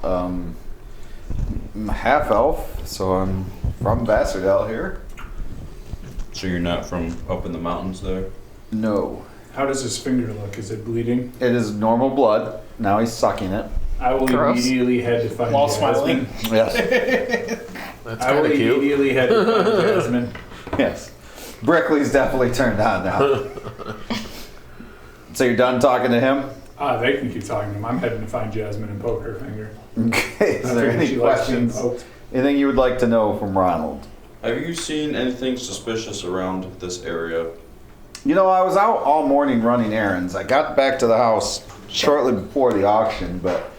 I'm half elf, so I'm from Vasserdell here. So you're not from up in the mountains there? No. How does his finger look? Is it bleeding? It is normal blood. Now he's sucking it. I will Gross. immediately head to find While Jasmine. smiling. Yes. That's I kind will of cute. immediately head to find Jasmine. Yes. Brickley's definitely turned on now. So you're done talking to him? They can keep talking to him. I'm heading to find Jasmine and poke her finger. Okay. Is I there figured any she likes being questions? poked. Anything you would like to know from Ronald? Have you seen anything suspicious around this area? You know, I was out all morning running errands. I got back to the house shortly before the auction, but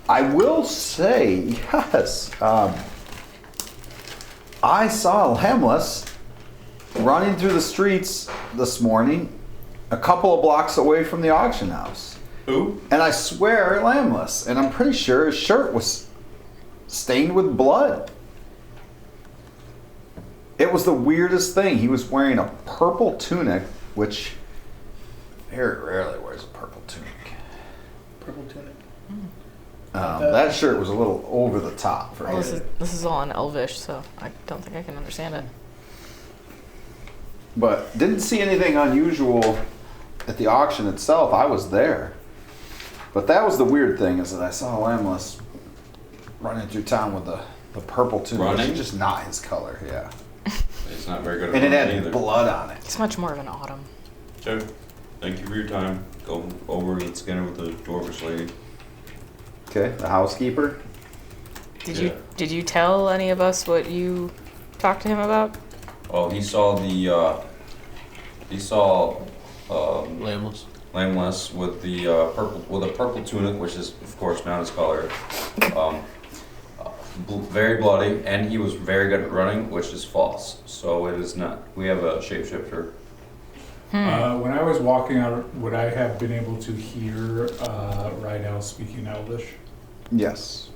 I will say, yes, I saw Lemless running through the streets this morning, a couple of blocks away from the auction house. Who? And I swear, Lemless, and I'm pretty sure his shirt was stained with blood. It was the weirdest thing. He was wearing a purple tunic, which very rarely wears a purple tunic. Purple tunic. That shirt was a little over the top for Well, him. this is all in Elvish, so I don't think I can understand it. But didn't see anything unusual at the auction itself. I was there. But that was the weird thing, is that I saw Lemless running through town with the purple tunic. Running? It's just not his color, yeah. It's not very good at And it running had either. blood on it. It's much more of an autumn. Okay. Thank you for your time. Go over and eat dinner with the dwarvish lady. Okay, the housekeeper. Did Yeah. you tell any of us what you talked to him about? Oh, he saw Lambless. Lambless with the purple tunic, which is of course not his color. Very bloody, and he was very good at running, which is false. So it is not. We have a shapeshifter. When I was walking out, would I have been able to hear Rydell speaking Elvish? Yes.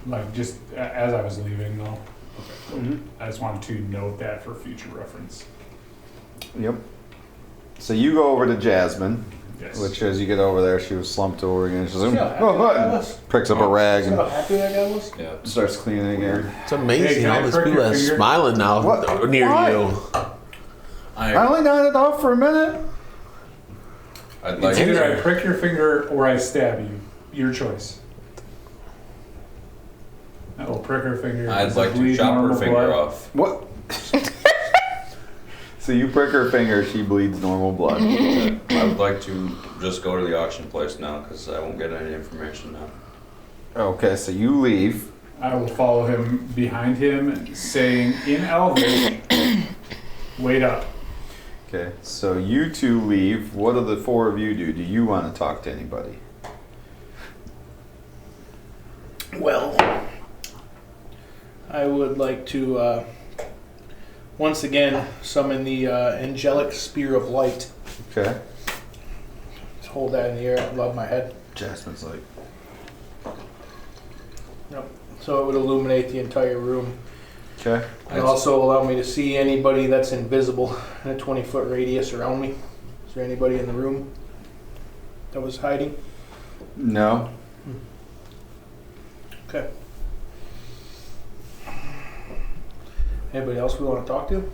Like, just as I was leaving, though? Okay. Mhm. I just wanted to note that for future reference. Yep. So you go over to Jasmine, Yes. which as you get over there, she was slumped over again. She's like, See how happy "Oh, what?" that guy And was? picks up a rag See how and happy that guy was? Yeah. starts cleaning again. It's amazing. Hey, can I All these prick people your are finger? smiling now What? near Why? you. I only nodded off for a minute. I'd like It's either there. I prick your finger or I stab you. Your choice. I will prick her finger. I'd Does like it to bleed chop her normal finger blood? off. What? So you prick her finger, she bleeds normal blood. I would like to just go to the auction place now because I won't get any information now. Okay, so you leave. I will follow him behind him, saying in Elvish, "Wait up." Okay, so you two leave. What do the four of you do? Do you want to talk to anybody? Well, I would like to once again summon the angelic spear of light. Okay. Just hold that in the air above my head. Jasmine's like, Yep. So it would illuminate the entire room. okay. And also allow me to see anybody that's invisible in a 20-foot radius around me. Is there anybody in the room that was hiding? No. Okay. Anybody else we want to talk to?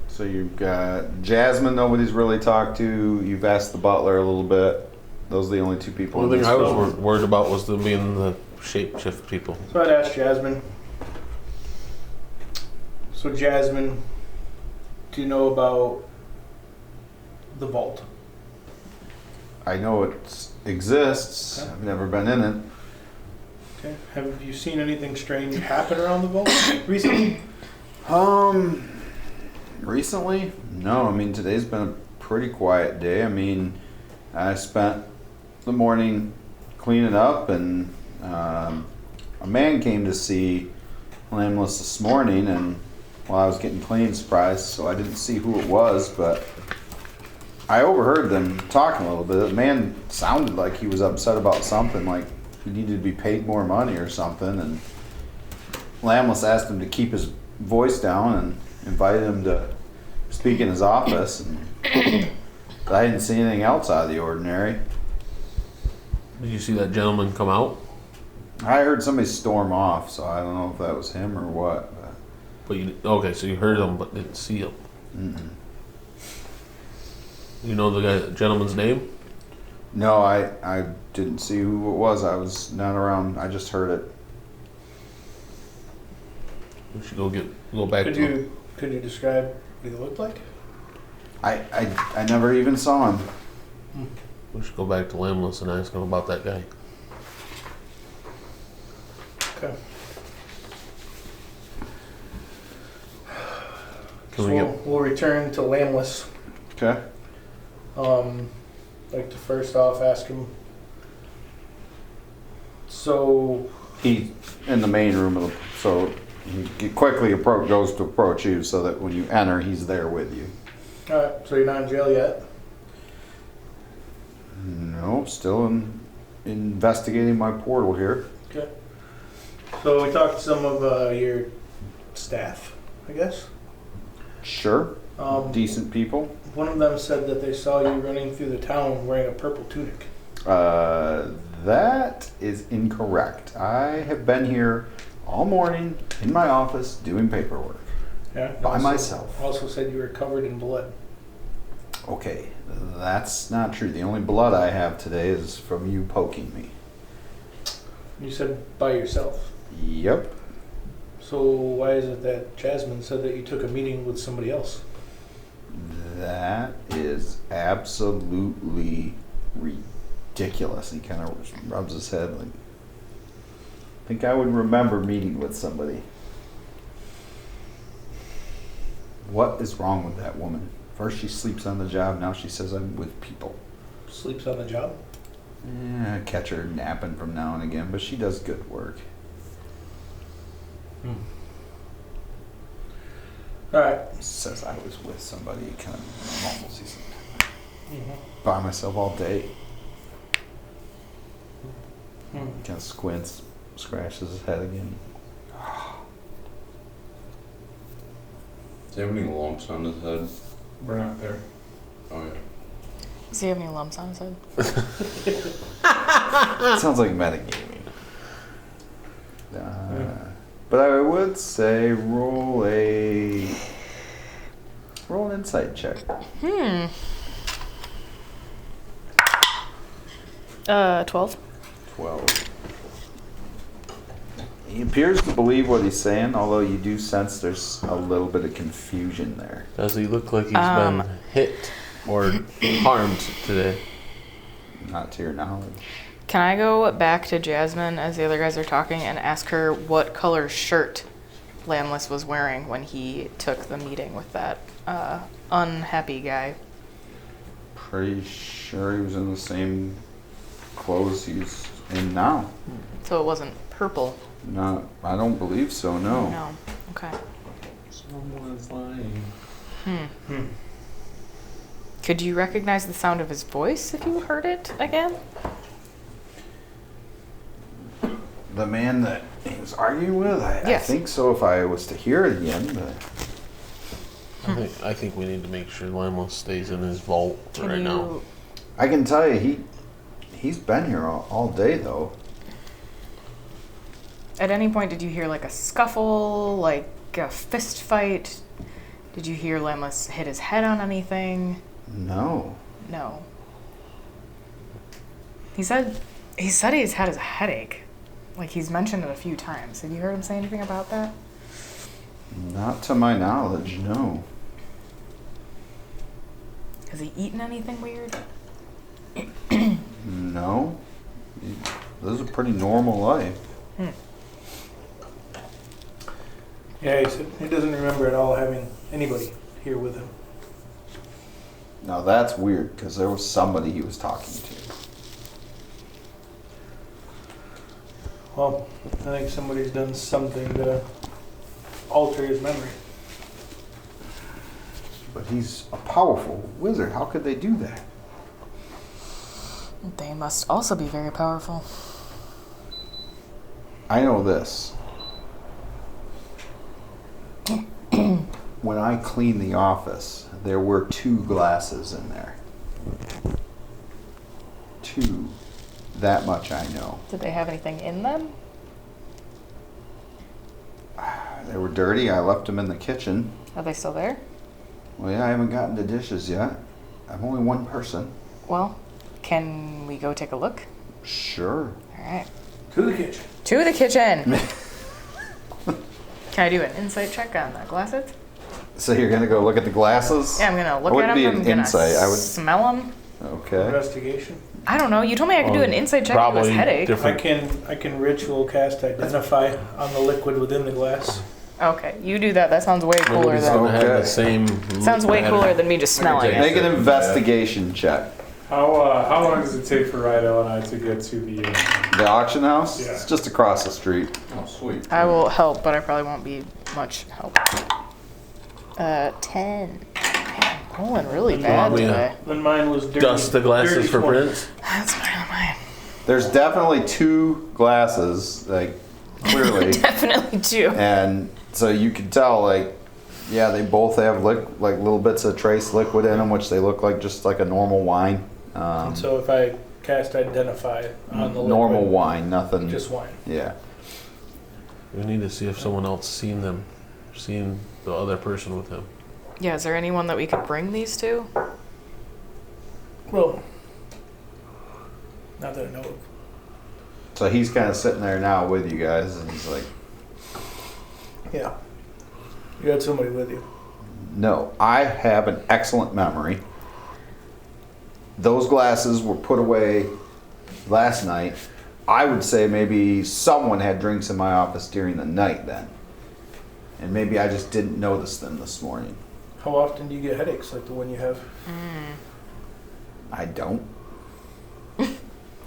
So you've got Jasmine, nobody's really talked to. You've asked the butler a little bit. Those are the only two people. One in thing this I was building. worried about was them being the shapeshift people. So I'd ask Jasmine. So Jasmine, do you know about the vault? I know it exists. Okay. I've never been in it. Okay. Have you seen anything strange happen around the vault recently? Recently? No, I mean, today's been a pretty quiet day. I mean, I spent the morning cleaning up, and a man came to see Lambless this morning, and while I was getting clean, surprised, so I didn't see who it was, but I overheard them talking a little bit. The man sounded like he was upset about something, like he needed to be paid more money or something, and Lambless asked him to keep his voice down and invited him to speak in his office, and but I didn't see anything else out of the ordinary. Did you see that gentleman come out? I heard somebody storm off, so I don't know if that was him or what. But you okay? So you heard him, but didn't see him. Mm-mm. You know the gentleman's name? No, I didn't see who it was. I was not around. I just heard it. We should go back Could to him. you describe what he looked like? I never even saw him. We should go back to Lambless and ask him about that guy. Okay. Can So we get? we'll return to Lambless. Okay. Like to first off ask him. So He in the main room of the, so he quickly goes to approach you, so that when you enter, he's there with you. all right, so you're not in jail yet. No, still investigating my portal here. Okay. So we talked to some of your staff, I guess. Sure. Decent people. One of them said that they saw you running through the town wearing a purple tunic. That is incorrect. I have been here all morning in my office doing paperwork Yeah. by myself. Also said you were covered in blood. Okay, that's not true. The only blood I have today is from you poking me. You said by yourself. Yep. So why is it that Jasmine said that you took a meeting with somebody else? That is absolutely ridiculous. He kind of rubs his head like, I think I would remember meeting with somebody. What is wrong with that woman? First she sleeps on the job, now she says I'm with people. Sleeps on the job? I catch her napping from now and again, but she does good work. All right. Says I was with somebody, kind of mumbles. He's by myself all day. Kind of squints, scratches his head again. Does he have any lumps on his head? We're not there. Oh yeah. Does he have any lumps on his head? Sounds like metagaming. But I would say roll an insight check. 12. 12. He appears to believe what he's saying, although you do sense there's a little bit of confusion there. Does he look like he's been hit or harmed today? Not to your knowledge. Can I go back to Jasmine as the other guys are talking and ask her what color shirt Lambless was wearing when he took the meeting with that unhappy guy? Pretty sure he was in the same clothes he's in now. So it wasn't purple. No, I don't believe so, no. No. Okay. Someone's lying. Could you recognize the sound of his voice if you heard it again? The man that he was arguing with, I Yes. think so if I was to hear it again, but I think we need to make sure Lamos stays in his vault Can right you now. I can tell you he's been here all day though. At any point did you hear like a scuffle, like a fist fight? Did you hear Lamos hit his head on anything? No. No. He said he's had a headache. Like he's mentioned it a few times. Have you heard him say anything about that? Not to my knowledge, no. Has he eaten anything weird? No. He lives a pretty normal life. Yeah, he said he doesn't remember at all having anybody here with him. Now that's weird because there was somebody he was talking to. Well, I think somebody's done something to alter his memory. But he's a powerful wizard. How could they do that? They must also be very powerful. I know this. When I cleaned the office, there were 2 glasses in there. 2. That much I know. Did they have anything in them? They were dirty. I left them in the kitchen. Are they still there? Well, yeah, I haven't gotten to dishes yet. I'm only one person. Well, can we go take a look? Sure. All right. To the kitchen. To the kitchen. Can I do an insight check on the glasses? So you're gonna go look at the glasses? Yeah, I'm gonna look It at wouldn't them. be I'm an gonna insight. I would. smell them. Okay. Investigation. I don't know. You told me I could do an insight check on his Probably headache. different. I can ritual cast identify on the liquid within the glass. Okay, you do that. That sounds way cooler Nobody's gonna than. have Okay. the same. Sounds way pattern. cooler than me just smelling take it. Make an investigation check. How long does it take for Rydell and I to get to the? The auction house? Yeah. It's just across the street. Oh, sweet. I will help, but I probably won't be much help. 10. Man, rolling really bad me to- today. Then mine was dirty. Dust the glasses dirty for 20. Prince. That's fine on mine. There's definitely 2 glasses, like clearly, Definitely two. and so you can tell, like, yeah, they both have like little bits of trace liquid in them, which they look like just like a normal wine. And so if I cast identify on the Normal liquid, wine, nothing. just wine. Yeah. We need to see if someone else seen the other person with him. Yeah, is there anyone that we could bring these to? Well, not that I know of. So he's kind of sitting there now with you guys, and he's like, Yeah. You had somebody with you. no, I have an excellent memory. Those glasses were put away last night. I would say maybe someone had drinks in my office during the night then. And maybe I just didn't notice them this morning. How often do you get headaches like the one you have? I don't.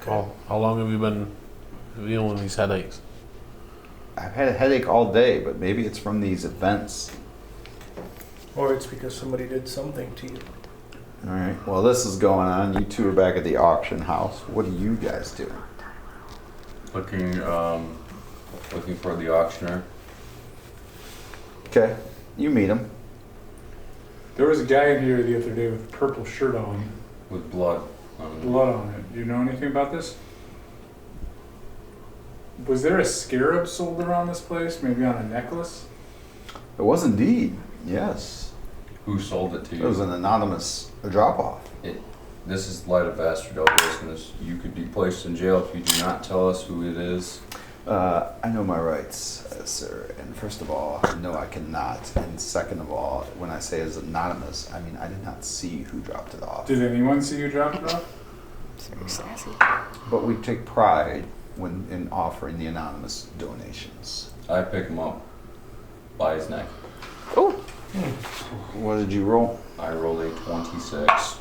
How long have you been dealing with these headaches? I've had a headache all day, but maybe it's from these events. Or it's because somebody did something to you. All right. Well, this is going on. You 2 are back at the auction house. What are you guys doing? Looking for the auctioneer. Okay. You meet him. There was a guy in here the other day with a purple shirt on, With blood on it. blood on it. Do you know anything about this? Was there a scarab sold around this place? Maybe on a necklace? It was indeed. Yes. Who sold it to It was you? an anonymous drop-off. This is light of Vasserdell business. You could be placed in jail if you do not tell us who it is. I know my rights, sir. And first of all, no, I cannot. And second of all, when I say it's anonymous, I mean I did not see who dropped it off. Did anyone see you drop it off? Very sassy. But we take pride in offering the anonymous donations. I pick him up by his neck. Oh, What did you roll? I rolled a 26.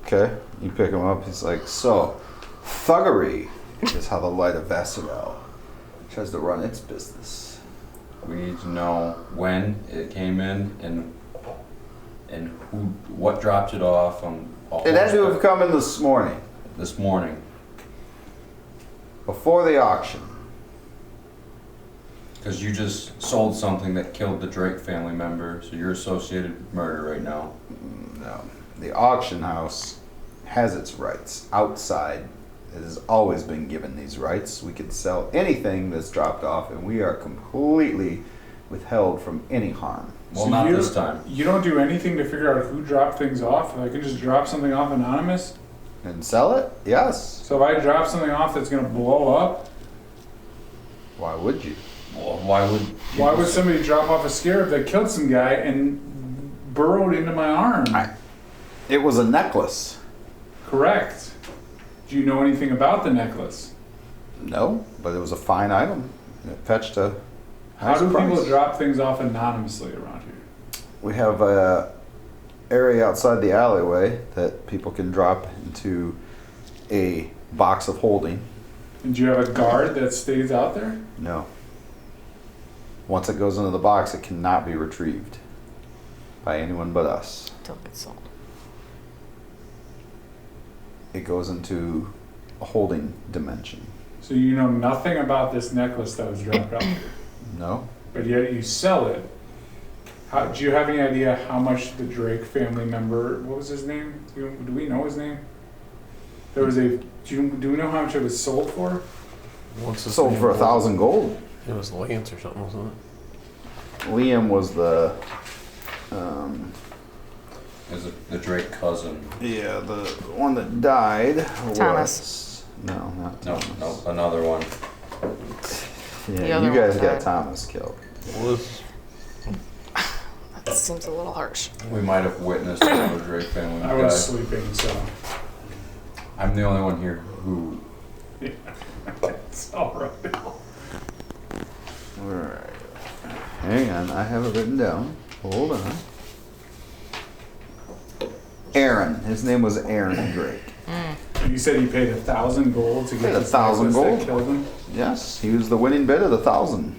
Okay, you pick him up. He's like, so, thuggery is how the light of Vasserdell tries to run its business. We need to know when it came in and who, what dropped it off. It had to have come in this morning, this morning. before the auction. Because you just sold something that killed the Drake family member, so you're associated with murder right now. No. The auction house has its rights outside. It has always been given these rights. We can sell anything that's dropped off, and we are completely withheld from any harm. Well, So not you- this time. You don't do anything to figure out who dropped things off? I can just drop something off anonymous? And sell it? Yes. So if I drop something off that's going to blow up, Why would you? Well, why would somebody drop off a scarab that killed some guy and burrowed into my arm? It was a necklace. Correct. Do you know anything about the necklace? No, but it was a fine item. It fetched a How nice do price. people drop things off anonymously around here? We have a area outside the alleyway that people can drop into a box of holding. And do you have a guard that stays out there? No. Once it goes into the box, it cannot be retrieved by anyone but us. Till it's sold. It goes into a holding dimension. So you know nothing about this necklace that was dropped off here, No? but yet you sell it. Do you have any idea how much the Drake family member, what was his name? Do we know his name? There was do we know how much it was sold for? What's his Sold name? for 1,000 gold. It was Lance or something, wasn't it? Liam was the, Is it the Drake cousin? yeah, the one that died. Thomas. No, not No, Thomas. no, another one. The Yeah, other you guys one got died. Thomas killed. Was That seems a little harsh. We might have witnessed another Drake family I guy. was sleeping, so I'm the only one here who. it's all right. Alright. Hang on, I have it written down. Hold on. Aaron. His name was Aaron Drake. You said he paid 1,000 gold to Paid get this 1,000 necklace gold. that killed him? Yes, he was the winning bid of the 1,000.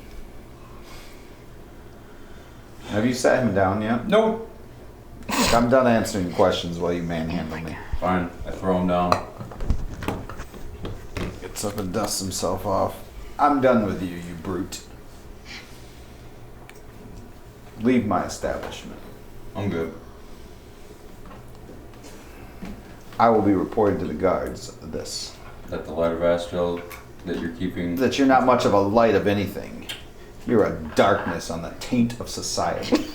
Have you sat him down yet? Nope. I'm done answering questions while you manhandle me. Fine, I throw him down. Gets up and dusts himself off. I'm done with you, you brute. Leave my establishment. I'm good. I will be reporting to the guards this. That the light of Vasserdell that you're keeping. That you're not much of a light of anything. You're a darkness on the taint of society.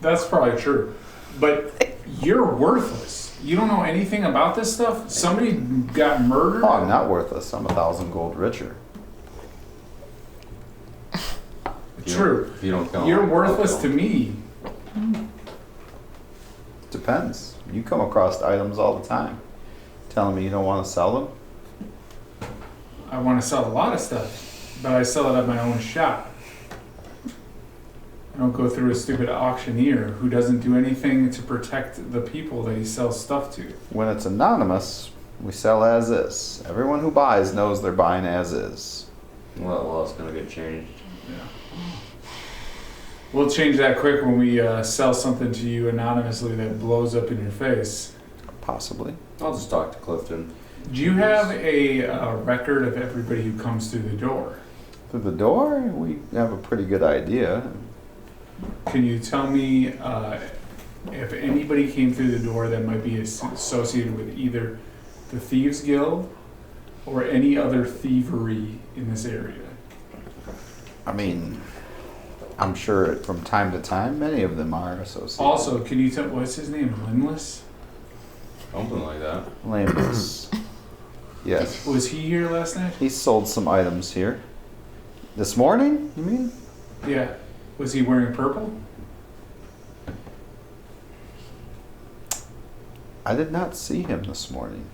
That's probably true. But you're worthless. You don't know anything about this stuff? Somebody got murdered? Oh, I'm not worthless. I'm 1,000 gold richer. True. If you don't kill him, You're I'll worthless kill to him. me. Depends. You come across items all the time. Telling me you don't want to sell them? I want to sell a lot of stuff, but I sell it at my own shop. I don't go through a stupid auctioneer who doesn't do anything to protect the people that he sells stuff to. When it's anonymous, we sell as is. Everyone who buys knows they're buying as is. Well, that law's gonna get changed. We'll change that quick when we sell something to you anonymously that blows up in your face. Possibly. I'll just talk to Clifton. Do you have a record of everybody who comes through the door? Through the door, we have a pretty good idea. Can you tell me if anybody came through the door that might be associated with either the Thieves Guild or any other thievery in this area? I mean, I'm sure from time to time, many of them are associated. Also, can you tell, what's his name, Limless? Something like that. Lambus. Yes. Was he here last night? He sold some items here. This morning, you mean? Yeah. Was he wearing purple? I did not see him this morning.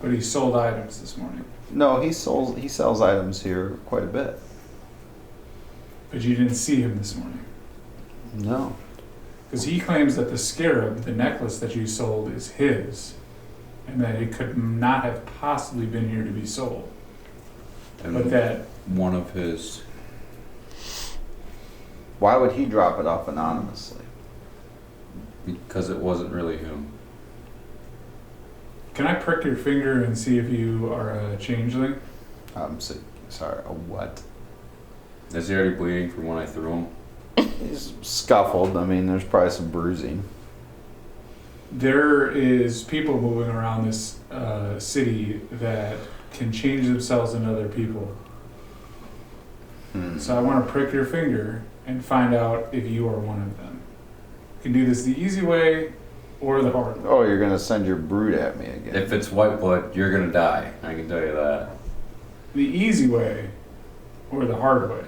But he sold items this morning. No, he sells items here quite a bit. But you didn't see him this morning. No. Because he claims that the scarab, the necklace that you sold, is his. and that it could not have possibly been here to be sold. And But that one of his, Why would he drop it off anonymously? because it wasn't really him. Can I prick your finger and see if you are a changeling? I'm sorry, a what? Is he already bleeding from when I threw him? He's scuffled. I mean, there's probably some bruising. There is people moving around this city that can change themselves into other people. So I want to prick your finger and find out if you are one of them. You can do this the easy way or the hard way. Oh, you're gonna send your brood at me again. If it's white blood, you're gonna die. I can tell you that. The easy way or the hard way.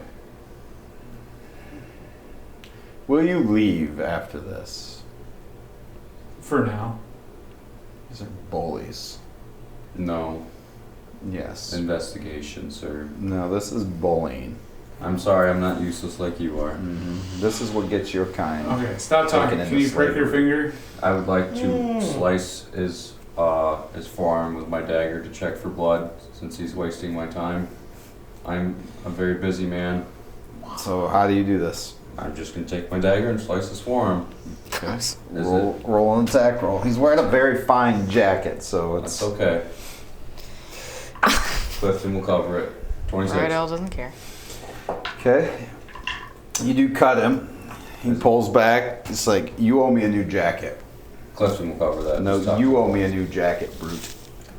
Will you leave after this? For now. These are bullies. No. Yes. Investigation, sir. No, this is bullying. I'm sorry, I'm not useless like you are. This is what gets your kind. Okay, stop talking. Taken Can you into prick your finger? I would like to slice his forearm with my dagger to check for blood, since he's wasting my time. I'm a very busy man. So how do you do this? I'm just gonna take my dagger and slice his forearm. Okay. Is Roll an attack roll. He's wearing a very fine jacket, so it's That's okay. Clifton will cover it. 26. Vasserdell doesn't care. okay. You do cut him. He pulls back. It's like, you owe me a new jacket. Clifton will cover that. No, Just talk you to owe him. me a new jacket, brute.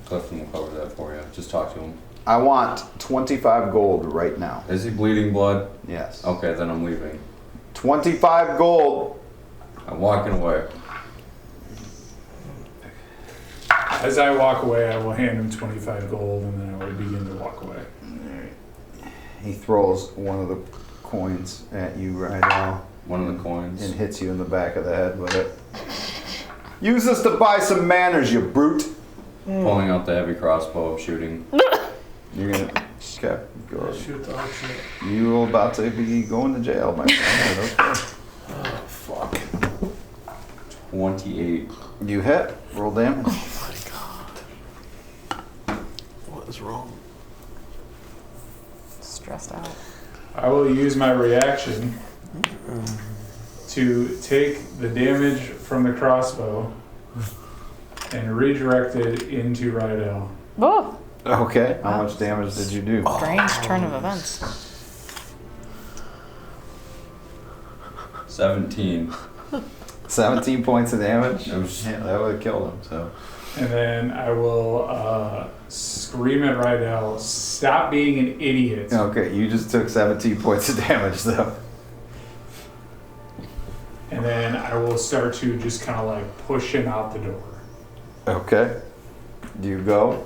Clifton will cover that for you. Just talk to him. I want 25 gold right now. Is he bleeding blood? Yes. Okay, then I'm leaving. 25 gold. Oh. I'm walking away. As I walk away, I will hand him 25 gold and then I will begin to walk away. He throws one of the coins at you right now One of the coins. and hits you in the back of the head with it. Use this to buy some manners, you brute. Pulling out the heavy crossbow, I'm shooting. You're gonna, okay, go. Shoot the auction. You about to be going to jail, my friend. Okay. Oh, fuck. 28. You hit. Roll damage. Oh my god. What is wrong? Stressed out. I will use my reaction to take the damage from the crossbow and redirect it into Rydell. Oh, Okay. How much damage did you do? strange turn of events. 17. 17 points of damage. It was- Yeah, that would have killed him. So. And then I will scream at Rydell, stop being an idiot. Okay, you just took 17 points of damage, though. And then I will start to just kind of like push him out the door. Okay. Do you go?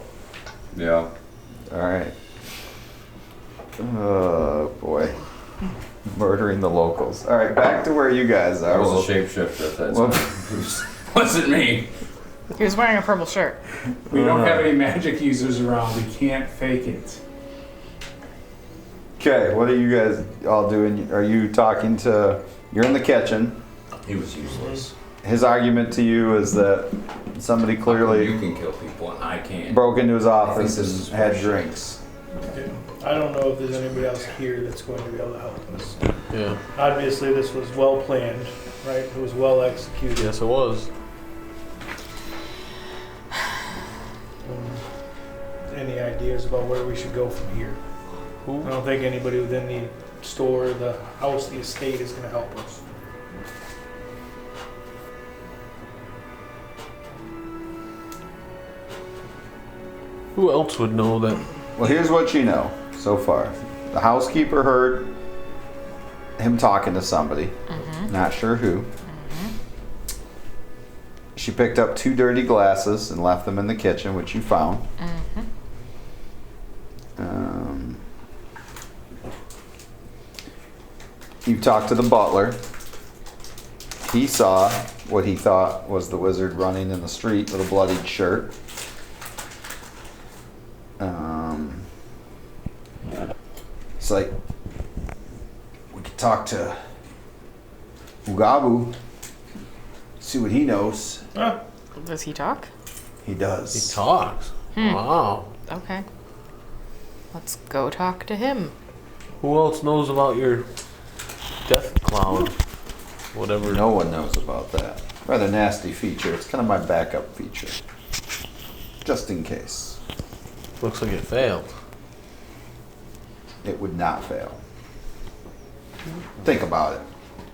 Yeah. All right. Oh boy. Murdering the locals. All right, back to where you guys I are. was a shapeshifter at that Well- time. Wasn't me. He was wearing a purple shirt. We don't have any magic users around. We can't fake it. Okay, what are you guys all doing? Are you talking to? You're in the kitchen. He was useless. His argument to you is that somebody You clearly can kill people and I can't. broke into his office this and is had bullshit. drinks. I don't know if there's anybody else here that's going to be able to help us. Yeah. Obviously, this was well planned, right? It was well executed. Yes, it was. Any ideas about where we should go from here? I don't think anybody within the store, the house, the estate is going to help us. Who else would know that? Well, here's what you know so far. The housekeeper heard him talking to somebody. Not sure who. She picked up 2 dirty glasses and left them in the kitchen, which you found. You talked to the butler. He saw what he thought was the wizard running in the street with a bloodied shirt. It's like we could talk to Ugabu, see what he knows. Does he talk? He He does. talks. Wow. Okay. Let's go talk to him. Who else knows about your death cloud? Whatever. No one knows about that. Rather nasty feature. It's kind of my backup feature. Just in case. Looks like it failed. It would not fail. Think about it.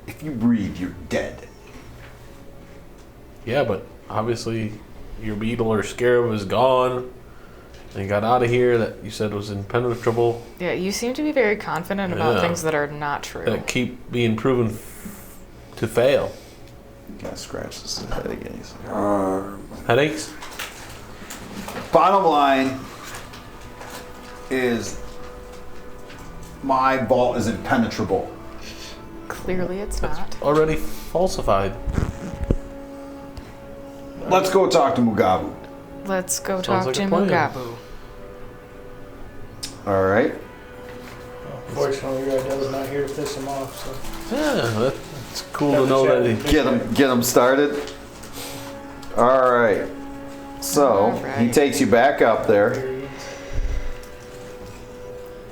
If you breathe, you're dead. Yeah, but obviously your beetle or scarab is gone. And you got out of here that you said was impenetrable. Yeah, you seem to be very confident about Yeah. things that are not true. That keep being proven to fail. Kind of scratches his head again. He's like, "Arr." Headaches? Bottom line is my vault is impenetrable. Clearly it's That's not. already falsified. Let's go talk to Mugabu. Let's go Sounds talk like to a plan. Mugabu. All right. Fortunately, Vasserdell's not here to piss him off, so. Yeah, that's cool to know that he... Get him started. All right. So Alright. he takes you back up there.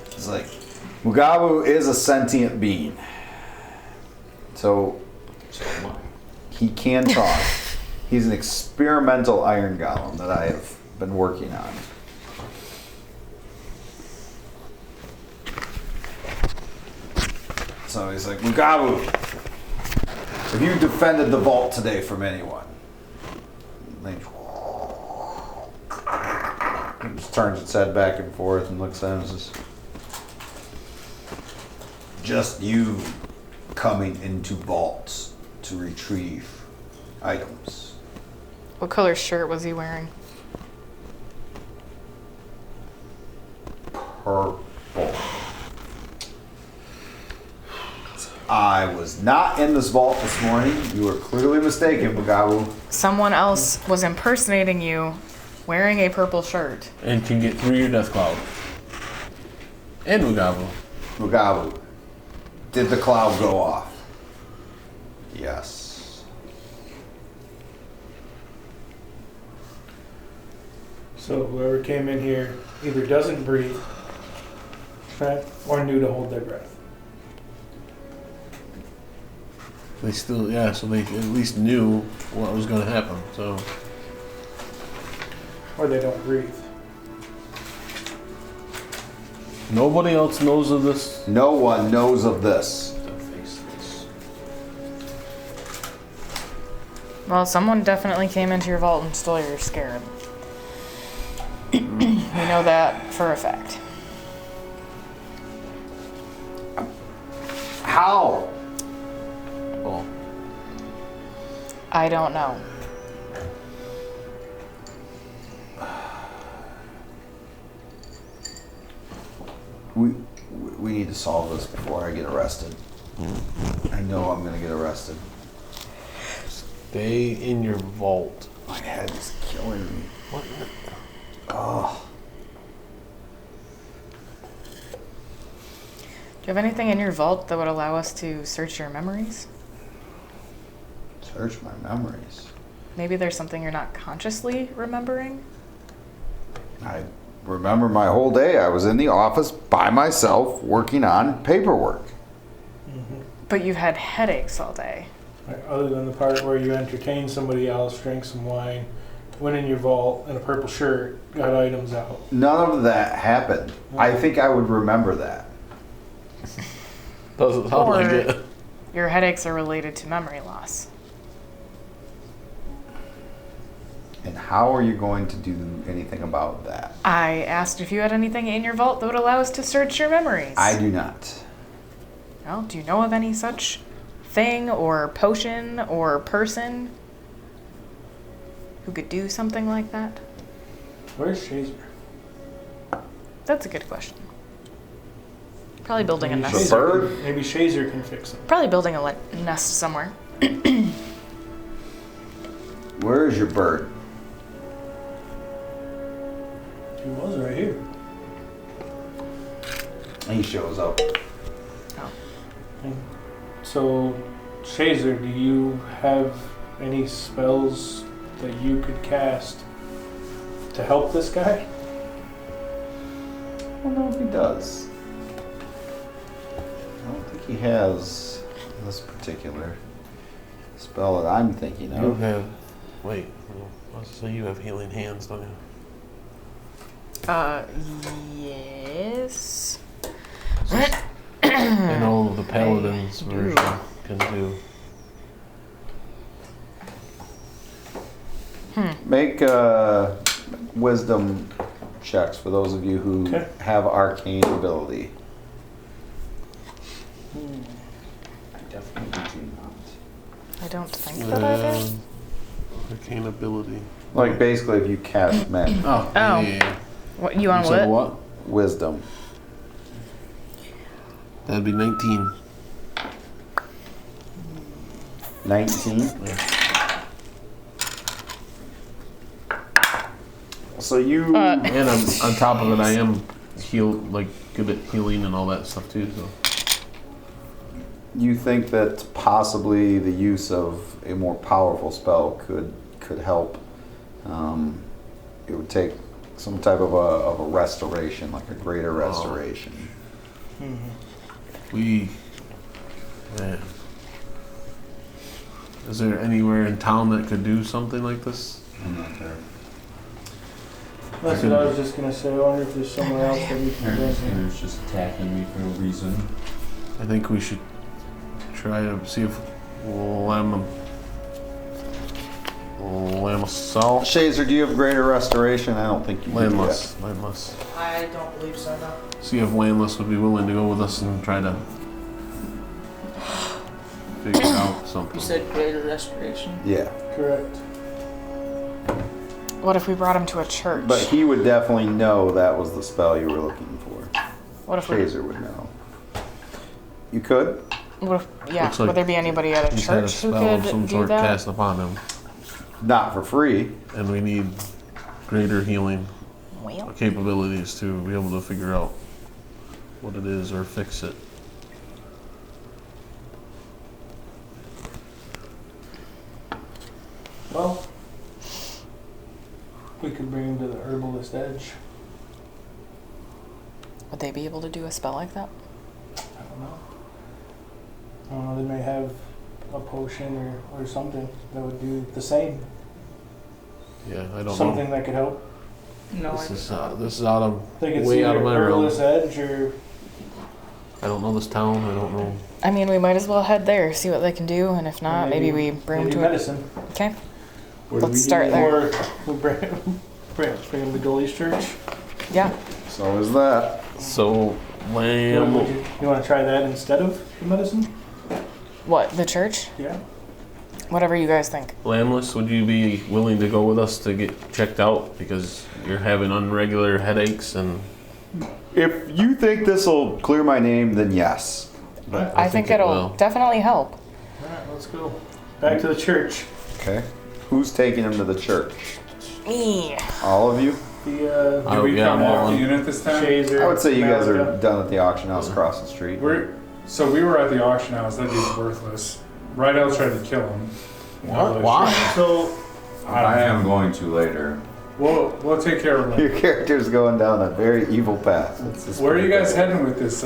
It's like Mugabu is a sentient being, so he can talk. He's an experimental iron golem that I have been working on. So he's like, Mugabu, have you defended the vault today from anyone? And he just turns its head back and forth and looks at him and says, just you coming into vaults to retrieve items. What color shirt was he wearing? Purple. I was not in this vault this morning. You were clearly mistaken, Mugabu. Someone else was impersonating you wearing a purple shirt. And can get through your death cloud. And Mugabu. Mugabu, did the cloud go off? Yes. So whoever came in here either doesn't breathe, right, or knew to hold their breath. They still, yeah, so they at least knew what was going to happen, so... Or they don't breathe. Nobody else knows of this? No one knows of this. Well, someone definitely came into your vault and stole your scarab. We know that for a fact. How? Well, I don't know. We need to solve this before I get arrested. I know I'm gonna get arrested. stay in your vault. My head is killing me. What? Oh. Do you have anything in your vault that would allow us to search your memories? Search my memories. Maybe there's something you're not consciously remembering? I remember my whole day. I was in the office by myself working on paperwork. But you've had headaches all day. Right, other than the part where you entertained somebody else, drank some wine, went in your vault in a purple shirt, got items out. None of that happened. I think I would remember that. Doesn't sound like Or- it. Your headaches are related to memory loss. And how are you going to do anything about that? I asked if you had anything in your vault that would allow us to search your memories. I do not. Well, do you know of any such thing or potion or person who could do something like that? Where's Shazer? That's a good question. Probably building a Maybe nest. The bird? Maybe Shazer can fix it. Probably building a nest somewhere. Where is your bird? He was right here. He shows up. So, Shazer, do you have any spells that you could cast To help this guy? I don't know if he does. I don't think he has this particular spell that I'm thinking You of. have. Wait. So you have healing hands, don't you? Yes. I know the paladin's I do. version can do. Make wisdom checks for those of you who Okay. have arcane ability. I definitely do not. I don't think that I did. Arcane ability. Like basically if you cast magic. Oh. Oh. Yeah. What you want? said What? what? Wisdom. That'd be 19. 19. So you And on top of it, I am good at healing and all that stuff too. So you think that possibly the use of a more powerful spell could help. It would take some type of a restoration, like a greater restoration. man. Is there anywhere in town that could do something like this? I'm not there. That's what I was just gonna say. I wonder if there's somewhere else that we can go. There's just attacking me for no reason. I think we should try to see if Lamasol. Shazer, do you have greater restoration? I don't think you do. Landless. I don't believe so, no. See if Landless would be willing to go with us and try to figure out something. You said greater restoration. Yeah, Correct. What if we brought him to a church? but he would definitely know that was the spell you were looking for. what if we? Shazer would know. You could? What if, yeah. Looks like Would there be anybody at a He's had a church who spell of could some do sort that? cast upon him, Not for free. and we need greater healing Well, capabilities to be able to figure out what it is or fix it. Well, we could bring him to the herbalist edge. would they be able to do a spell like that? I don't know. I don't know, they may have a potion or something that would do the same. Yeah, I don't Something know. that could help. No, This I is out of I think it's way out either of my realm. herbalist edge or I don't know this town. I don't know. I mean, we might as well head there, see what they can do, and if not, maybe we bring him maybe to medicine. a. Okay. What do Let's we start do? there. Or we'll bring him to Goldie's church. Yeah. So is that. So, You Lamb. want to try that instead of the medicine? What? The church? Yeah. Whatever you guys think. Lambless, would you be willing to go with us to get checked out because you're having unregular headaches and If you think this will clear my name, then yes. but I think it it'll will. definitely help. All right, let's go back to the church. Okay. Who's taking him to the church? Me. All of you? The Oh, Did we yeah, come I'm off the on. unit this time? Shazer. I would say you guys are Malaga. done at the auction house across the street. So we were at the auction house. That dude's worthless. Rydell tried to kill him. What? Why? So I am going to later. We'll take care of Your him. character's going down a very evil path. Let's just Where are put you it guys that way. heading with this?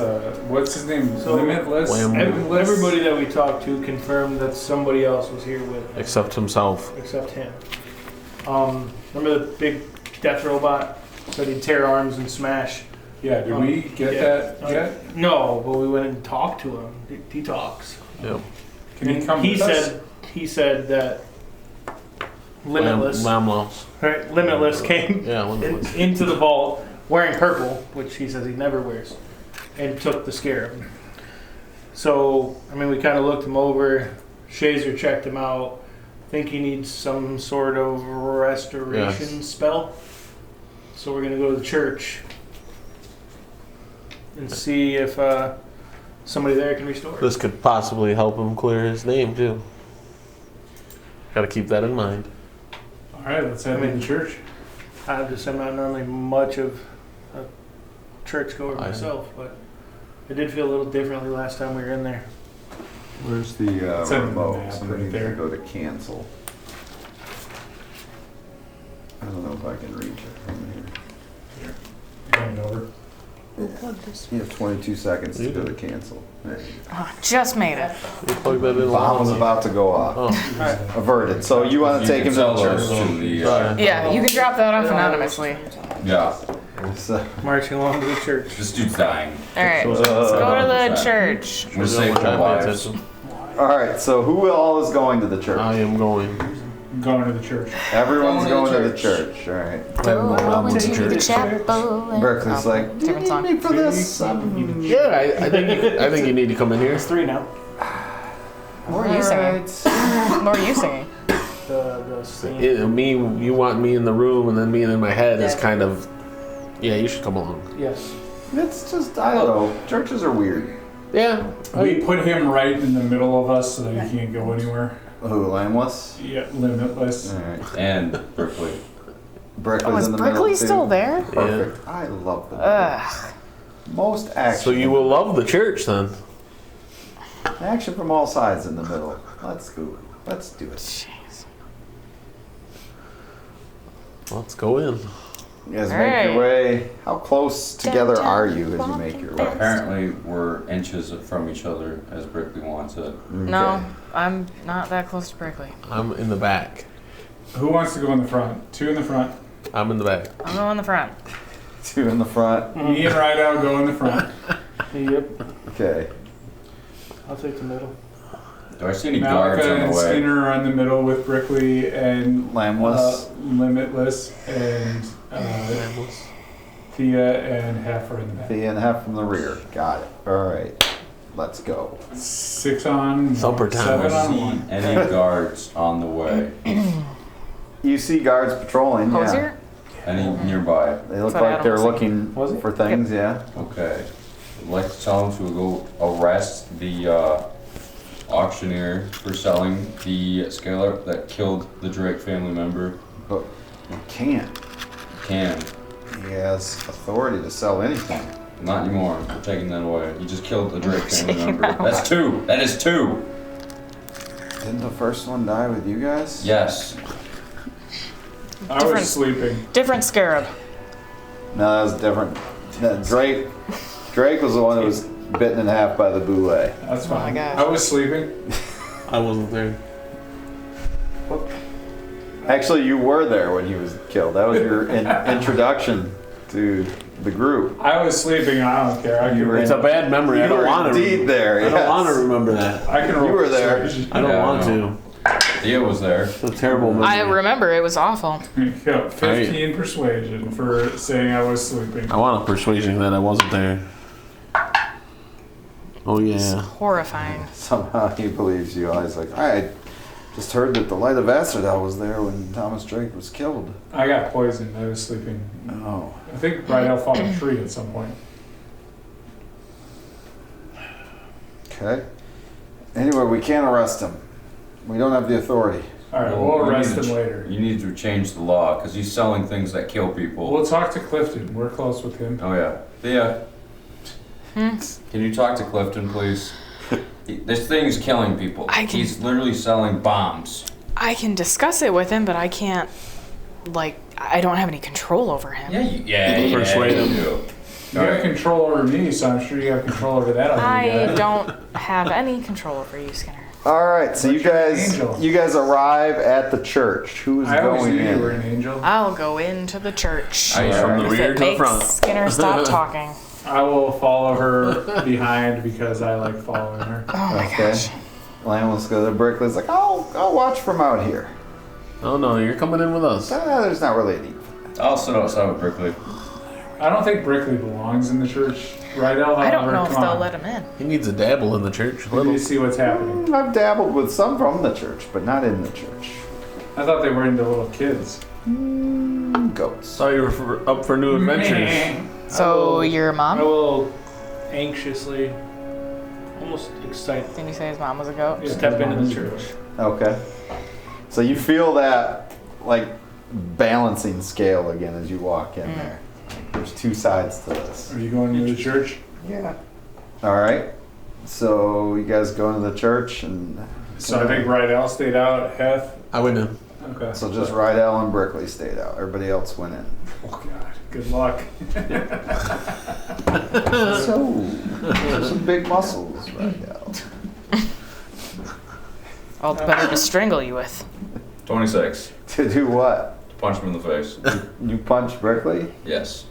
What's his name? So- Limitless? Wham. everybody that we talked to confirmed that somebody else was here with him, Except himself. except him. Remember the big death robot that he'd tear arms and smash? Yeah, did we get Yeah. that yet? No, but we went and talked to him. He talks. Yep. Can he come he with us? He said that Limitless, Lambless. right? Limitless came Yeah, Lambless. into the vault wearing purple, which he says he never wears, and took the scarab. So, I mean, we kind of looked him over. Shazer checked him out. Think he needs some sort of restoration Yes. spell. So we're gonna go to the church and see if somebody there can restore it. This could possibly help him clear his name too. Got to keep that in mind. All right, let's head to the church. I'm not normally much of a churchgoer I am. myself, but I did feel a little differently last time we were in there. Where's the It's on the remote? map Somebody right needs to there. go to cancel. I don't know if I can reach it from here. Hand it over. You have 22 seconds to go to cancel. There you go. Oh, just made it. You plug that in. Bomb was about to go off. Oh, Averted. So you want to take him to sell the those church? to the, Yeah, you can drop that off anonymously. yeah, So, Marching along to the church. this dude's dying. All right, let's go to the church. I'm gonna save try their to pay lives. attention. all right. So who all is going to the church? I am going. I'm going to the church. Everyone's going to the church. All right. Go problem with into the the church. chapel. and- Berkeley's Oh, like, do you different need song. me for this? Yeah, I think you need to come in here. It's 3 now. What were you singing? What were you singing? The same. Me, you want me in the room, and then me in my head is kind of. Yeah, you should come along. Yes. It's just, I don't know. Churches are weird. Yeah. We put him right in the middle of us so that he can't go anywhere. Who, Lambless? Yeah, limitless. All right. And Berkeley. Berkeley's Oh, is in the middle Berkeley too. still there? Perfect. I love them. Ugh. Most action. So you will love the church then. Action from all sides in the middle. Let's go. Let's do it. Jeez. Let's go in. You guys All make right. your way. How close together are you as you make your way? Apparently, we're inches from each other as Berkeley wants it. No, I'm not that close to Berkeley. I'm in the back. Who wants to go in the front? 2 in the front. I'm in the back. I'll go in the front. 2 in the front. Me and Rydell go in the front. Yep. Okay. I'll take the middle. Do I see any guards Malika on and the way? Skinner are in the middle with Brickley and Lambless. Limitless and Thea and Heifer in the back. The and half from the rear. Got it. All right. Let's go. 6 on, Thumper time. 7 on See 1. any guards on the way? You see guards patrolling. Yeah. Hosier? Any nearby? They look That's what like they're Adam was looking Was it? for things. Yeah. Okay. I'd like to tell them to go arrest the auctioneer for selling the scalar that killed the Drake family member. But you can't. Can. He has authority to sell anything. Not anymore. We're taking that away. He just killed the Drake family member. That's 2. That is 2. Didn't the first one die with you guys? Yes. I Different. was sleeping. Different scarab. No, that was different. Drake was the one that was bitten in half by the boule. That's Oh my fine. gosh. I was sleeping. I wasn't there. Actually, you were there when he was killed. That was your introduction to the group. I was sleeping. I don't care. I You can. were It's a bad memory. I You don't were want to. indeed there. I don't want to yes. remember that. I can roll. You were there. persuasion. I don't Yeah, want I know. to. Thea was there. It's a terrible memory. I remember it was awful. Got 15 persuasion for saying I was sleeping. I want a persuasion that I wasn't there. Oh It's yeah. horrifying. Somehow he believes you. I was like, I just heard that the light of Vasserdell was there when Thomas Drake was killed. I got poisoned. I was sleeping. Oh. I think Rydell fought a tree at some point. Okay. Anyway, we can't arrest him. We don't have the authority. All right, Well, we'll we arrest need to him later. You need to change the law because he's selling things that kill people. We'll talk to Clifton. We're close with him. Oh yeah. Thea, can you talk to Clifton, please? This thing is killing people. I can- He's literally selling bombs. I can discuss it with him, but I can't, I don't have any control over him. Yeah. Persuade him. You do. You have control over me, so I'm sure you have control over that other I guy. don't have any control over you, Skinner. All right, so What's your angel? you guys arrive at the church. Who is I always going knew you were in? an angel. I'll go into the church. From the If rear it to the makes front. Skinner stop talking. I will follow her behind because I like following her. Oh my Okay. gosh. Lambless goes to Berkeley's like, I'll watch from out here. Oh no, you're coming in with us. There's not really a need. I'll sit outside with Berkeley. I don't think Brickley belongs in the church. Rydell, I don't however, know if come they'll on. let him in. He needs a dabble in the church. We Little. need to see what's happening. I've dabbled with some from the church, but not in the church. I thought they were into little kids. Goats. Saw you were up for new adventures. So your I mom? will anxiously, almost excited, Didn't you say his mom was a goat? Yeah, step his mom into the is a church. goat. Okay. So you feel that, like, balancing scale again as you walk in there. Like, there's two sides to this. Are you going to the church? Yeah. All right. So you guys go into the church and. So I think Rydell stayed out. Heth. I went in. Okay. So just Rydell and Brickley stayed out. Everybody else went in. Oh God. Good luck. So, some big muscles, Rydell. All the better to strangle you with. 26. To do what? Punch him in the face. You punched Brickley? Yes.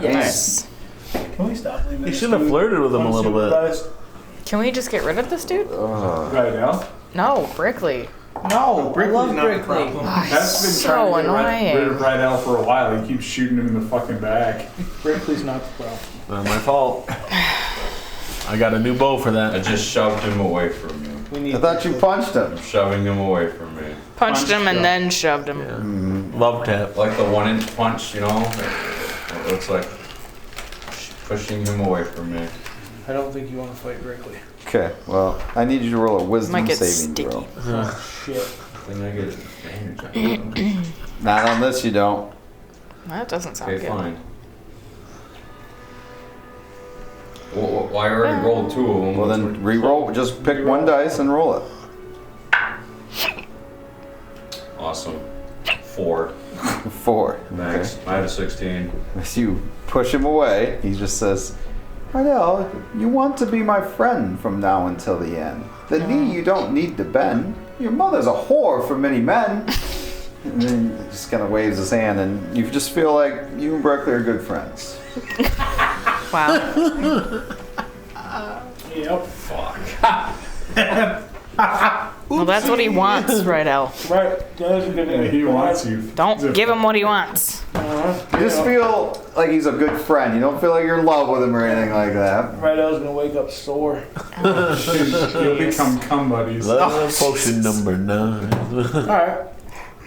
Yes. Can we stop leaving? You should have flirted with him a little bit. Can we just get rid of this dude? Right now. No, Brickley. No, I Brickley's love not the Brickley. problem. That's been So trying to get annoying. rid of Rydell for a while. He keeps shooting him in the fucking back. Brickley's not the problem. Not my fault. I got a new bow for I that. just shoved him away from you. We need I thought you punched him. I'm shoving him away from me. Punched him and him. then shoved him. Yeah. Love tap. Like the 1-inch punch, you know? It looks like pushing him away from me. I don't think you want to fight Brickley. Okay, well, I need you to roll a wisdom Might get saving sticky. throw. Oh, shit. Thing I get is advantage. Not on this, you don't. That doesn't sound Okay, good. fine. Well, I already rolled 2 of them. Well, then re-roll. Just pick one dice and roll it. Awesome. 4. 4. Max. I had a 16. As you push him away, he just says, Rydell, you want to be my friend from now until the end. The knee you don't need to bend. Your mother's a whore for many men. And then he just kind of waves his hand, and you just feel like you and Brickley are good friends. Wow. Yep. Well, that's what he wants, Rydell. Right. That is a good Yeah, he wants you. Don't give him what he wants. You just feel like he's a good friend. You don't feel like you're in love with him or anything like that. Rydell's gonna wake up sore. You'll become cum buddies. Love potion number 9. Alright.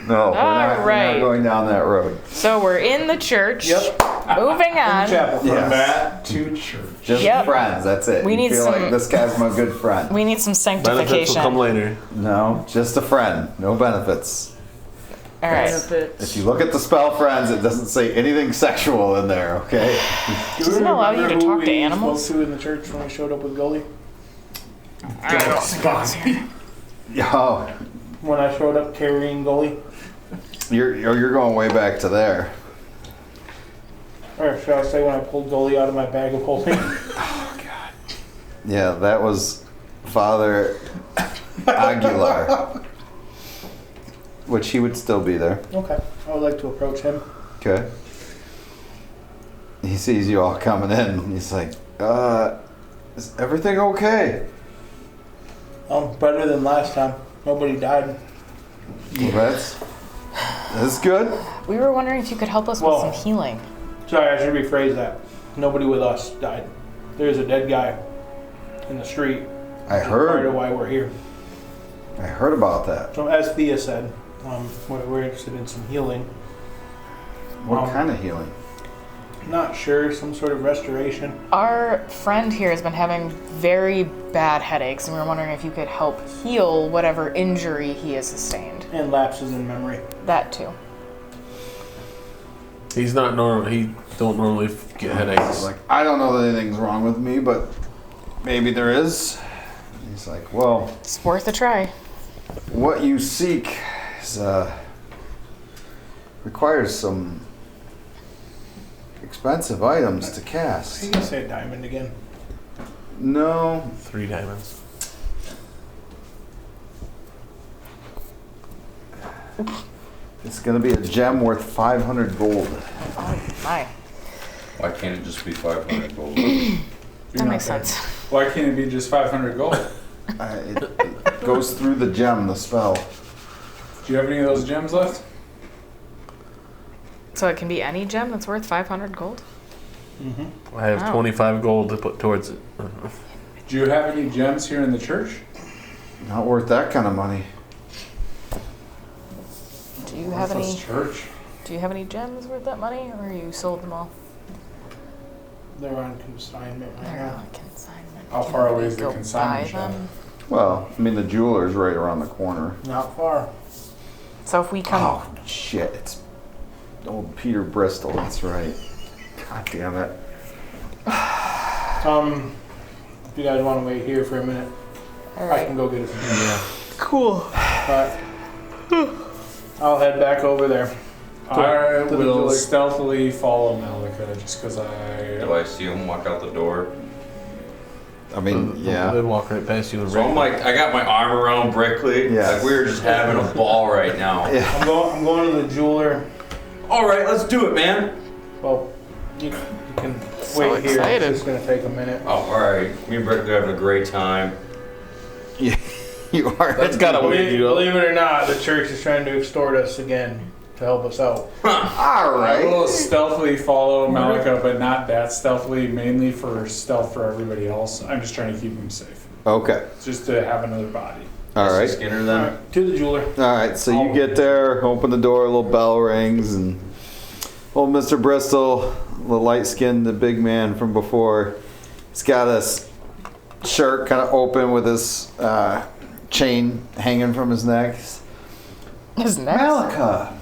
No, we're not right. going down that road. So we're in the church. Yep. Moving In the on. chapel. From Yes. that to church. Just Yep. friends, that's it. We you need feel some- like this guy's my good friend. We need some Benefits will come sanctification. later. No, just a friend. No benefits. All right. If you look at the spell friends, it doesn't say anything sexual in there, okay? Doesn't it allow you to Remember talk who to we animals? spoke to in the church when we showed up with Gully? Oh, When I showed up carrying Gully? you're going way back to there. Or should I say when I pulled Gully out of my bag of holding? Yeah, that was Father Aguilar. Which he would still be there. Okay. I would like to approach him. Okay. He sees you all coming in. And he's like, is everything okay? Better than last time. Nobody died. Well, that's good. We were wondering if you could help us Well- with some healing. Sorry, I should rephrase that. Nobody with us died. There's a dead guy in the street. I Part of heard why we're here. about that. So as Thea said, we're interested in some healing. What kind of healing? Not sure, some sort of restoration. Our friend here has been having very bad headaches, and we were wondering if you could help heal whatever injury he has sustained. And lapses in memory. That too. He's not normal. He don't normally get headaches. He's like, I don't know that anything's wrong with me, but maybe there is. He's like, well, It's worth a try. what you seek is, requires some expensive items to Are cast. you gonna say diamond again? No, 3 diamonds. it's gonna be a gem worth 500 gold. Oh my. Why can't it just be 500 gold? That makes sense. Why can't it be just 500 gold? It goes through the gem, the spell. Do you have any of those gems left? So it can be any gem that's worth 500 gold? Mm-hmm. I have Wow. 25 gold to put towards it. Do you have any gems here in the church? Not worth that kind of money. Do you have What's any? this church? Do you have any gems worth that money, or you sold them all? They're on consignment right They're now. on consignment. How Can far we away is the go consignment buy shop? them? Well, I mean, the jeweler's right around the corner. Not far. So if we come, Oh, shit. It's old Peter Bristol. That's right. God damn it. If you guys want to wait here for a minute, all I right. can go get it. Cool. But I'll head back over there. I the will jeweler. stealthily follow Malika just because Do I see him walk out the door? I mean, yeah. Then walk right past you and So I'm like, I got my arm around Brickley. Yeah. Like we were just having a ball right now. Yeah. I'm going to the jeweler. All right, let's do it, man. Well, you can So wait here. excited. It's just gonna take a minute. Oh, all right. Me and Brickley are having a great time. Yeah. You are. That's gotta Believe, you up. believe it or not, the church is trying to extort us again to help us out. All I will right. stealthily follow Malika, but not that stealthily, mainly for stealth for everybody else. I'm just trying to keep him safe. Okay. Just to have another body. All Mr. right. Skinner then. Alright, to the jeweler. All right. So you get there, open the door, a little bell rings, and old Mr. Bristol, the light-skinned, the big man from before, he's got his shirt kind of open with his chain hanging from his neck. His neck. Malika,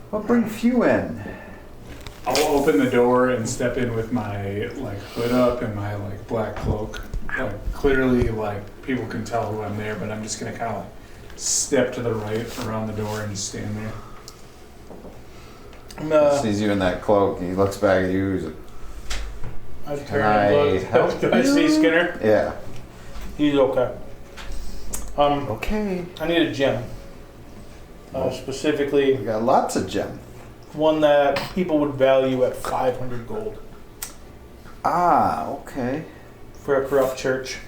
what brings you in? I'll open the door and step in with my like hood up and my like black cloak. Like clearly, like people can tell who I'm there, but I'm just gonna kind of like step to the right around the door and just stand there. Sees you in that cloak. He looks back at you. He's like, I Can turn I and look. help Do I see you? Skinner? yeah. He's okay. Okay. I need a gem. Specifically, We got lots of gems. one that people would value at 500 gold Ah, okay. for a corrupt church.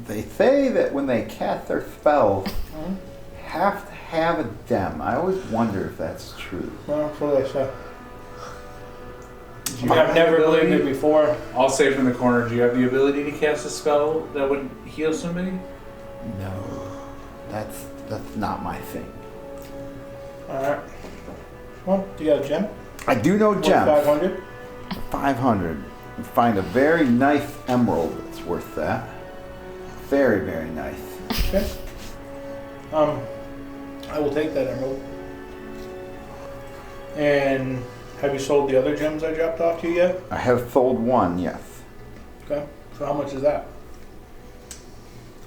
They say that when they cast their spells, have to have a gem. I always wonder if that's true. Well, that's what I say. Do you I've have never the ability- believed it before. I'll say from the corner, do you have the ability to cast a spell that would heal somebody? No, that's not my thing. Alright. Well, you got a gem? I do know Worth gems. 500? 500. You find a very nice emerald that's worth that. Very, very nice. Okay. I will take that emerald. And have you sold the other gems I dropped off to you yet? I have sold one, yes. Okay. So how much is that?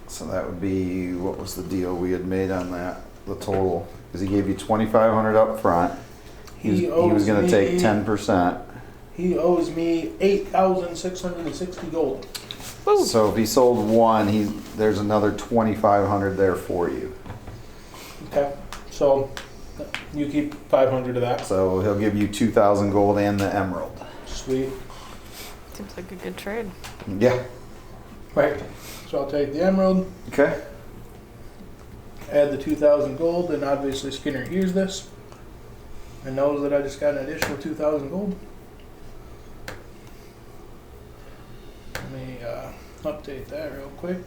So that would be, what was the deal we had made on that? The total. Because he gave you 2,500 up front. He was going to take 10%. He owes me 8,660 gold. Woo. So if he sold one, there's another 2,500 there for you. Okay. So you keep 500 of that. So he'll give you 2,000 gold and the emerald. Sweet. Seems like a good trade. Yeah. Right. So I'll take the emerald, Okay. add the 2,000 gold, and obviously Skinner hears this and knows that I just got an additional 2,000 gold. Let me update that real quick.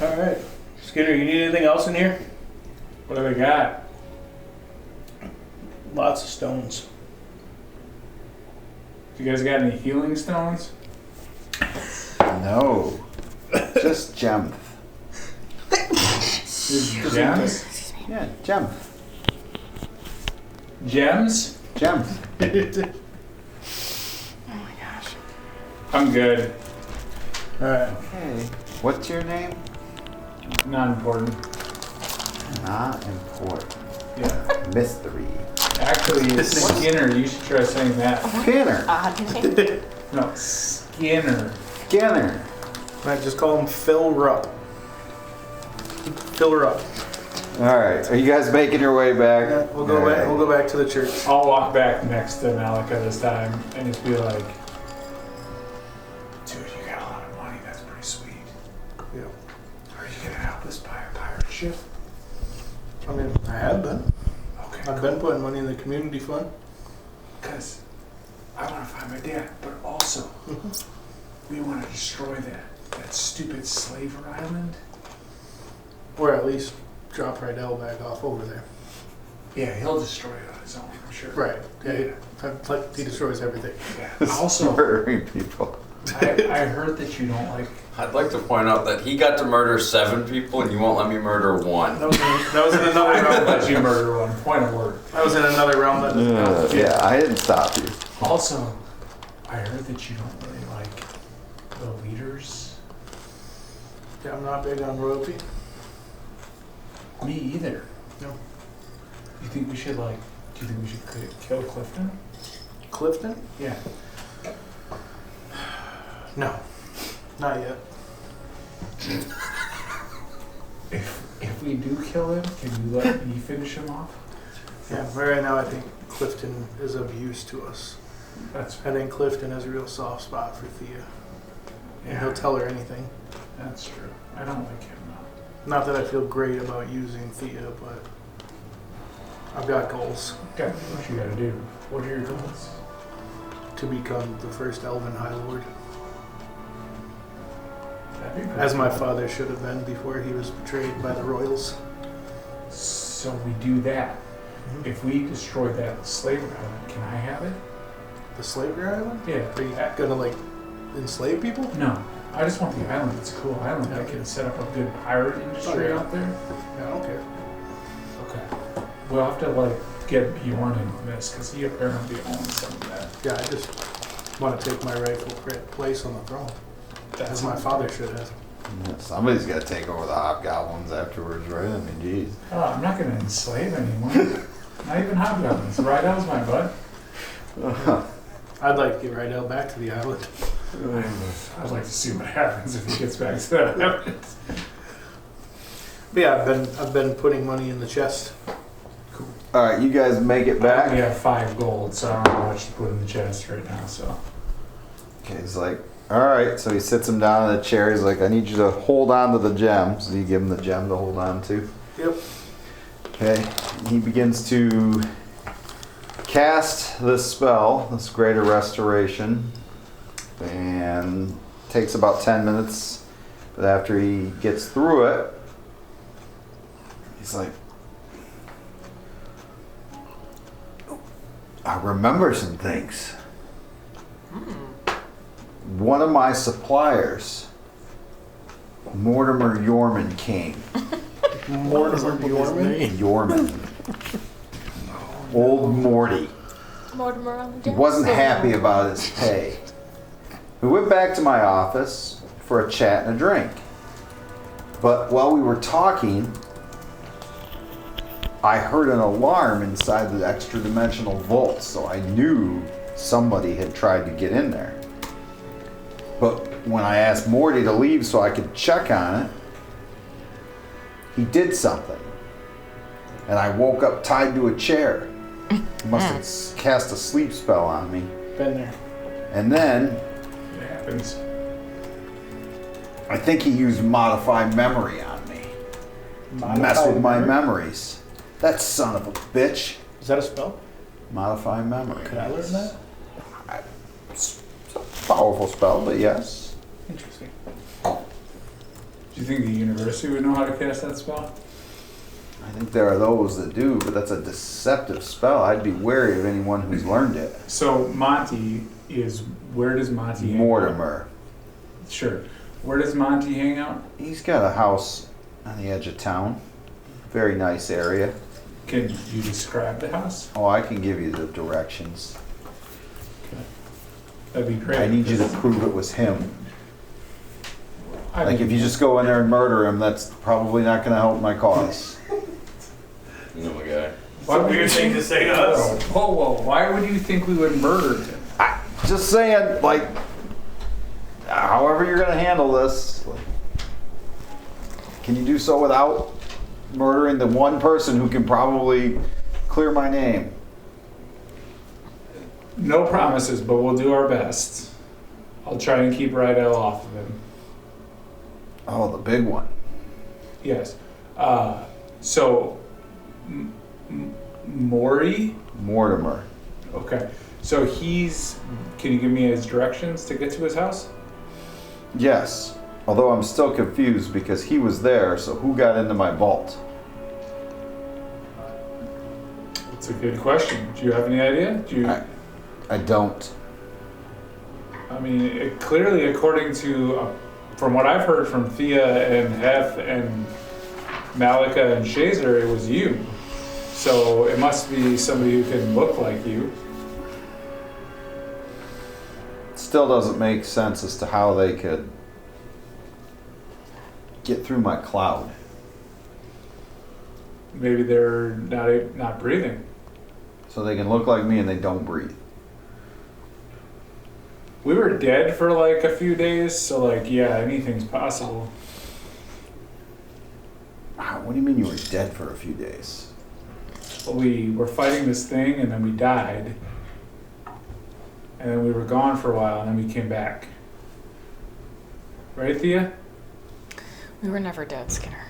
All right. Skinner, you need anything else in here? What do they got? Lots of stones. You guys got any healing stones? No. Just gems. Gems? Yeah, gems. Gems? Gems. Oh my gosh. I'm good. All right. Okay. What's your name? Not important. Not important. Yeah. Mystery. Actually, it's Skinner. You should try saying that. Skinner. Odd name. No, Skinner. Skinner. Might just call him Phil Rupp. Phil Rupp. All right. Are you guys making your way back? Yeah, we'll go back. We'll go back to the church. I'll walk back next to Malika this time and just be like, dude, you got a lot of money. That's pretty sweet. Yeah. Are you gonna help us buy a pirate ship? I mean, I have been. Okay, I've been putting money in the community fund. because I want to find my dad, but also we want to destroy that stupid slaver island. Or at least drop Rydell back off over there. Yeah, he'll destroy it on his own, I'm sure. Right. Yeah. Like he destroys everything. Yeah. Also, Murdering people. I heard that you don't like. I'd like to point out that he got to murder 7 people and you won't let me murder 1. That was in another I realm. don't let you murder one. Point of word. That was in another realm. That doesn't count. Yeah, I didn't stop you. Also, I heard that you don't really like Yeah, I'm not big on royalty. Me either. No. Do you think we should kill Clifton? Clifton? Yeah. No. Not yet. If we do kill him, can you let me finish him off? Yeah, but right now I think Clifton is of use to us. That's I think Clifton has a real soft spot for Thea. And he'll tell her anything. That's true. I don't like him though. Not that I feel great about using Thea, but I've got goals. Okay, what you gotta do? What are your goals? To become the first Elven High Lord. That'd be pretty As my cool. father should have been before he was betrayed by the royals. So we do that. If we destroy that slave island, can I have it? The slavery island? Yeah. Are you gonna like enslave people? No. I just want the island. It's a cool island. I can set up a good pirate industry yeah. out there. Yeah, I don't care. Okay. We'll have to get Bjorn into this because he apparently owns some of that. Yeah, I just want to take my rightful place on the throne. As my father should have. Yeah, somebody's got to take over the hobgoblins afterwards, right? I mean, geez. Oh, I'm not going to enslave anyone. Not even hobgoblins. Rydell's my bud. I'd like to get Rydell back to the island. I'd like to see what happens if he gets back to that island. But yeah, I've been putting money in the chest. Cool. All right, you guys make it I back. only have 5 gold, so I don't know how much to put in the chest right now. So Okay, he's like, all right. So he sits him down in a chair. He's like, I need you to hold on to the gem. So you give him the gem to hold on to. Yep. Okay. He begins to cast this spell, this greater restoration, and takes about 10 minutes. But after he gets through it, he's like, I remember some things. One of my suppliers, Mortimer Yorman King. Mortimer Bjorman. Yorman. Old Morty. Mortimer on the He dance wasn't floor. happy about his pay. We went back to my office for a chat and a drink. But while we were talking, I heard an alarm inside the extra dimensional vault, so I knew somebody had tried to get in there. But when I asked Morty to leave so I could check on it, he did something. And I woke up tied to a chair. He must have cast a sleep spell on me. Been there. And then it happens. I think he used modify memory on me. Mess with my memories. That son of a bitch. Is that a spell? Modify memory. Could I learn that? It's a powerful spell, but yes. Interesting. Do you think the university would know how to cast that spell? I think there are those that do, but that's a deceptive spell. I'd be wary of anyone who's learned it. So Monty is, where does Monty hang out? Mortimer. Sure. Where does Monty hang out? He's got a house on the edge of town. Very nice area. Can you describe the house? Oh, I can give you the directions. That'd be great. I need you to prove it was him. I Like, mean, if you just go in there and murder him, that's probably not going to help my cause. You know my guy. why would weird you thing think- to say to us. Whoa. Why would you think we would murder him? Just saying, like, however you're going to handle this, can you do so without murdering the one person who can probably clear my name? No promises, but we'll do our best. I'll try and keep Rydell off of him. Oh, the big one. Yes. So, Maury? Mortimer. Okay. So can you give me his directions to get to his house? Yes. Although I'm still confused because he was there, so who got into my vault? That's a good question. Do you have any idea? I don't. I mean, clearly, according to, from what I've heard from Thea and Hef and Malika and Shazer, it was you. So it must be somebody who can look like you. Still doesn't make sense as to how they could get through my cloud? Maybe they're not breathing. So they can look like me and they don't breathe. We were dead for like a few days, so like, yeah, anything's possible. What do you mean you were dead for a few days? We were fighting this thing and then we died. And then we were gone for a while and then we came back. Right, Thea? We were never dead, Skinner.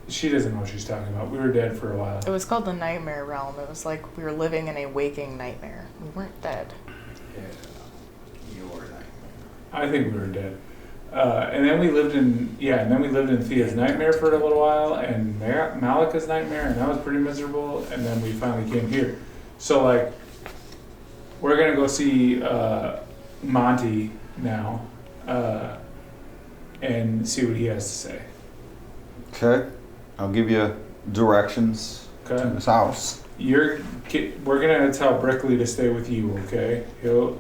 She doesn't know what she's talking about. We were dead for a while. It was called the nightmare realm. It was like we were living in a waking nightmare. We weren't dead. Yeah, you were nightmare. I think we were dead. And then we lived in Thea's nightmare for a little while and Malika's nightmare, and that was pretty miserable. And then we finally came here. So like, we're gonna go see Monty now and see what he has to say. Okay. I'll give you directions to Okay. his house. We're gonna tell Brickley to stay with you. Okay. He'll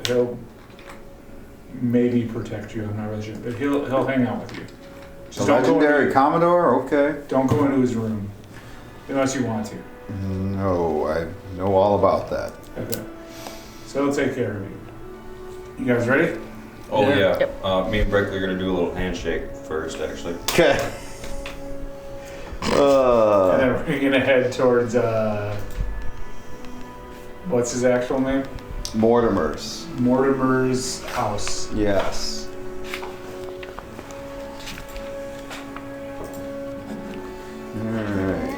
maybe protect you. I'm not really sure, but he'll hang out with you. The Just don't go legendary Commodore? Okay. Don't go into his room unless you want to. No, I know all about that. Okay. So he'll take care of you. You guys ready? Oh Yeah. yeah. Me and Brickley are gonna do a little handshake first, actually. Okay. And then we're gonna head towards what's his actual name? Mortimer's. Mortimer's house. Yes. Alright.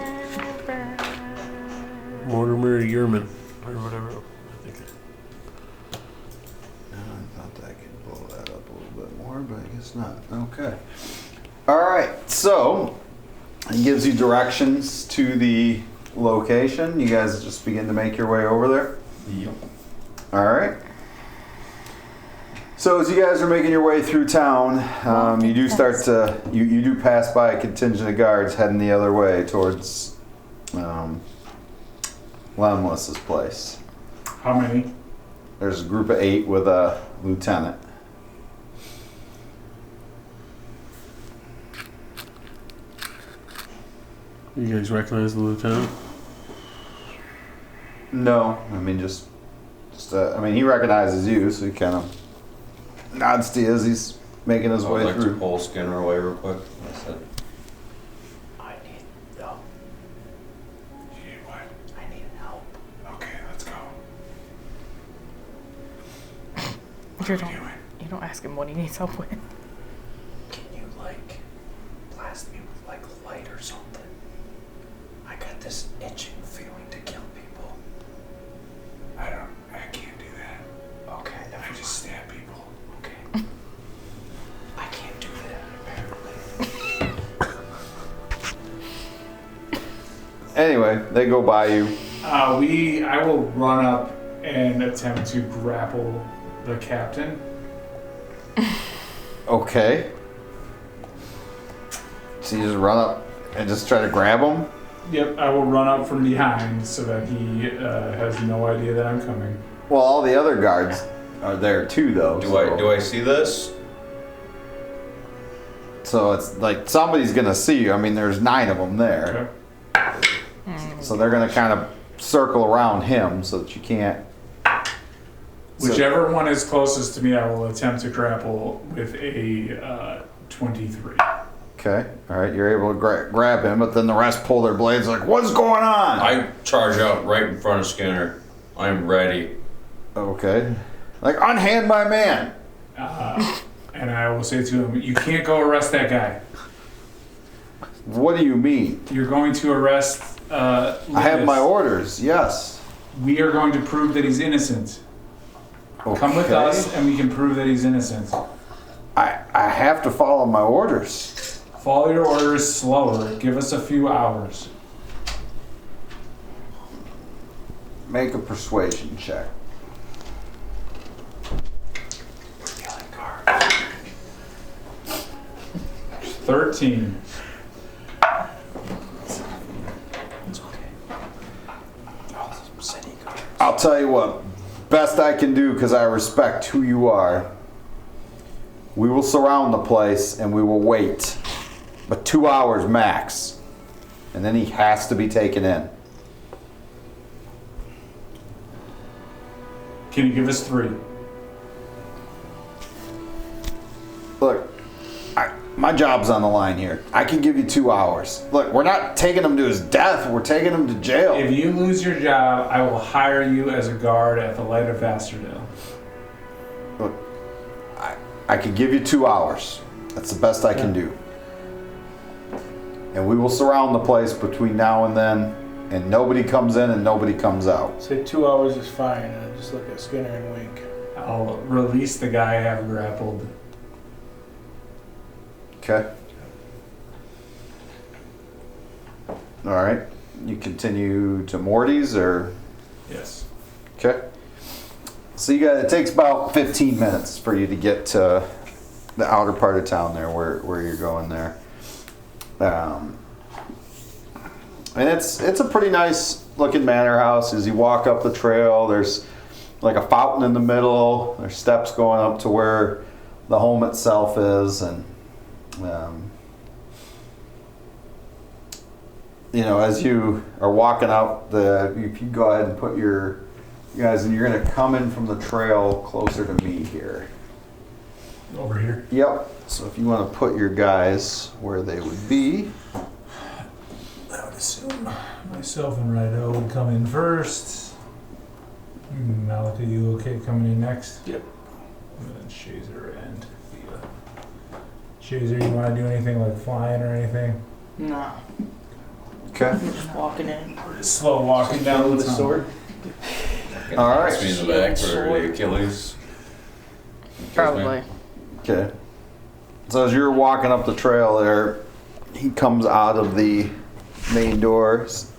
Mortimer Yerman, or whatever. I think. I thought I could blow that up a little bit more, but I guess not. Okay. Alright, so it gives you directions to the location. You guys just begin to make your way over there. Yep. Alright. So as you guys are making your way through town, you do start to, you do pass by a contingent of guards heading the other way towards Lemless's place. How many? There's a group of 8 with a lieutenant. You guys recognize the lieutenant? No, I mean I mean he recognizes you, so he kind of nods to you as he's making his I would way like to through. pull Skinner away real quick. I said, I need help. You need what? I need help. Okay, let's go. You don't ask him what he needs help with. Can you like blast me with like light or something? I got this itching feeling to kill people. I can't do that. Okay, I just stab people. okay. I can't do that apparently. Anyway, they go by you. I will run up and attempt to grapple the captain. Okay. So you just run up and just try to grab him? Yep, I will run up from behind so that he has no idea that I'm coming. Well, all the other guards are there too, though. do I see this? So it's like somebody's gonna see you. I mean, there's 9 of them there. Okay. So they're gonna kind of circle around him so that you can't. Whichever one is closest to me, I will attempt to grapple with a 23. Okay. All right. You're able to grab him, but then the rest pull their blades. Like, what's going on? I charge out right in front of Skinner. I'm ready. Okay. Like, unhand my man. And I will say to him, you can't go arrest that guy. What do you mean? You're going to arrest I have my orders. Yes. We are going to prove that he's innocent. Come with Okay. us and we can prove that he's innocent. I have to follow my orders. Follow your orders slower. Give us a few hours. Make a persuasion check. 13. I'll tell you what. Best I can do, because I respect who you are. We will surround the place and we will wait. but 2 hours max. And then he has to be taken in. Can you give us 3? Look, my job's on the line here. I can give you 2 hours. Look, we're not taking him to his death. We're taking him to jail. If you lose your job, I will hire you as a guard at the light of Vasserdell. Look, I can give you 2 hours. That's the best I can do. And we will surround the place between now and then, and nobody comes in and nobody comes out. Say 2 hours is fine, and I just look at Skinner and wink. I'll release the guy I have grappled. Okay. All right. You continue to Morty's, or? Yes. Okay. So it takes about 15 minutes for you to get to the outer part of town there, where you're going there. And it's a pretty nice looking manor house. As you walk up the trail, there's like a fountain in the middle. There's steps going up to where the home itself is, and as you are walking up if you go ahead and put you guys, and you're going to come in from the trail closer to me here. Over here. Yep. So if you want to put your guys where they would be. I would assume myself and Rido would come in first. Malika, you okay coming in next? Yep. And then Shazer and Thea. Shazer, you want to do anything like flying or anything? Nah. Okay. Just walking in. We're just slow walking down with the a sword. All right. Hits me in the back for the Achilles. Probably. Okay. So as you're walking up the trail there, he comes out of the main doors.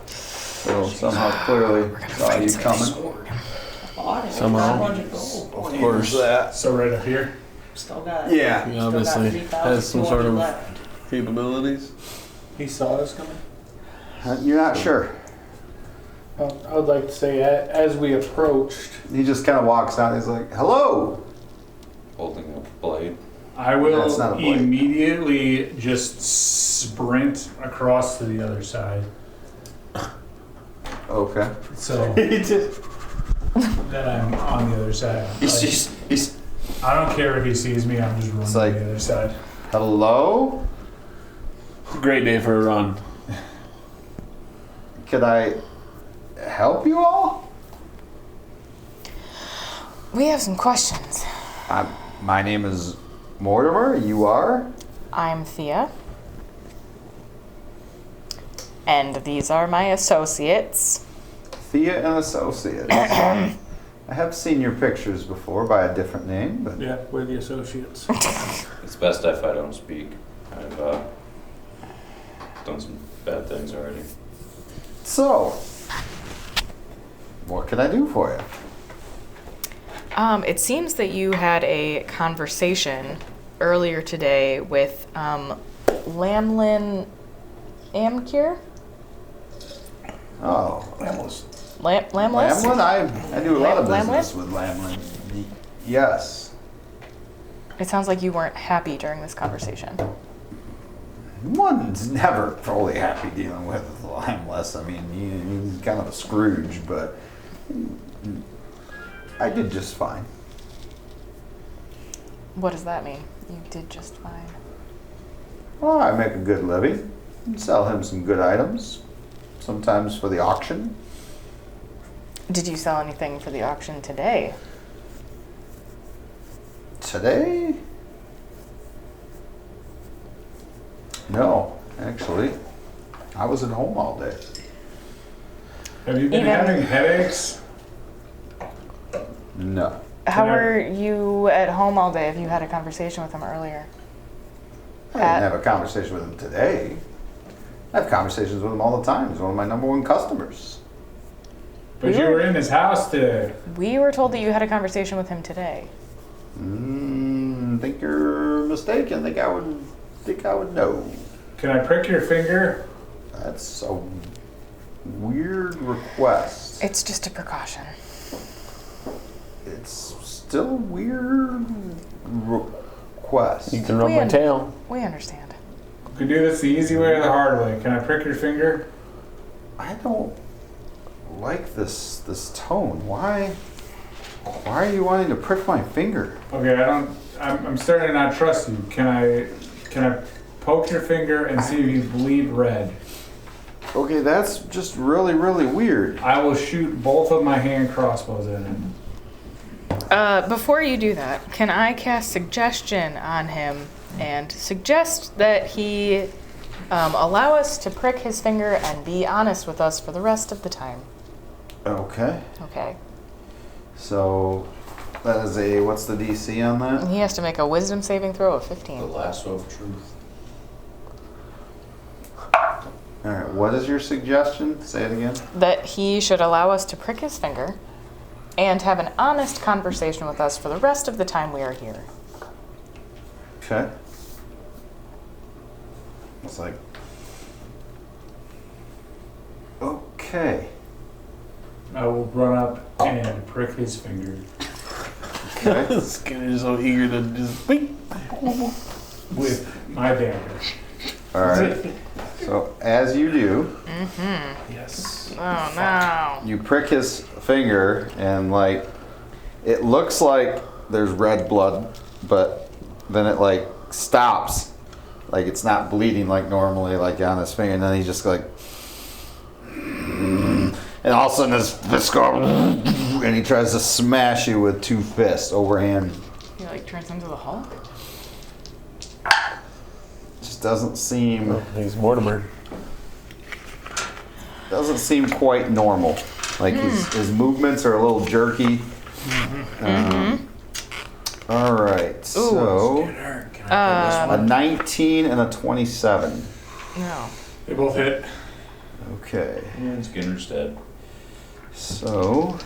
So somehow clearly saw you coming. Somehow. Of course that. So right up here. Still got. Yeah. He obviously has some sort of capabilities. He saw us coming. You're not sure. Well, I would like to say, as we approached, He just kind of walks out. He's like, "Hello." Holding a blade. I That's not a will blade. immediately just sprint across to the other side. Okay. So He just. that I'm on the other side. He's. I don't care if he sees me, I'm just running It's like- to the other side. Hello. Great day for a run. Could I help you all? We have some questions. My name is Mortimer. You are? I'm Thea. And these are my associates. Thea and Associates. I have seen your pictures before by a different name, but yeah, we're the associates. It's best if I don't speak. I've done some bad things already. so what can I do for you? It seems that you had a conversation earlier today with Lamlin Amcure? Oh, Lamlis? Lamlin? I do a lot of Lamlin? business with Lamlin. Yes. It sounds like you weren't happy during this conversation. One's never fully happy dealing with Lamless. I mean, he's kind of a Scrooge, but I did just fine. What does that mean? You did just fine. Well, I make a good living. Sell him some good items, sometimes for the auction. Did you sell anything for the auction today? Today? No, actually. I was at home all day. Have you been Even- having headaches? No. How Can I- were you at home all day if you had a conversation with him earlier? I didn't have a conversation with him today. I have conversations with him all the time. He's one of my number one customers. But you were in his house today. We were told that you had a conversation with him today. Think you're mistaken. Think I would know. Can I prick your finger? That's a weird request. It's just a precaution. It's still a weird request. You can rub my tail. We understand. We can do this the easy way or the hard way. Can I prick your finger? I don't like this tone. Why are you wanting to prick my finger? Okay, I'm starting to not trust you. Can I poke your finger and see if you bleed red? Okay, that's just really, really weird. I will shoot both of my hand crossbows at him. Before you do that, can I cast suggestion on him and suggest that he allow us to prick his finger and be honest with us for the rest of the time? Okay. Okay. So that is what's the DC on that? He has to make a wisdom saving throw of 15. The lasso of truth. All right, what is your suggestion? Say it again. That he should allow us to prick his finger and have an honest conversation with us for the rest of the time we are here. Okay. It's like, okay. I will run up and prick his finger Okay. Skinner's so eager to just beep. with my dagger. All right. So as you do, Yes. Oh no. you prick his finger, and like, it looks like there's red blood, but then it like stops, like it's not bleeding like normally, like on his finger, and then he just like, and all of a sudden his fist goes, and he tries to smash you with two fists overhand. He like turns into the Hulk? Just doesn't seem He's Mortimer. quite normal. Like his movements are a little jerky. All right, so a 19 and a 27. No. They both hit. Okay, And Skinner's dead. so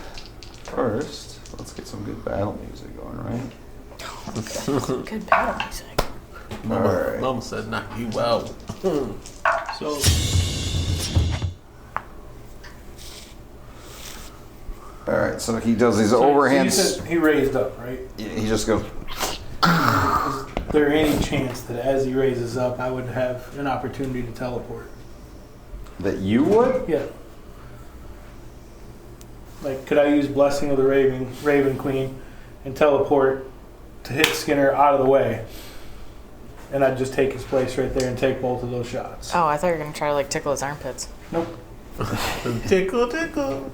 first, let's get some good battle music going, right? Good battle music. All right. Mama said knock you out. So All right, so he does these so overhand. you said he raised up, right? He just goes. Is there any chance that as he raises up, I would have an opportunity to teleport? That you would? Yeah. Like, could I use Blessing of the Raven Queen and teleport to hit Skinner out of the way? And I'd just take his place right there and take both of those shots. Oh, I thought you were gonna try to like tickle his armpits. Nope. Tickle, tickle.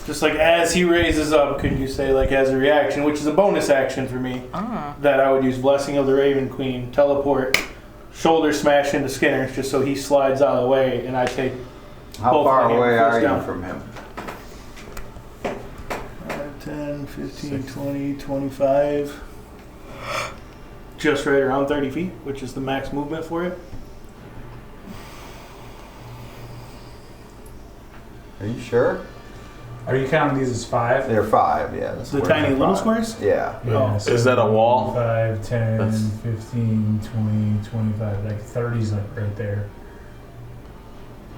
Just like as he raises up, could you say like as a reaction, which is a bonus action for me, that I would use Blessing of the Raven Queen, teleport, shoulder smash into Skinner, just so he slides out of the way, and I take. How both far my hand away first are you down. from him? 10, 15, 20, 25. Just right around 30 feet, which is the max movement for it. Are you sure? Are you counting these as 5? They're 5, yeah. That's The what- tiny little 5. squares? Yeah. Yeah, Oh. so Is that a wall? 5, 10, That's- 15, 20, 25. Like 30's like right there.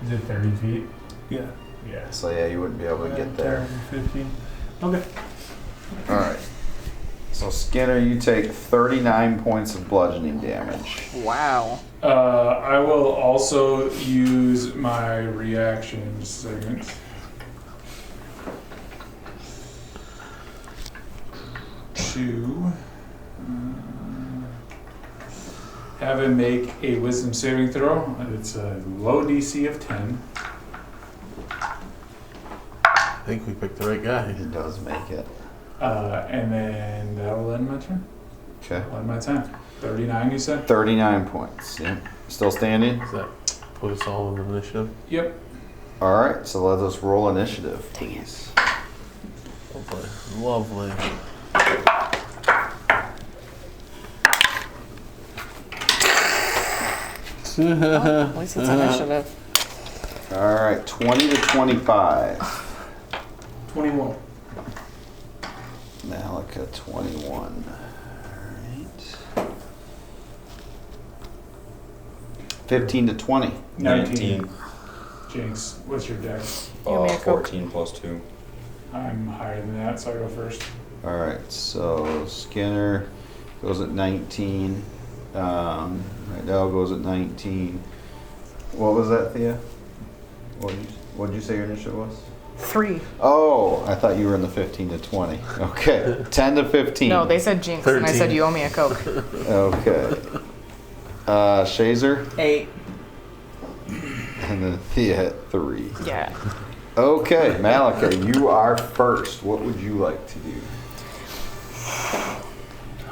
Is it 30 feet? Yeah. Yeah. So yeah, you wouldn't be able to get there. 10, 15. Okay. All right. So Skinner, you take 39 points of bludgeoning damage. Wow. I will also use my reaction segment to have him make a wisdom saving throw. It's a low DC of 10. I think we picked the right guy. He does make it. And then that will end my turn. Okay. End my time. 39, you said? 39 points. Yeah. Still standing? Does that put us all in initiative? Yep. All right. So let us roll initiative, please. Lovely. Lovely. At least it's initiative. All right. 20 to 25. 21. Malika 21. All right. 15 to 20. 19. Jinx, what's your dex? You want me to cook? 14 plus 2. I'm higher than that, so I go first. All right. So Skinner goes at 19. Vasserdell goes at 19. What was that, Thea? What did you say your initiative was? 3. Oh, I thought you were in the 15 to 20. Okay, 10 to 15. No, they said jinx, and I said 13. you owe me a Coke. Okay. Shazer, 8. and then Thea at 3. Yeah. Okay, Malika, you are first. What would you like to do?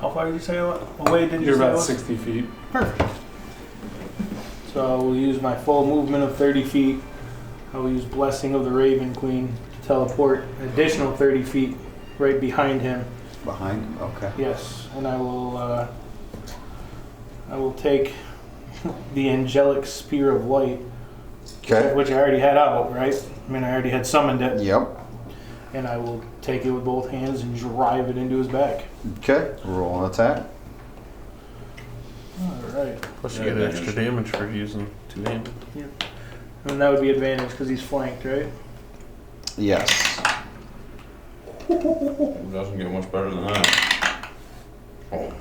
How far did you say away did you You're say about it was? 60 feet. Perfect. So I will use my full movement of 30 feet. I will use Blessing of the Raven Queen to teleport an additional 30 feet right behind him. Behind him? Okay. Yes, and I will take the Angelic Spear of Light, Okay. which I already had out, right? I mean, I already had summoned it, Yep. and I will take it with both hands and drive it into his back. Okay. Roll an attack. All right. Plus you get extra damage for using two-handed. And that would be advantage because he's flanked, right? Yes. It doesn't get much better than that. Oh.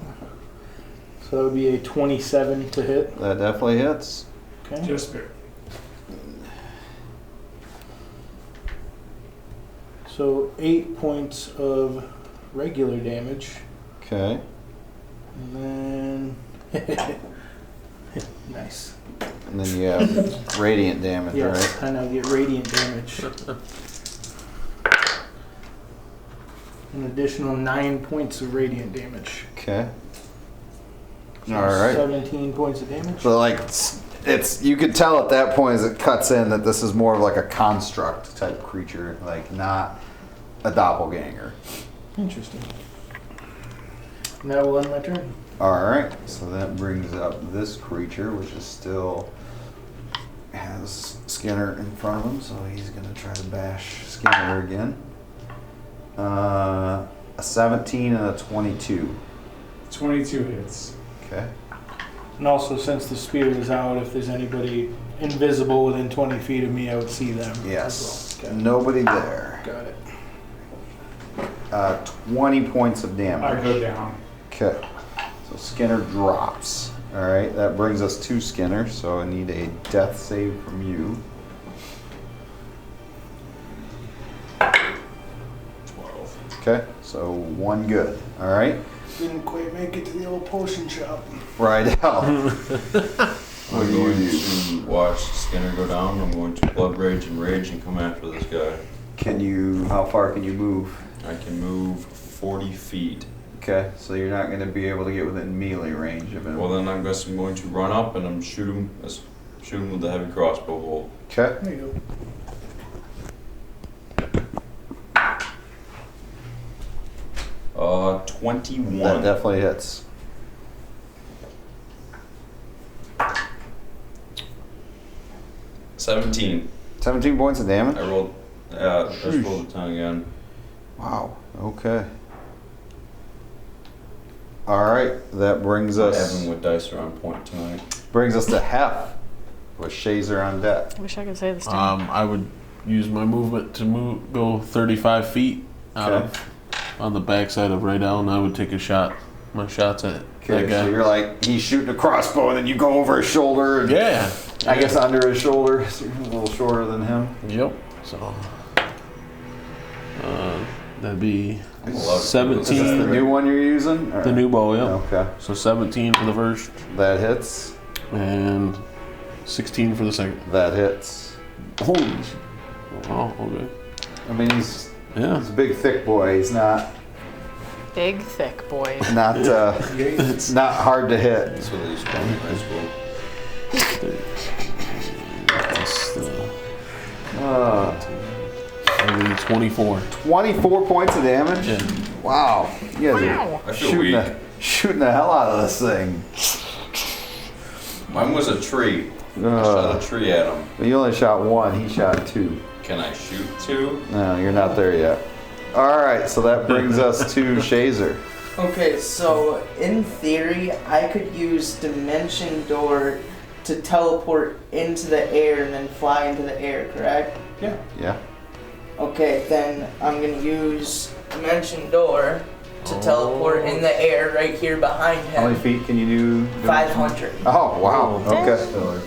So that would be a 27 to hit. That definitely hits. Okay. Just barely. So 8 points of regular damage. Okay. And then... nice. And then you have radiant damage, Yes, right? I now get radiant damage. An additional 9 points of radiant damage. Okay. So All right. 17 points of damage. So like it's you could tell at that point as it cuts in that this is more of like a construct type creature, like not a doppelganger. Interesting. And that will end my turn. All right. So that brings up this creature, which is still has Skinner in front of him, so he's gonna try to bash Skinner again. A 17 and a 22. 22 hits. Okay. And also, since the spear is out, if there's anybody invisible within 20 feet of me, I would see them. Yes. As well. Okay. Nobody there. Got it. 20 points of I damage. go down. Okay. So Skinner drops. All right. That brings us to Skinner. So I need a death save from you. 12. Okay. So one good. All right. Didn't quite make it to the old potion shop. Right out. I'm What do you going do? to watch Skinner go down. I'm going to Blood Rage and Rage and come after this guy. How far can you move? I can move 40 feet. Okay. So you're not going to be able to get within melee range of him. Well, then I guess I'm going to run up and I'm shoot him with the heavy crossbow bolt. Okay. There you go. 21. That definitely hits. $17. 17 points of damage. I rolled. I just rolled a 10 again. Wow. Okay. All right. That brings us Evan with dice are on point tonight. to Hef with Shazer on deck. Wish I could say this to I would use my movement to go 35 feet out Okay. of on the backside of Raydell, and I would take my shots at Okay, that guy. so you're like, he's shooting a crossbow, and then you go over his shoulder. And Yeah. I guess under his shoulder, so you're a little shorter than him. Yep. So that'd be I'm allowed to do Is this the 17. new one you're using? or- The new bow, yeah. Okay, So 17 for the first, that hits. and 16 for the second. That hits. Holy shit. Oh, okay. I mean, he's Yeah. a big, thick boy. He's not Big, thick boy. not hard to hit. That's what they used to call me in high school. That's the, Uh, 24. 24 points of damage. Yeah. Wow, you guys Wow. are I feel weak. shooting the hell out of this thing. Mine was a tree. I shot a tree at him. You only shot one. He shot two. Can I shoot 2? No, you're not there yet. All right, so that brings us to Shazer. Okay, so in theory, I could use Dimension Door to teleport into the air and then fly into the air, correct? Yeah. Okay, then I'm gonna use Dimension Door to teleport in the air right here behind him. How many feet can you do? 500. Oh, wow. Okay. Stellar.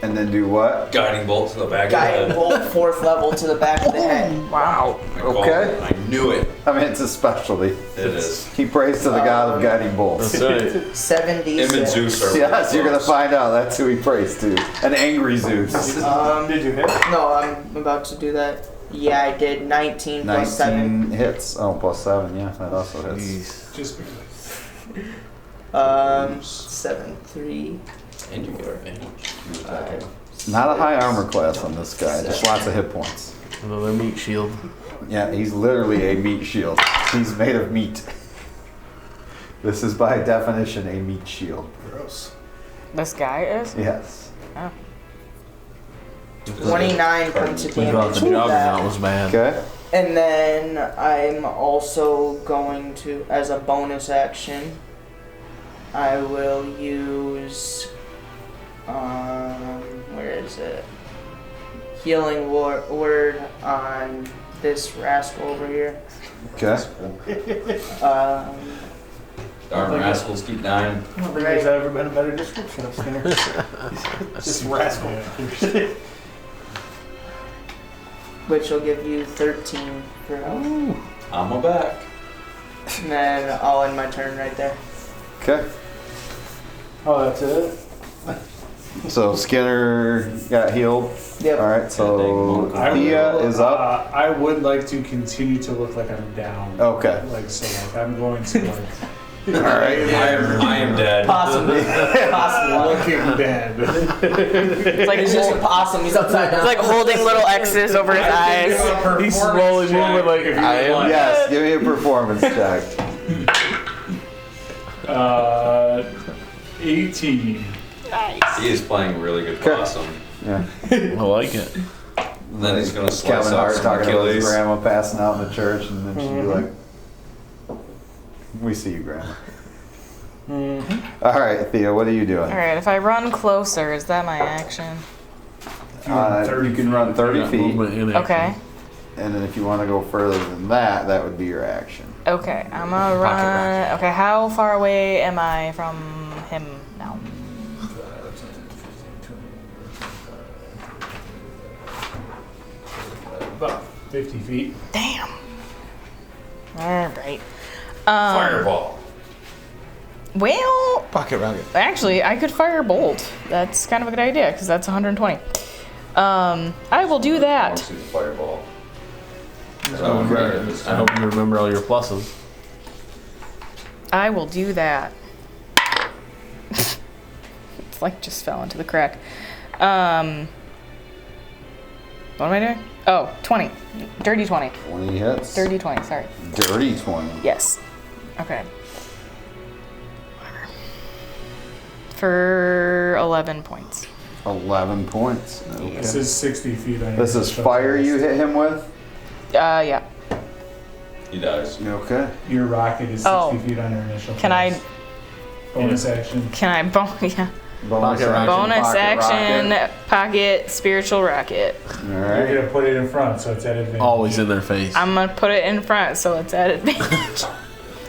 And then do what? Guiding bolt to the back Guiding of bolt 4th level to the back of the head. Wow. the head. Okay. I knew it. I mean, it's a specialty. It is. Keep praise to the god of guiding bolts. That's right. 76. Him and Zeus are Yes, you're going to find out. That's who he prays to. An angry Zeus. Did you hit? No, I'm about to do that. Yeah, I did 19 plus 7. 19 hits. Oh, plus 7. Yeah, that also hits. Jeez. Just 7, 3, And you get advantage. 5. Not a high armor class on this guy. Just lots of hit points. Another meat shield. Yeah, he's literally a meat shield. He's made of meat. This is by definition a meat shield. Gross. This guy is? Yes. 29 points of We thought damage the with juggernaut that. was bad. Okay. And then I'm also going to, as a bonus action, I will use, where is it? Healing word on this rascal over here. Okay. Darn rascals keep dying. I don't think there's ever been a better description of Skinner. Just rascal. Which will give you 13 for health. I'm a back. And then I'll end my turn right there. Okay. Oh, that's it? So Skinner got healed. Yep. All right. So I Thea will, is up. I would like to continue to look like I'm down. Okay. Like so, like I'm going to like All right. I am dead. Possibly. Possibly. looking dead. It's like, It's just a possum. He's upside down. it's like holding little X's over his eyes. He's slowly moving like I am. Yes. Give me a performance check. 18. Nice. He is playing really good Okay. possum. Yeah. I like it. And then he's gonna slice Kevin off Hart some talking about his Achilles. grandma passing out in the church, and then she'd be like, "We see you, grandma." All right, Thea. What are you doing? Alright, if I run closer, is that my action? You can run 30 Got feet, movement in action. Okay. and then if you want to go further than that, that would be your action. Okay, I'm gonna run. Okay, how far away am I from him now? About 50 feet. Damn. Alright. Fireball. Well, Pocket rocket. actually, I could fire a bolt. That's kind of a good idea, because that's 120. I will do that. Obviously the fireball. I hope you remember all your pluses. I will do that. It's like just fell into the crack. What am I doing? Oh, 20. Dirty 20. 20 hits. Dirty 20, sorry. Dirty 20. Yes. Okay. Whatever. For 11 points. 11 points. Okay. This is 60 feet. This is fire you hit him with? Yeah. He dies. Okay. Your rocket is 60 feet on your initial. Can I- phase. Bonus action. Can I yeah. Bonus Pocket rocket. Bonus pocket action, rocket. pocket, spiritual rocket. All You're right. gonna put it in front, so it's at advantage. Always in their face. I'm gonna put it in front so it's at advantage.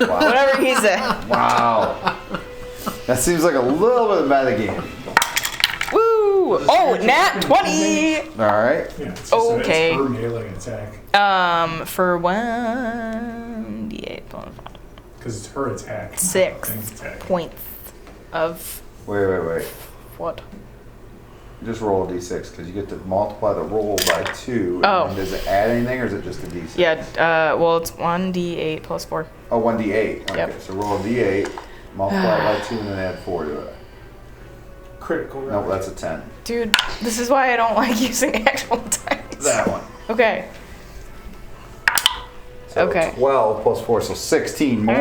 Wow. Whatever he said. Wow. That seems like a little bit of metagame. Woo! Oh, nat 20! All right. Yeah, it's just Okay. It's her melee attack. For 1d8 Because it's her attack. not 6 thing's attack. points of Wait. what? Just roll a d6 because you get to multiply the roll by 2. Oh. And does it add anything or is it just a d6? Yeah, well, it's 1d8 plus 4. Oh, 1d8. Okay, Yep. so roll a d8, multiply it by 2, and then add 4 to it. Critical No, rocket. that's a 10. Dude, this is why I don't like using actual dice. That one. Okay. So Okay. 12 plus 4, so 16 more.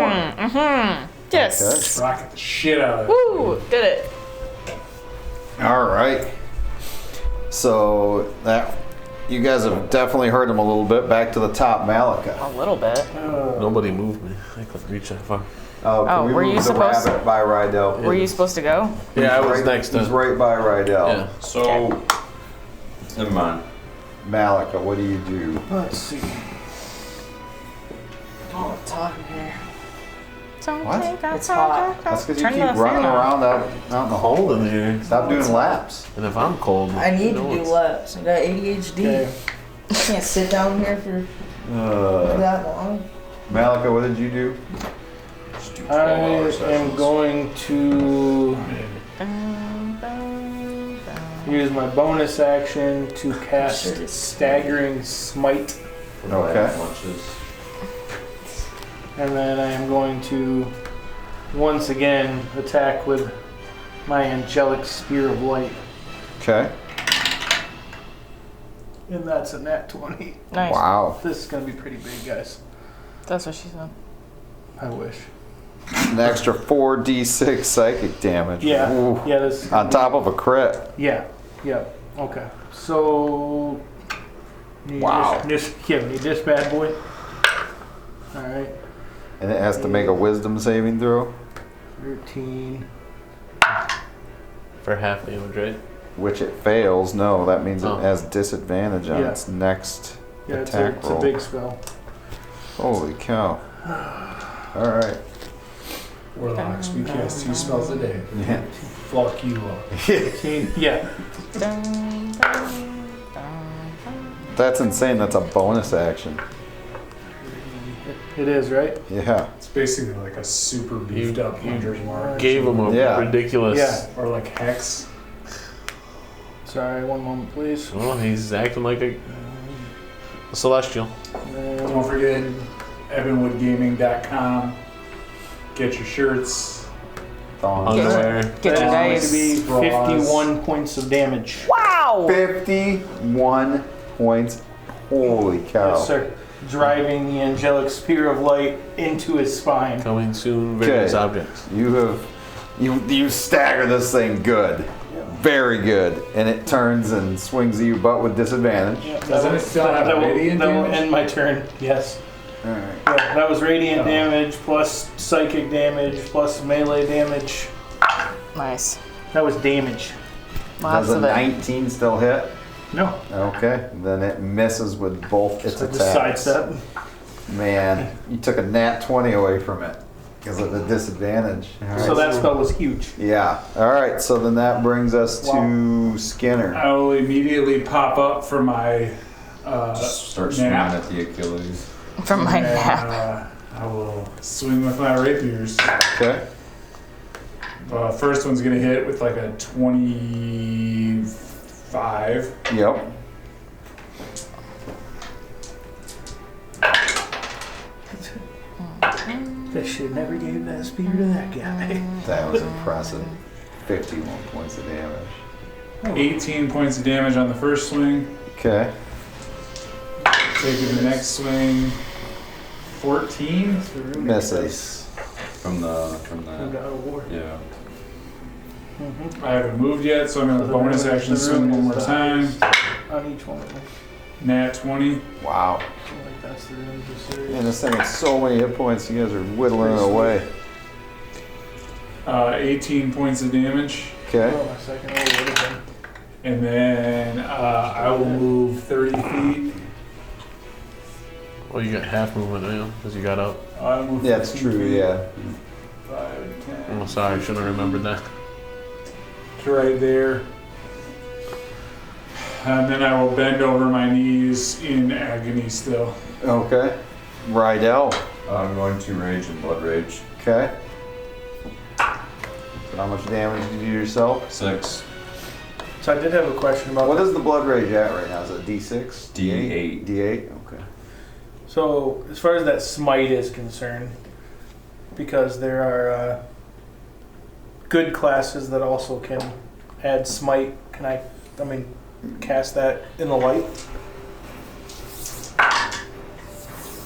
Yes. Okay. Rocket the shit out of it. Woo! Did it. All right. So that you guys have definitely heard him a little bit. Back to the top, Malika. A little bit. Nobody moved me. I couldn't reach that far. Oh, can Oh, we were move you the supposed rabbit by Rydell? Were you supposed to go? Yeah, I was Right- next He's to. right by Rydell. Yeah. So, never mind. Malika, what do you do? Let's see. Oh, it's hot in here. What? It's hot. That's because you Turn keep the running fan on. around out in the hole. Cold in here. Stop doing laps. And if I'm cold, I need you to know do it's- laps. I got ADHD. Okay. I can't sit down here for that long. Malika, what did you do? Just do I 12-hour am sessions. going to use my bonus action to cast Staggering Smite. Okay. Much is And then I am going to once again attack with my Angelic Spear of Light. Okay. And that's a nat 20. Nice. Wow. This is going to be pretty big, guys. That's what she said. I wish. An extra 4d6 psychic damage. Yeah. Ooh. Yeah, this. On top of a crit. Yeah. Yeah. Okay. So. Need Wow. This, we need this bad boy. Alright. And it has to make a wisdom saving throw, 13. For half damage, right? which it fails. No, that means Oh. it has disadvantage on Yeah. its next Yeah, attack it's roll. a big spell. Holy cow. Alright. Warlocks, we cast 2 spells a day. Yeah. Fuck you up. 13. Yeah. That's insane. That's a bonus action. It is, right? Yeah. It's basically like a super beefed up Hunter's Mark. Gave him a Yeah. ridiculous. Yeah. Or like Hex. Sorry, one moment, please. Well, he's acting like a celestial. Don't forget evanwoodgaming.com. Get your shirts. Thongs. Underwear. Get your That is dice. going to be Bras. 51 points of damage. Wow! 51 points. Holy cow. Yes, sir. Driving the Angelic Spear of Light into his spine. Coming soon, various Okay. objects. You stagger this thing good. Very good. And it turns and swings at you, but with disadvantage. Yeah, Doesn't it still have that will, radiant that will damage? end my turn, yes. Alright. Yeah, that was radiant Oh. damage plus psychic damage plus melee damage. Nice. That was damage. Lots Does a of it. 19 still hit? No. Okay. Then it misses with both its So just attacks. sidestep. Man, you took a nat 20 away from it because of the disadvantage. All right. So that spell was huge. Yeah. All right. So then that brings us to Skinner. I will immediately pop up for my just start swinging nap. at the Achilles. From my And, nap. I will swing with my rapiers. Okay. First one's gonna hit with like a 25. Yep. That shit never gave that spear to that guy. That was impressive. 51 points of damage. 18 points of damage on the first swing. Okay. Taking the next swing. 14. Misses. From the God of War. yeah. Mm-hmm. I haven't moved yet, so I'm gonna bonus action swing one more time. On each one of them. Nat 20. Wow. I feel like that's the end of the series. Man, this thing has so many hit points. You guys are whittling it away. 18 points of damage. Okay. Oh, my second roll would have been. And then I will move 30 feet. Well, you got half movement now because you got up. I'll move Yeah, it's 15 true. feet. Yeah. 5, 10. Oh, sorry, I should have remembered that. To right there. And then I will bend over my knees in agony still. Okay. Rydell. I'm going to rage and blood rage. Okay. So how much damage did you do yourself? 6. So I did have a question about What is the blood rage at right now? Is it D6? D8. D8? Okay. So, as far as that smite is concerned, because there are good classes that also can add smite, can I cast that in the light?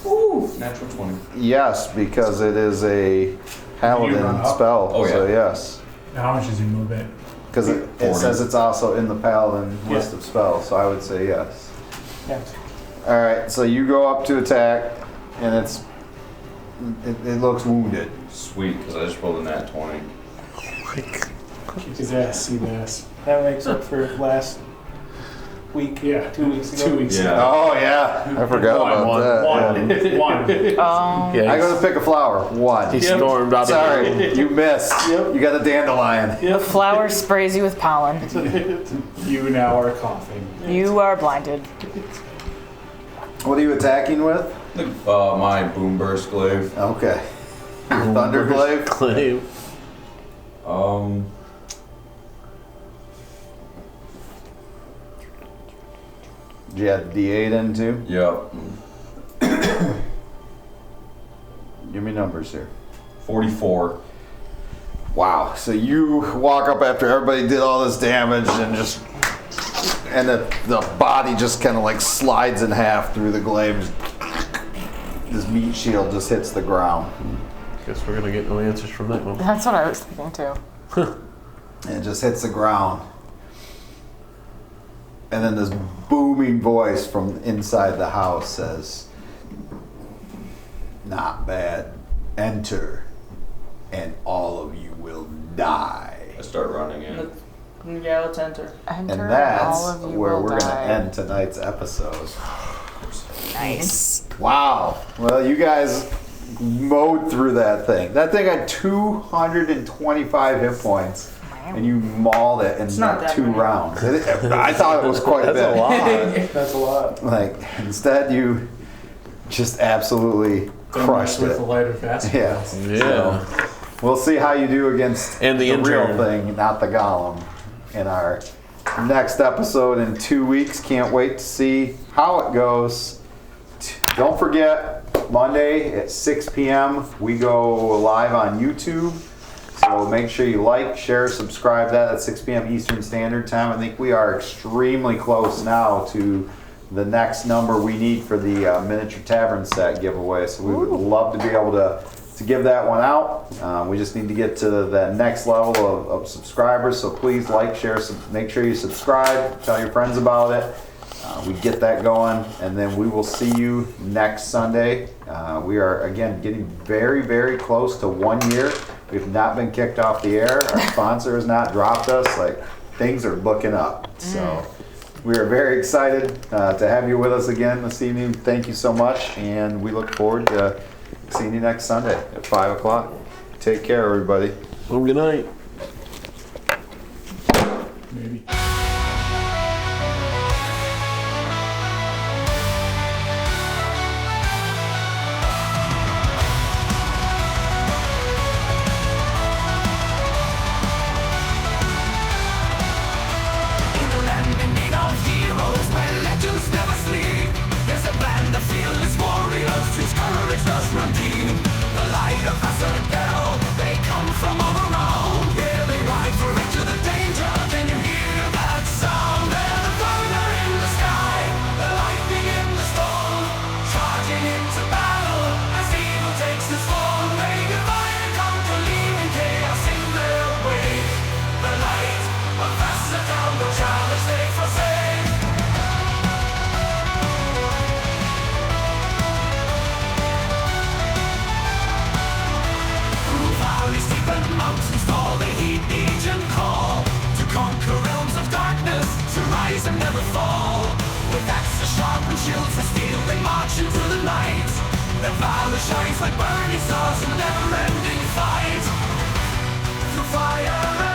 Ooh, natural 20. Yes, because it is a run paladin up? spell. Oh, yeah. So yes. How much does he move it? Because it 40. says it's also in the paladin Yeah. list of spells, so I would say yes. Yeah. All right, so you go up to attack, and it looks wounded. Sweet, because I just rolled a nat 20. Kick his ass, sea bass. That makes up for last week, Yeah, 2 weeks ago. 2 weeks Yeah. ago. Oh yeah, I forgot about that. yeah. One. Yeah, I go to pick a flower. One. he stormed out of Sorry, you missed. Yep. You got a dandelion. The flower sprays you with pollen. You now are coughing. You are blinded. What are you attacking with? My boom burst glaive. Okay. Thunderglaive. Clave. Did you add D8 in too? Yep. Give me numbers here. 44. Wow. So you walk up after everybody did all this damage and the body just kind of like slides in half through the glaive. This meat shield just hits the ground. Guess we're gonna get no answers from that one. That's what I was thinking too. And it just hits the ground. And then this booming voice from inside the house says, "Not bad. Enter, and all of you will die." I start running in. Yeah, let's enter. And Enter that's all of you where will we're going to die. end tonight's episode. Nice. Wow. Well, you guys mowed through that thing. That thing had 225 hit points. And you mauled it in not like that 2 many. rounds. I thought it was quite a bit. That's a lot. Like, instead you just absolutely crushed with it. the lighter fast. Yeah. Yeah. So, we'll see how you do against And the real intern. thing, not the golem, in our next episode in 2 weeks. Can't wait to see how it goes. Don't forget, Monday at 6 p.m. we go live on YouTube. So make sure you like, share, subscribe. That at 6 p.m. Eastern Standard Time. I think we are extremely close now to the next number we need for the miniature tavern set giveaway. So we would love to be able to give that one out. We just need to get to the next level of subscribers. So please like, share, make sure you subscribe. Tell your friends about it. We get that going, and then we will see you next Sunday. We are, again, getting very, very close to 1 year. We've not been kicked off the air. Our sponsor has not dropped us. Like, things are looking up. So we are very excited to have you with us again this evening. Thank you so much, and we look forward to seeing you next Sunday at 5 o'clock. Take care, everybody. Well, good night. Maybe. Whose courage does run deep. The light of Vasserdell, they come from all around. Yeah, they ride through into the danger. Then you hear that sound. And the thunder in the sky, the lightning in the storm, charging into battle as evil takes its form. They divide and conquer, leaving chaos in their wake. The light of Vasserdell, the challenge they forsake. Steep and mountains tall, they heed the ancient call to conquer realms of darkness, to rise and never fall. With axes sharp and shields of steel, they march into the night. Their valor shines like burning stars in a never-ending fight. Through fire